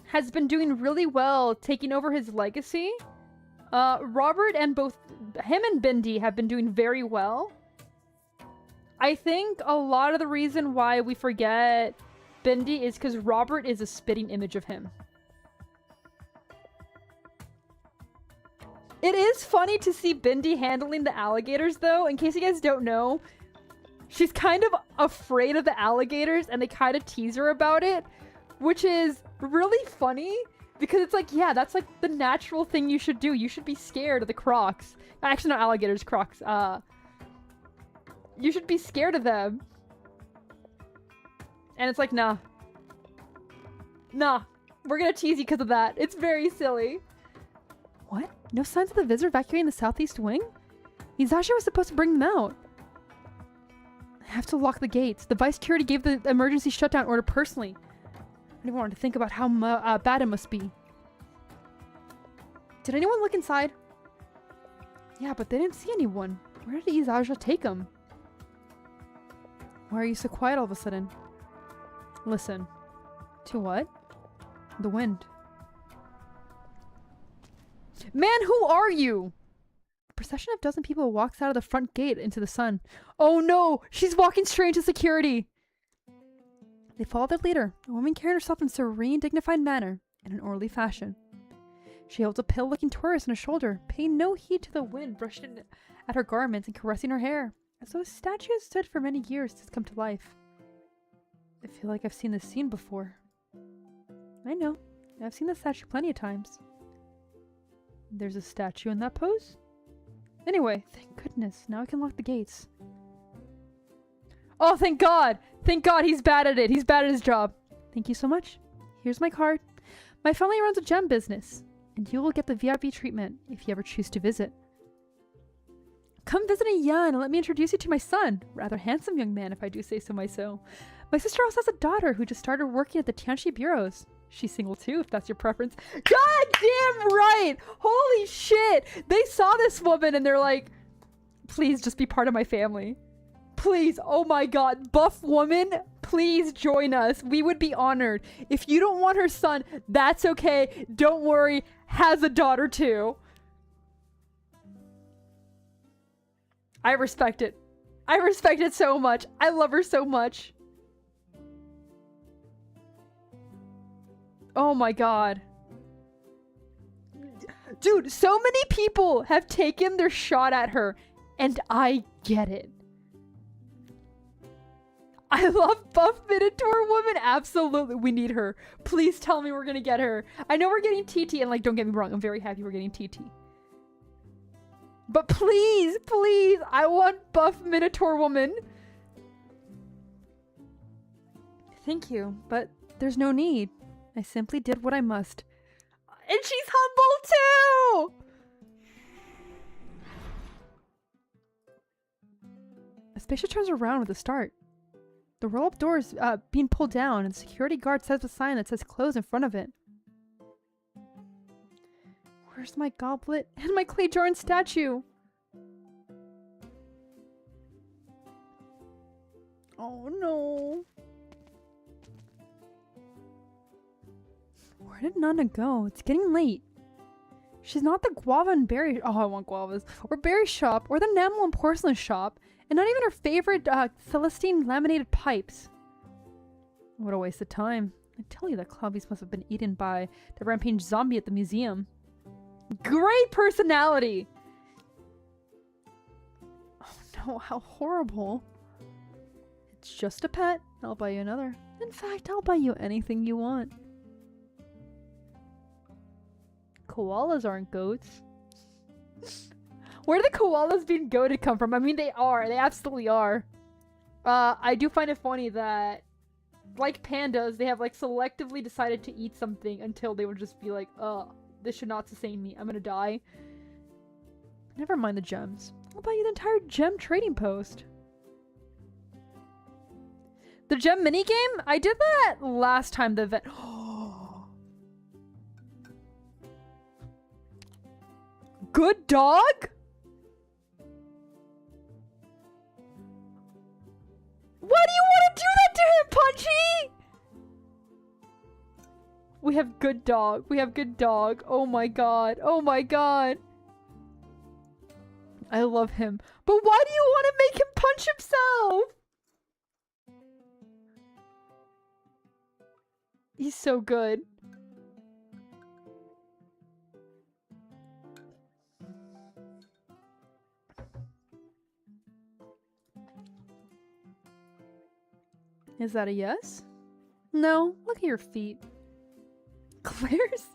has been doing really well taking over his legacy. Robert and both him and Bindi have been doing very well. I think a lot of the reason why we forget Bindi is because Robert is a spitting image of him. It is funny to see Bindi handling the alligators, though. In case you guys don't know, she's kind of afraid of the alligators, and they kind of tease her about it, which is really funny, because it's like, yeah, that's like the natural thing you should do. You should be scared of the crocs. Actually, not alligators, crocs. You should be scared of them. And it's like, nah. Nah. We're gonna tease you because of that. It's very silly. What? No signs of the visitor evacuating the southeast wing? Izashi was supposed to bring them out. I have to lock the gates. The vice security gave the emergency shutdown order personally. I don't even want to think about how bad it must be. Did anyone look inside? Yeah, but they didn't see anyone. Where did Izashi take them? Why are you so quiet all of a sudden? Listen. To what? The wind. Man, who are you? A procession of dozen people walks out of the front gate into the sun. Oh no! She's walking straight into security! They follow their leader, a woman carrying herself in serene, dignified manner, in an orderly fashion. She holds a pale-looking tourist on her shoulder, paying no heed to the wind brushing at her garments and caressing her hair, as though a statue has stood for many years to come to life. I feel like I've seen this scene before. I know. I've seen this statue plenty of times. There's a statue in that pose? Anyway, thank goodness. Now I can lock the gates. Oh, thank God! Thank God he's bad at it. He's bad at his job. Thank you so much. Here's my card. My family runs a gem business, and you will get the VIP treatment if you ever choose to visit. Come visit a Yan and let me introduce you to my son. Rather handsome young man, if I do say so myself. My sister also has a daughter who just started working at the Tianxi bureaus. She's single too, if that's your preference. God damn right! Holy shit! They saw this woman and they're like, please just be part of my family. Please, oh my god, buff woman, please join us. We would be honored. If you don't want her son, that's okay. Don't worry, has a daughter too. I respect it. I respect it so much. I love her so much. Oh my god. Dude, so many people have taken their shot at her, and I get it. I love buff Minotaur woman. Absolutely, we need her. Please tell me we're gonna get her. I know we're getting TT, and like, don't get me wrong, I'm very happy we're getting TT. But please, please, I want buff Minotaur woman. Thank you, but there's no need. I simply did what I must. And she's humble too! A spaceship turns around with a start. The roll-up door is being pulled down, and the security guard sets a sign that says close in front of it. Where's my goblet and my clay jar and statue? Oh no. Where did Nana go? It's getting late. She's not the guava and berry— oh, I want guavas. Or berry shop, or the enamel and porcelain shop. And not even her favorite Celestine laminated pipes. What a waste of time. I tell you that Cloubies must have been eaten by the rampage zombie at the museum. Great personality! Oh no, how horrible. It's just a pet. I'll buy you another. In fact, I'll buy you anything you want. Koalas aren't goats. Where do the koalas being goated come from? I mean, they are. They absolutely are. I do find it funny that, like pandas, they have like selectively decided to eat something until they would just be like, this should not sustain me. I'm gonna die. Never mind the gems. I'll buy you the entire gem trading post. The gem minigame? I did that last time the event. Good dog? Why do you want to do that to him, Punchy? We have good dog. We have good dog. Oh my god. Oh my god. I love him. But why do you want to make him punch himself? He's so good. Is that a yes? No, look at your feet. Claire's?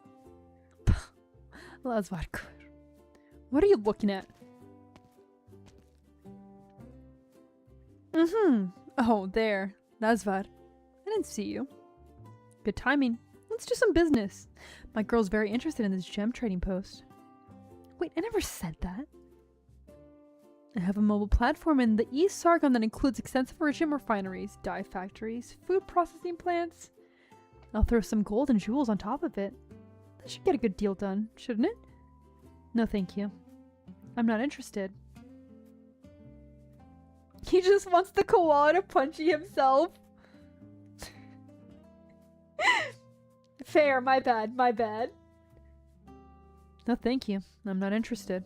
What are you looking at? Oh, there. Nazvar. I didn't see you. Good timing. Let's do some business. My girl's very interested in this gem trading post. Wait, I never said that. I have a mobile platform in the East Sargon that includes extensive iridium refineries, dye factories, food processing plants. I'll throw some gold and jewels on top of it. That should get a good deal done, shouldn't it? No thank you. I'm not interested. He just wants the koala to Punchy himself. Fair, my bad, my bad. No thank you. I'm not interested.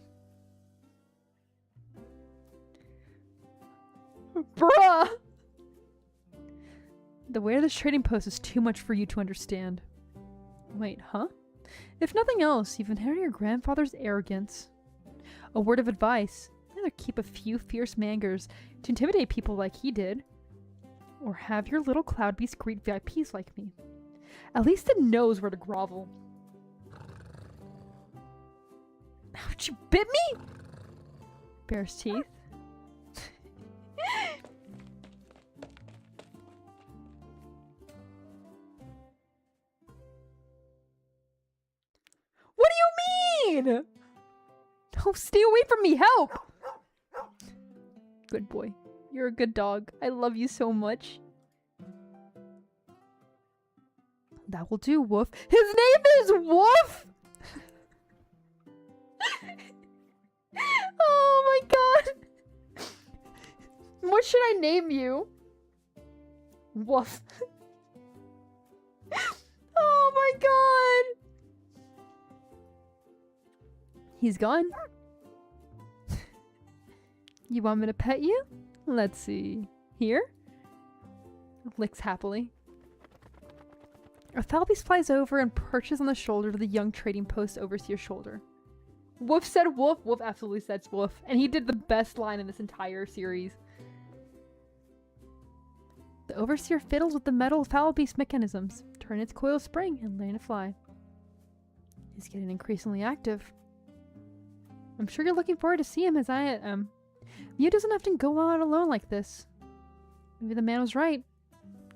Bruh! The way of this trading post is too much for you to understand. Wait, huh? If nothing else, you've inherited your grandfather's arrogance. A word of advice. Either keep a few fierce mangers to intimidate people like he did, or have your little cloud beast greet VIPs like me. At least it knows where to grovel. Ouch, you bit me? Bear's teeth. What do you mean? No, stay away from me, help! Good boy. You're a good dog. I love you so much. That will do, Woof. His name is Woof! Oh my god. What should I name you? Woof. Oh my god. He's gone. You want me to pet you? Let's see. Here? Licks happily. A foul beast flies over and perches on the shoulder of the young trading post overseer's shoulder. Woof said woof. Woof absolutely said woof. And he did the best line in this entire series. The overseer fiddles with the metal foul beast mechanisms, turn its coil spring, and learn to fly. He's getting increasingly active. I'm sure you're looking forward to see him as I am. Mew doesn't often go out alone like this. Maybe the man was right.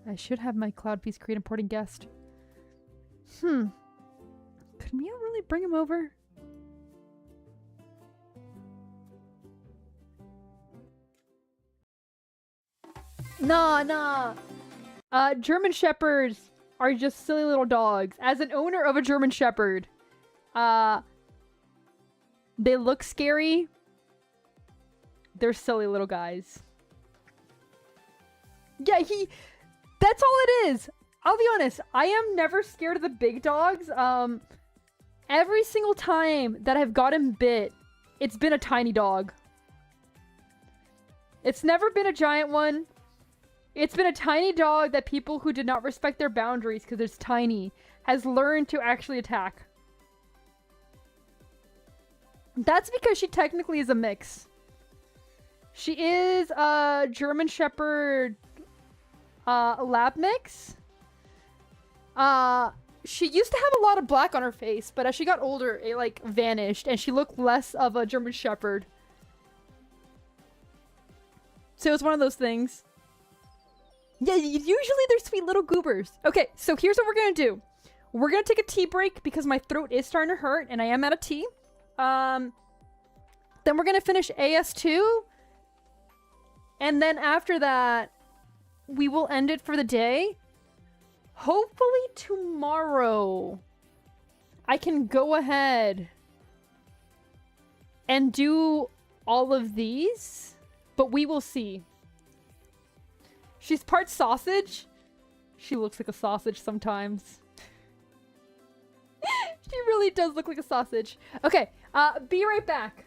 I should have my cloud beast create important guest. Could Mew really bring him over? Nah. German Shepherds are just silly little dogs. As an owner of a German Shepherd, they look scary. They're silly little guys. Yeah, that's all it is. I'll be honest, I am never scared of the big dogs. Every single time that I've gotten bit, it's been a tiny dog. It's never been a giant one. It's been a tiny dog that people who did not respect their boundaries because it's tiny has learned to actually attack. That's because she technically is a mix. She is a German Shepherd lab mix. She used to have a lot of black on her face, but as she got older, it like vanished and she looked less of a German Shepherd. So it's one of those things. Yeah, usually they're sweet little goobers. Okay, so here's what we're gonna do. We're gonna take a tea break because my throat is starting to hurt and I am out of tea. Then we're gonna finish AS2. And then after that, we will end it for the day. Hopefully tomorrow, I can go ahead and do all of these, but we will see. She's part sausage. She looks like a sausage sometimes. She really does look like a sausage. Okay, be right back.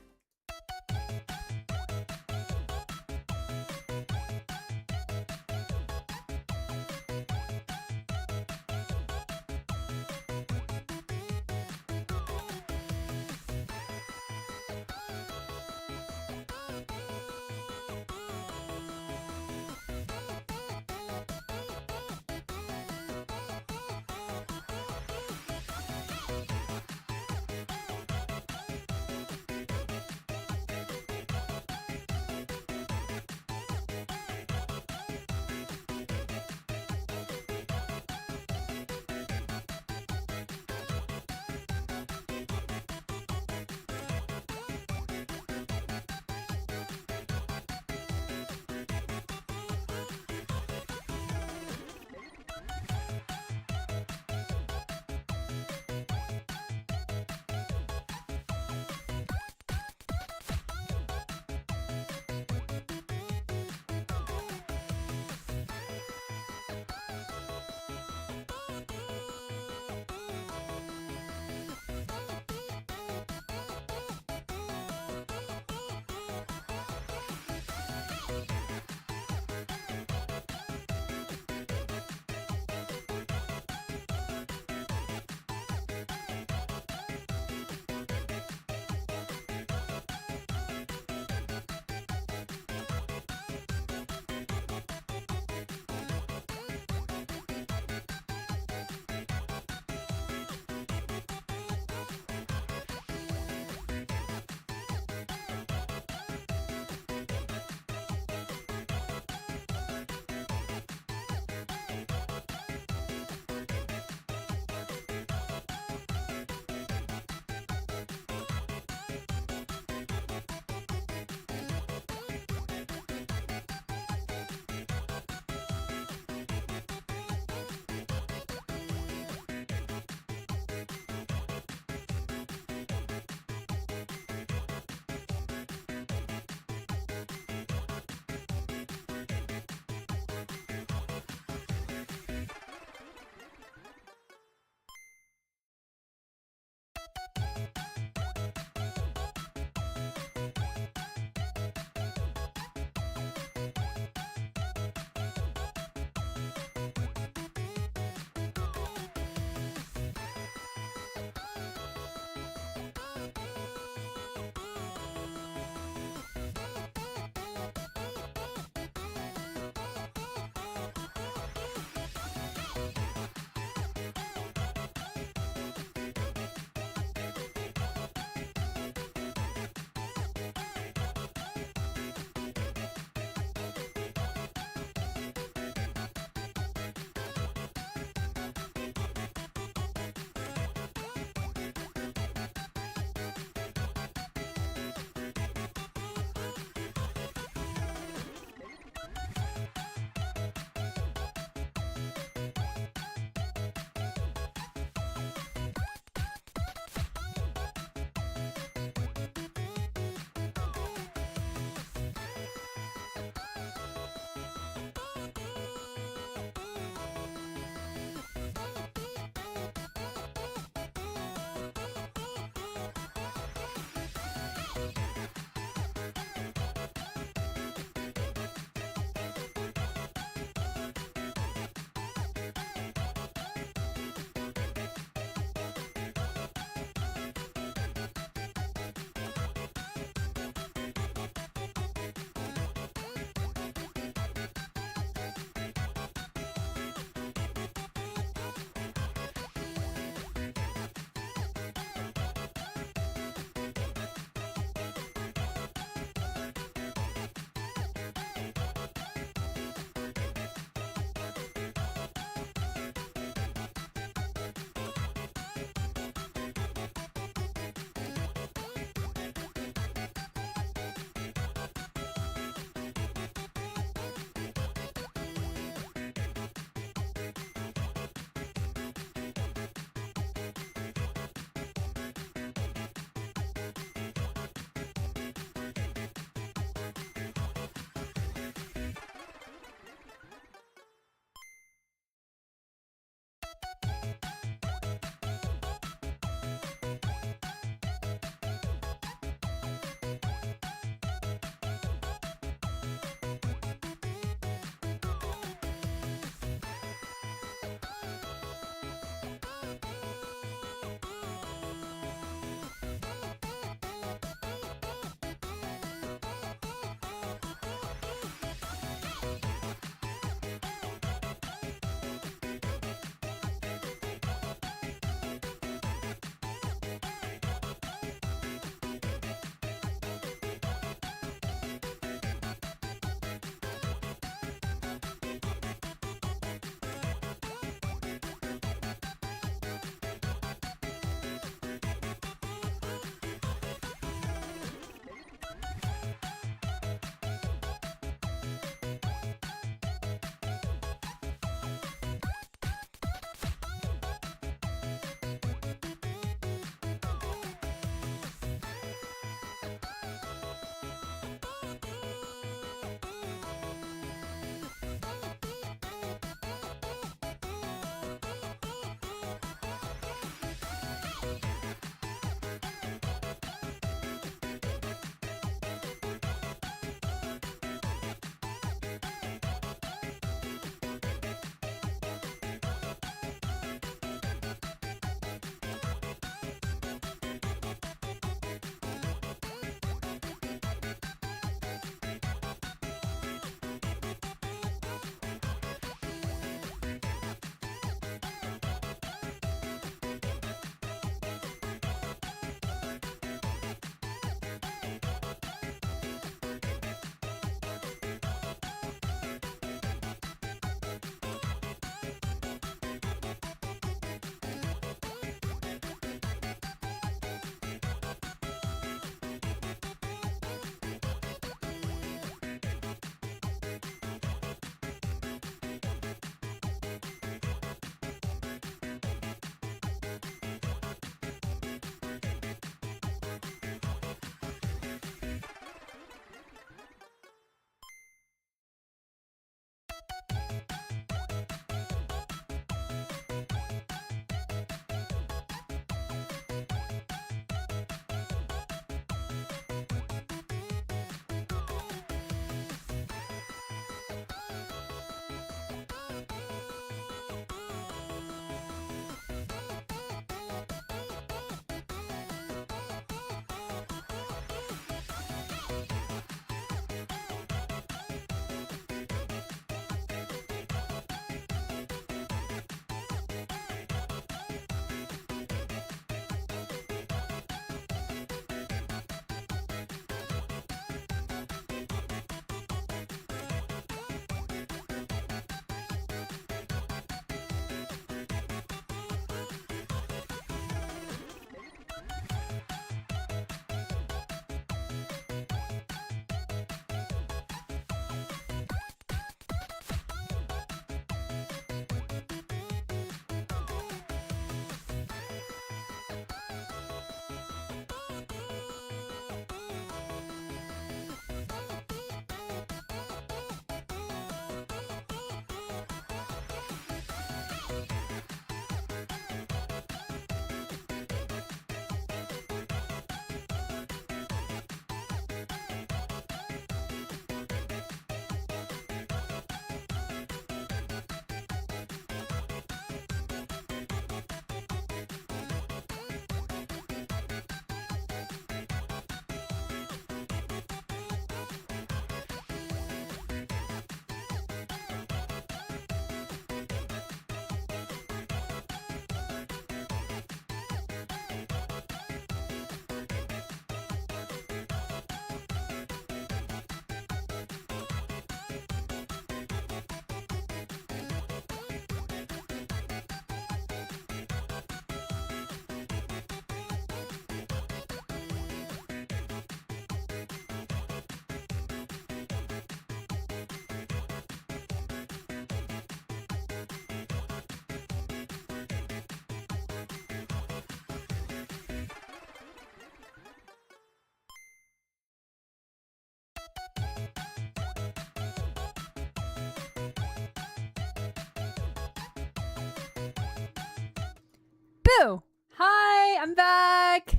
Woohoo! Hi, I'm back.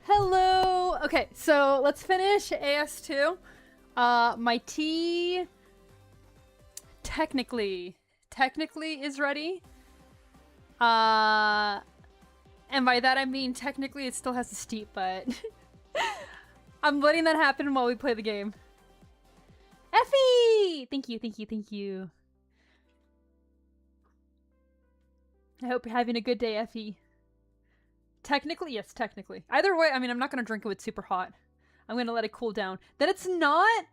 Hello. Okay, so let's finish AS2. My tea technically is ready. And by that I mean technically it still has to steep, but I'm letting that happen while we play the game. Effie! Thank you. I hope you're having a good day, Effie. Technically, yes, technically. Either way, I mean, I'm not gonna drink it with super hot. I'm gonna let it cool down. Then it's not?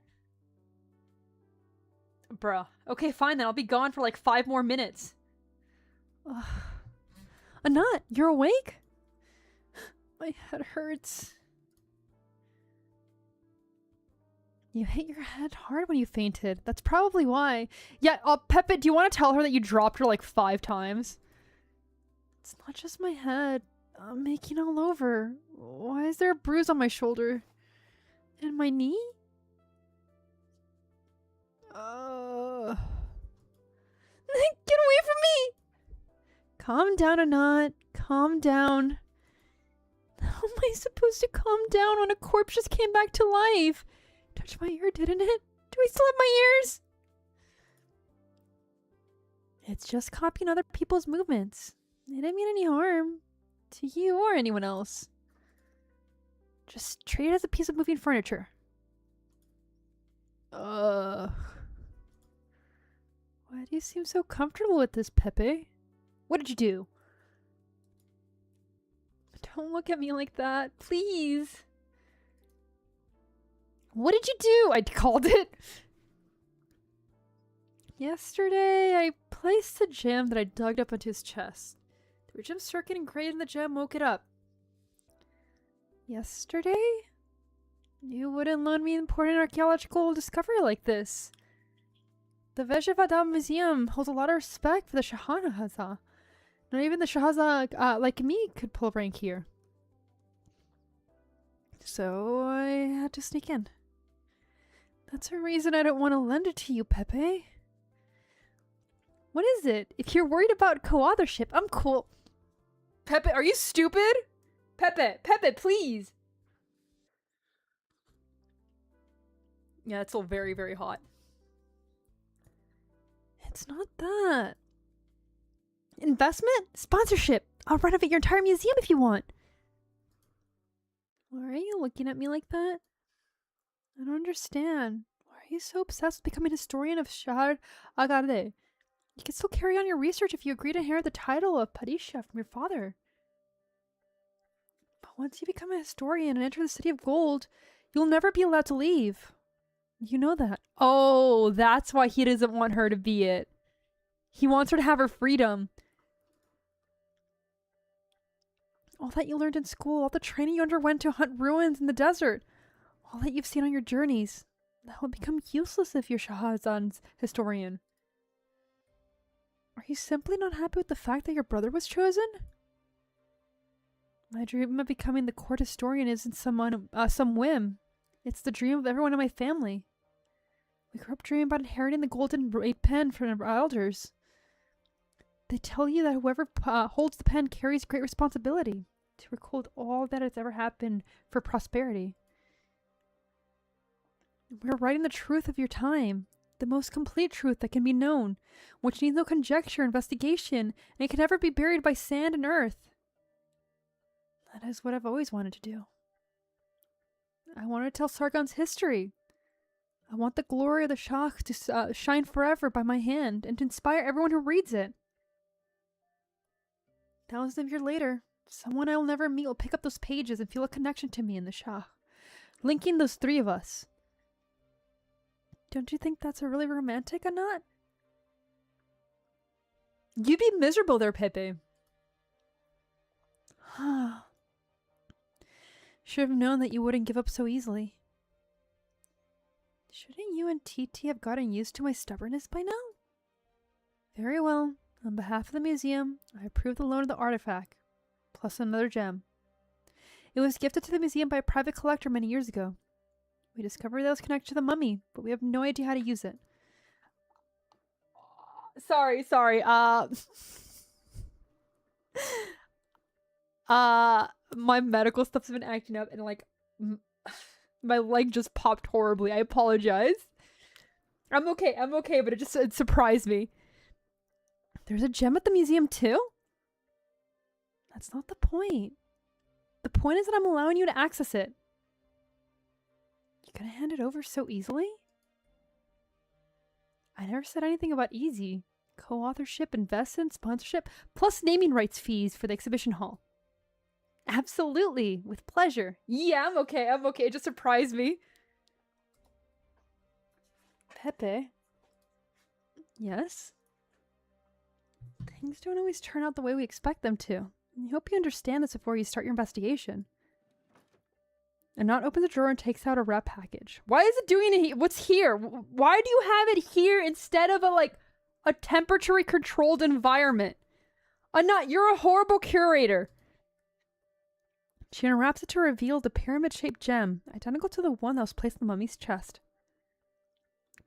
Bruh. Okay, fine then. I'll be gone for like 5 more minutes. Ugh. Anat, you're awake? My head hurts. You hit your head hard when you fainted. That's probably why. Yeah, Pepe, do you want to tell her that you dropped her like 5 times? It's not just my head. I'm aching all over. Why is there a bruise on my shoulder? And my knee? Get away from me! Calm down, Anat. Calm down. How am I supposed to calm down when a corpse just came back to life? Touched my ear, didn't it? Do I still have my ears? It's just copying other people's movements. It didn't mean any harm. To you or anyone else. Just treat it as a piece of moving furniture. Why do you seem so comfortable with this, Pepe? What did you do? Don't look at me like that, please. What did you do? I called it. Yesterday, I placed a gem that I dug up into his chest. The gem circuit engraved in the gem woke it up. Yesterday? You wouldn't loan me an important archaeological discovery like this. The Vejavadam Museum holds a lot of respect for the Shahanahaza. Not even the Shahaza like me could pull rank here. So I had to sneak in. That's a reason I don't want to lend it to you, Pepe. What is it? If you're worried about co-authorship, I'm cool. Pepe, are you stupid? Pepe, please. Yeah, it's all very, very hot. It's not that. Investment? Sponsorship. I'll renovate your entire museum if you want. Why are you looking at me like that? I don't understand. Why are you so obsessed with becoming a historian of Shahar Agade? You can still carry on your research if you agree to inherit the title of Padishah from your father. But once you become a historian and enter the City of Gold, you'll never be allowed to leave. You know that. Oh, that's why he doesn't want her to be it. He wants her to have her freedom. All that you learned in school, all the training you underwent to hunt ruins in the desert, all that you've seen on your journeys, that will become useless if you're Shahrazad's historian. Are you simply not happy with the fact that your brother was chosen? My dream of becoming the court historian isn't some whim. It's the dream of everyone in my family. We grew up dreaming about inheriting the golden pen from our elders. They tell you that whoever holds the pen carries great responsibility to record all that has ever happened for prosperity. We're writing the truth of your time, the most complete truth that can be known, which needs no conjecture or investigation, and it can never be buried by sand and earth. That is what I've always wanted to do. I want to tell Sargon's history. I want the glory of the Shah to shine forever by my hand and to inspire everyone who reads it. Thousands of years later, someone I will never meet will pick up those pages and feel a connection to me and the Shah, linking those 3 of us. Don't you think that's a really romantic or not? You'd be miserable there, Pepe. Should have known that you wouldn't give up so easily. Shouldn't you and TT have gotten used to my stubbornness by now? Very well. On behalf of the museum, I approve the loan of the artifact, plus another gem. It was gifted to the museum by a private collector many years ago. We discovered that it was connected to the mummy, but we have no idea how to use it. Sorry. My medical stuff's been acting up and like my leg just popped horribly. I apologize. I'm okay, but it surprised me. There's a gem at the museum too? That's not the point. The point is that I'm allowing you to access it. You gonna hand it over so easily? I never said anything about easy. Co-authorship, investment, sponsorship, plus naming rights fees for the exhibition hall. Absolutely, with pleasure. Yeah, I'm okay. It just surprised me. Pepe? Yes? Things don't always turn out the way we expect them to. I hope you understand this before you start your investigation. Annette opens the drawer and takes out a wrap package. Why is it doing it? What's here? Why do you have it here instead of a temperature-controlled environment? Annette, you're a horrible curator. She unwraps it to reveal the pyramid-shaped gem, identical to the one that was placed in the mummy's chest.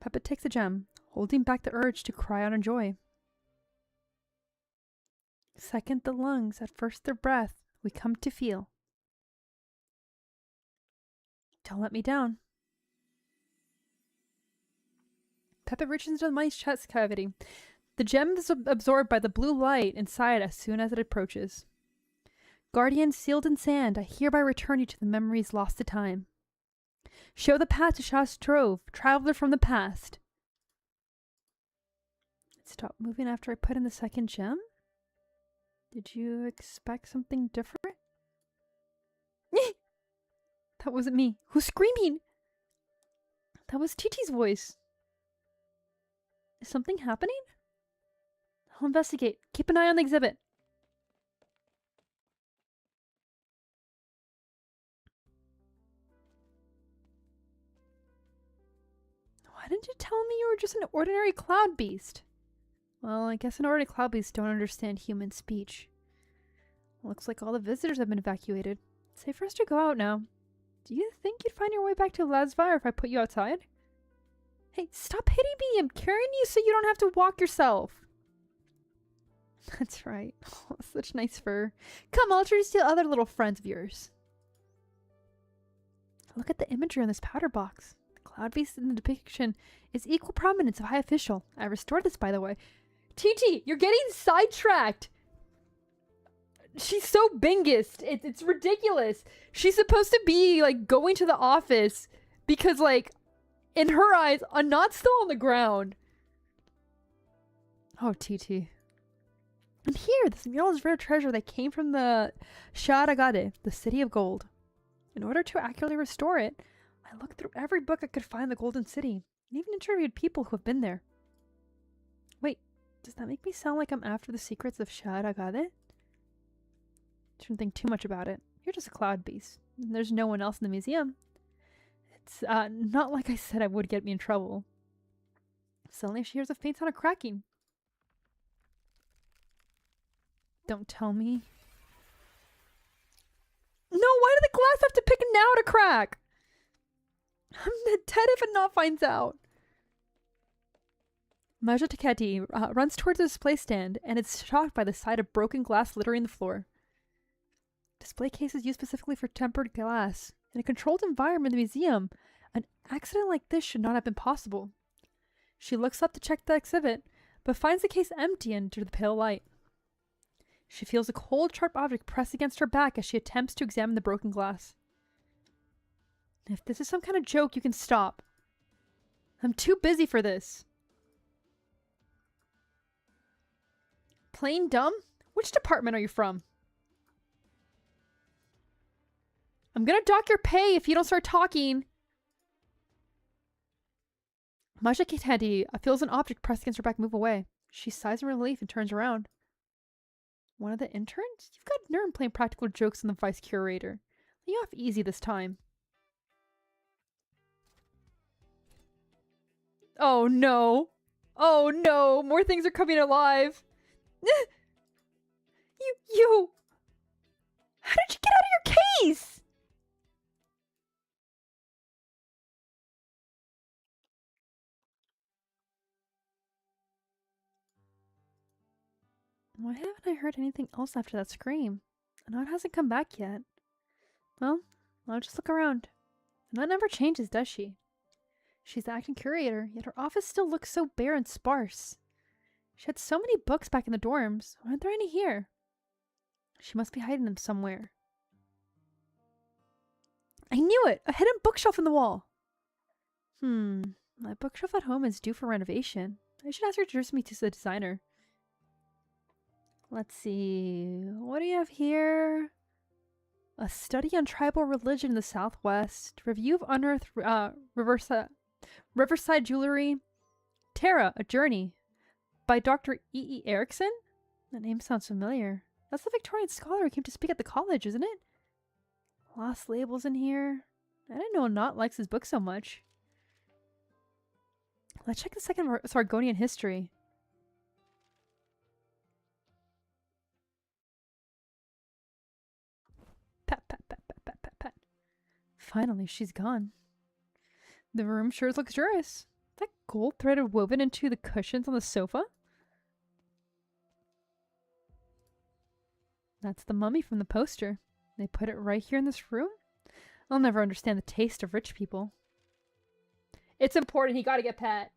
Peppa takes the gem, holding back the urge to cry out in joy. Second the lungs, at first their breath, we come to feel. Don't let me down. Peppa reaches into the mummy's chest cavity. The gem is absorbed by the blue light inside as soon as it approaches. Guardian sealed in sand, I hereby return you to the memories lost to time. Show the path to Shas Trove, traveler from the past. Stop moving after I put in the second gem? Did you expect something different? That wasn't me. Who's screaming? That was Titi's voice. Is something happening? I'll investigate. Keep an eye on the exhibit. Why didn't you tell me you were just an ordinary cloud beast? Well, I guess an ordinary cloud beasts don't understand human speech. Looks like all the visitors have been evacuated. It's safe for us to go out now. Do you think you'd find your way back to Lasvar if I put you outside? Hey, stop hitting me! I'm carrying you so you don't have to walk yourself. That's right. Oh, such nice fur. Come, I'll introduce you to other little friends of yours. Look at the imagery on this powder box. The cloud beast in the depiction is equal prominence of high official. I restored this, by the way. Titi, you're getting sidetracked. She's so bingist. It's ridiculous. She's supposed to be, like, going to the office because, like, in her eyes, Anat's still on the ground. Oh, Titi. And here, this mural is rare treasure that came from the Sharagade, the city of gold. In order to accurately restore it, I looked through every book I could find in the Golden City, and even interviewed people who have been there. Wait, does that make me sound like I'm after the secrets of Sharagade? Shouldn't think too much about it. You're just a cloud beast. There's no one else in the museum. It's not like I said I would get me in trouble. Suddenly she hears a faint sound of cracking. Don't tell me. No, why did the glass have to pick now to crack? I'm dead if Anat finds out. Maja Taketi runs towards the display stand and is shocked by the sight of broken glass littering the floor. Display cases used specifically for tempered glass. In a controlled environment in the museum, an accident like this should not have been possible. She looks up to check the exhibit, but finds the case empty under the pale light. She feels a cold, sharp object press against her back as she attempts to examine the broken glass. If this is some kind of joke, you can stop. I'm too busy for this. Plain dumb? Which department are you from? I'm gonna dock your pay if you don't start talking. Maja Kitedi feels an object pressed against her back move away. She sighs in relief and turns around. One of the interns? You've got nerve playing practical jokes on the vice curator. Lay off easy this time. Oh no. Oh no. More things are coming alive. You. How did you get out of your case? Why haven't I heard anything else after that scream? Anat hasn't come back yet. Well, I'll just look around. Anat never changes, does she? She's the acting curator, yet her office still looks so bare and sparse. She had so many books back in the dorms. Why aren't there any here? She must be hiding them somewhere. I knew it! A hidden bookshelf in the wall! My bookshelf at home is due for renovation. I should ask her to introduce me to the designer. Let's see. What do you have here? A study on tribal religion in the Southwest. Review of unearthed Riverside jewelry. Terra, a journey. By Dr. E. Erickson? That name sounds familiar. That's the Victorian scholar who came to speak at the college, isn't it? Lost labels in here. I didn't know Anat likes his book so much. Let's check the second Sargonian history. Pat, pat, pat, pat, pat, pat, pat. Finally, she's gone. The room sure is luxurious. That gold threaded woven into the cushions on the sofa? That's the mummy from the poster. They put it right here in this room? I'll never understand the taste of rich people. It's important. He gotta get Pat.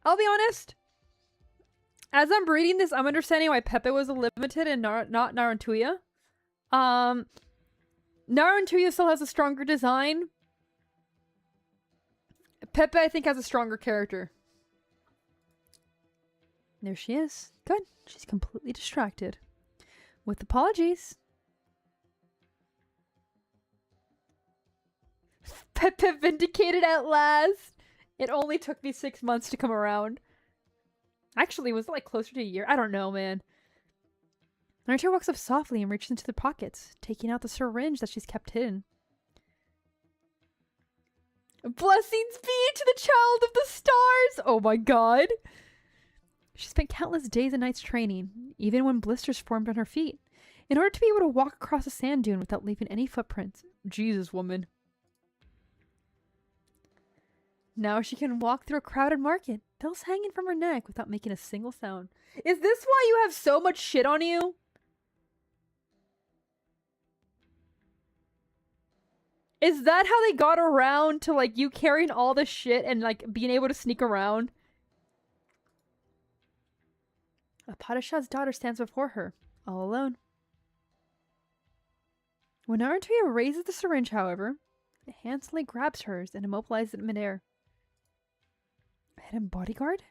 I'll be honest. As I'm reading this, I'm understanding why Pepe was limited and not Narantuya. Narantuya still has a stronger design. Pepe, I think, has a stronger character. There she is. Good. She's completely distracted. With apologies. Pepe vindicated at last. It only took me 6 months to come around. Actually, was it like closer to a year? I don't know, man. Naruto walks up softly and reaches into the pockets, taking out the syringe that she's kept hidden. Blessings be to the child of the stars! Oh my god. She spent countless days and nights training, even when blisters formed on her feet, in order to be able to walk across a sand dune without leaving any footprints. Jesus, woman. Now she can walk through a crowded market, bells hanging from her neck without making a single sound. Is this why you have so much shit on you? Is that how they got around to, like, you carrying all the shit and, like, being able to sneak around? A Padishah's daughter stands before her, all alone. When Naruto raises the syringe, however, it handsomely grabs hers and immobilizes it in midair. A hidden bodyguard?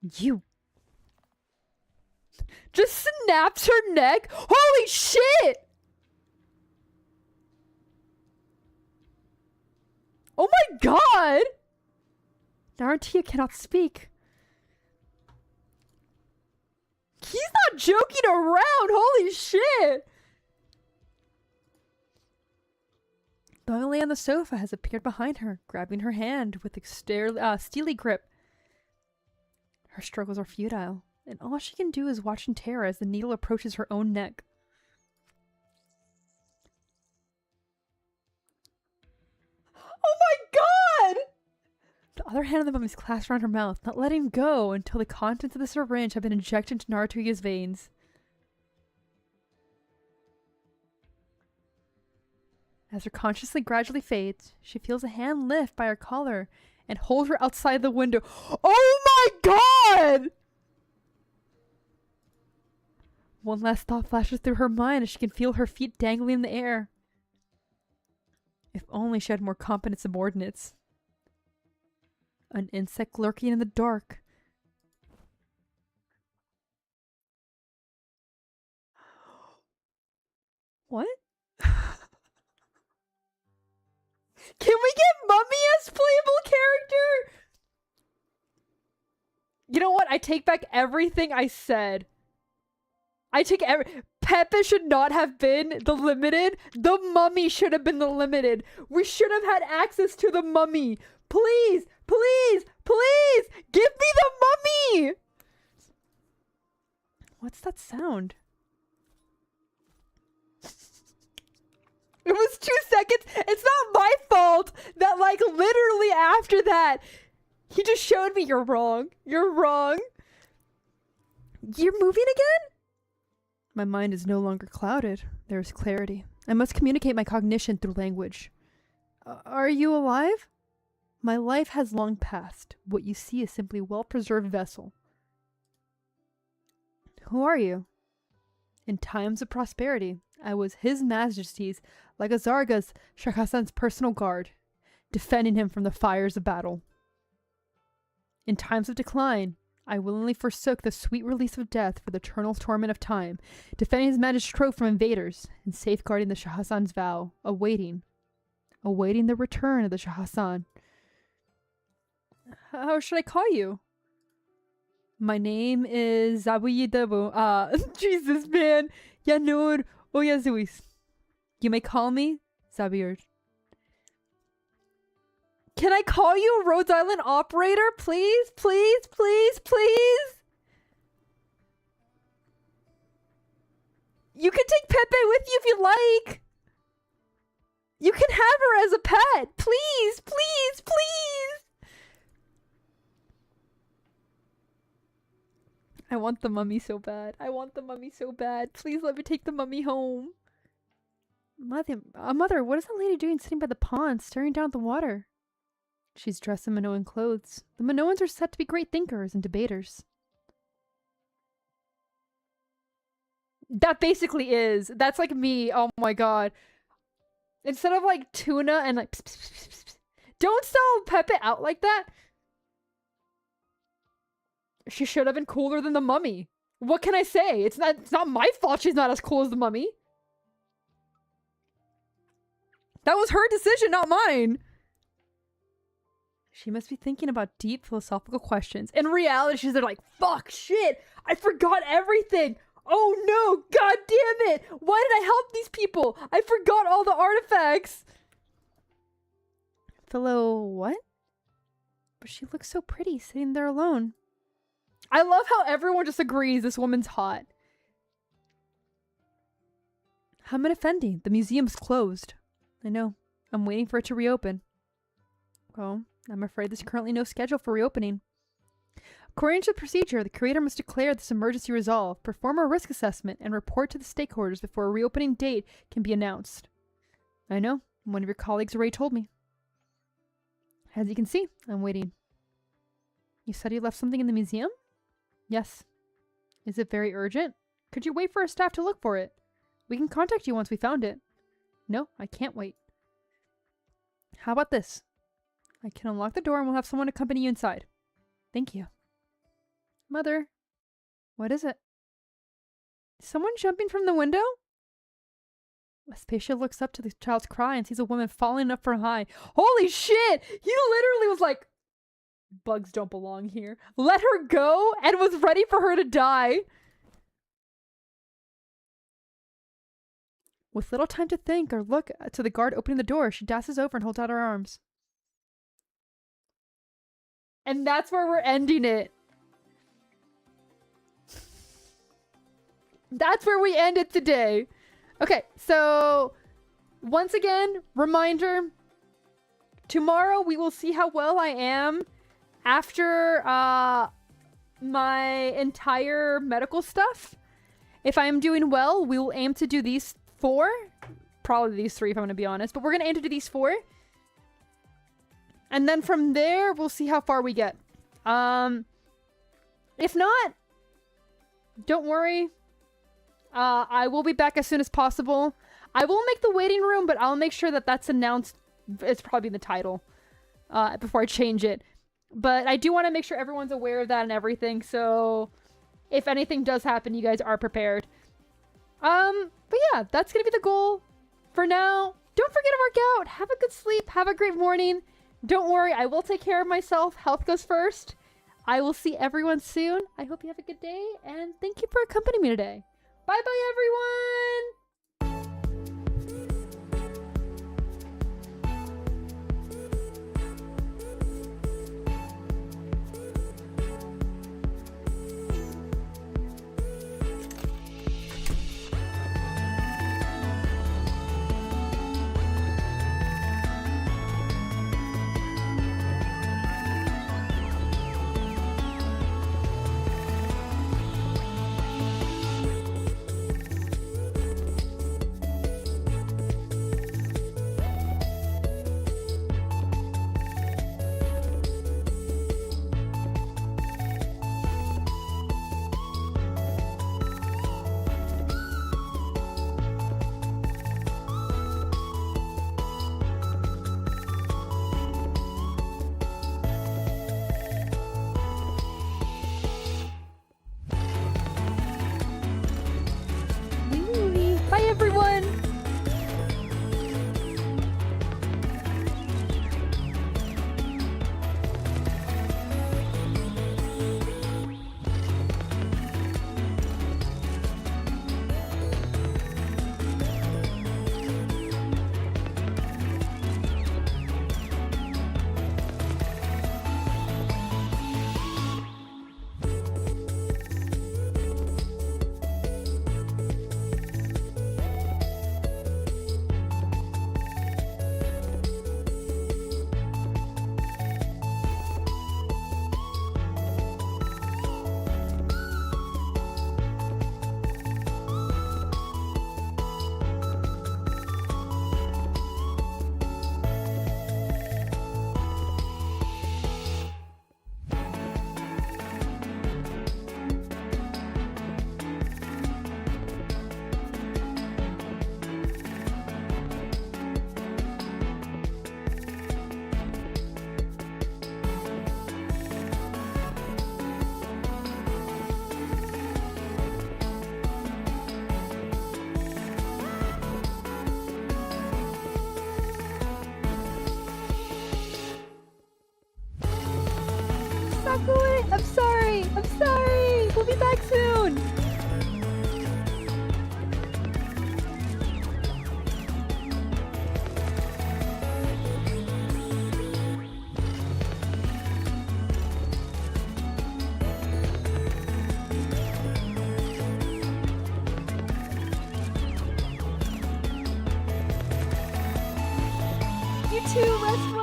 You! Just snaps her neck? Holy shit! Oh my god! Naruto cannot speak. He's not joking around! Holy shit! Donnelly on the sofa has appeared behind her, grabbing her hand with a steely grip. Her struggles are futile, and all she can do is watch in terror as the needle approaches her own neck. Oh my god! The other hand of the mummy is clasped around her mouth, not letting go until the contents of the syringe have been injected into Naruto's veins. As her consciousness gradually fades, she feels a hand lift by her collar and hold her outside the window. Oh my god! One last thought flashes through her mind as she can feel her feet dangling in the air. If only she had more competent subordinates. An insect lurking in the dark. What? Can we get Mummy as playable character? You know what? I take back everything I said. Pepe should not have been the limited. The Mummy should have been the limited. We should have had access to the Mummy. Please, please, please, give me the Mummy. What's that sound? It was 2 seconds. It's not my fault that, like, literally after that, he just showed me you're wrong. You're wrong. You're moving again? My mind is no longer clouded. There is clarity. I must communicate my cognition through language. Are you alive? My life has long passed. What you see is simply a well-preserved vessel. Who are you? In times of prosperity, I was His Majesty's, like Azarga's, Shah Hassan's personal guard, defending him from the fires of battle. In times of decline, I willingly forsook the sweet release of death for the eternal torment of time, defending His Majesty's trope from invaders, and safeguarding the Shah Hassan's vow, awaiting the return of the Shah Hassan. How should I call you? My name is Zabuyidabu. Jesus, man. Yanur Oyazuis. You may call me Zabir. Can I call you a Rhode Island operator? Please, please, please, please? You can take Pepe with you if you like. You can have her as a pet. Please, please, please. I want the mummy so bad. I want the mummy so bad. Please let me take the mummy home. Mother, what is that lady doing sitting by the pond, staring down at the water? She's dressed in Minoan clothes. The Minoans are said to be great thinkers and debaters. That basically is. That's like me. Oh my god. Instead of like tuna and like... Pss, pss, pss, pss, pss. Don't sell Pepe out like that. She should have been cooler than the mummy. What can I say? It's not my fault she's not as cool as the mummy. That was her decision, not mine. She must be thinking about deep philosophical questions. In reality, she's there like, fuck, shit, I forgot everything. Oh no, god damn it. Why did I help these people? I forgot all the artifacts. Philo, what? But she looks so pretty sitting there alone. I love how everyone just agrees this woman's hot. Hamed Effendi, the museum's closed. I know. I'm waiting for it to reopen. Well, I'm afraid there's currently no schedule for reopening. According to the procedure, the curator must declare this emergency resolved, perform a risk assessment, and report to the stakeholders before a reopening date can be announced. I know. One of your colleagues already told me. As you can see, I'm waiting. You said you left something in the museum? Yes. Is it very urgent? Could you wait for our staff to look for it? We can contact you once we found it. No, I can't wait. How about this? I can unlock the door and we'll have someone accompany you inside. Thank you. Mother. What is it? Is someone jumping from the window? Aspasia looks up to the child's cry and sees a woman falling up from high. Holy shit! He literally was like, bugs don't belong here. Let her go and was ready for her to die. With little time to think or look to the guard opening the door, she dashes over and holds out her arms. And that's where we're ending it. That's where we end it today. Okay, so once again, reminder. Tomorrow we will see how well I am after my entire medical stuff. If I am doing well, we will aim to do these 4. Probably these 3 if I'm going to be honest. But we're going to aim to do these 4. And then from there, we'll see how far we get. If not, don't worry. I will be back as soon as possible. I will make the waiting room, but I'll make sure that that's announced. It's probably in the title before I change it. But I do want to make sure everyone's aware of that and everything. So if anything does happen, you guys are prepared. But yeah, that's going to be the goal for now. Don't forget to work out. Have a good sleep. Have a great morning. Don't worry, I will take care of myself. Health goes first. I will see everyone soon. I hope you have a good day, and thank you for accompanying me today. Bye-bye, everyone! it! I'm sorry! I'm sorry! We'll be back soon! You too, let's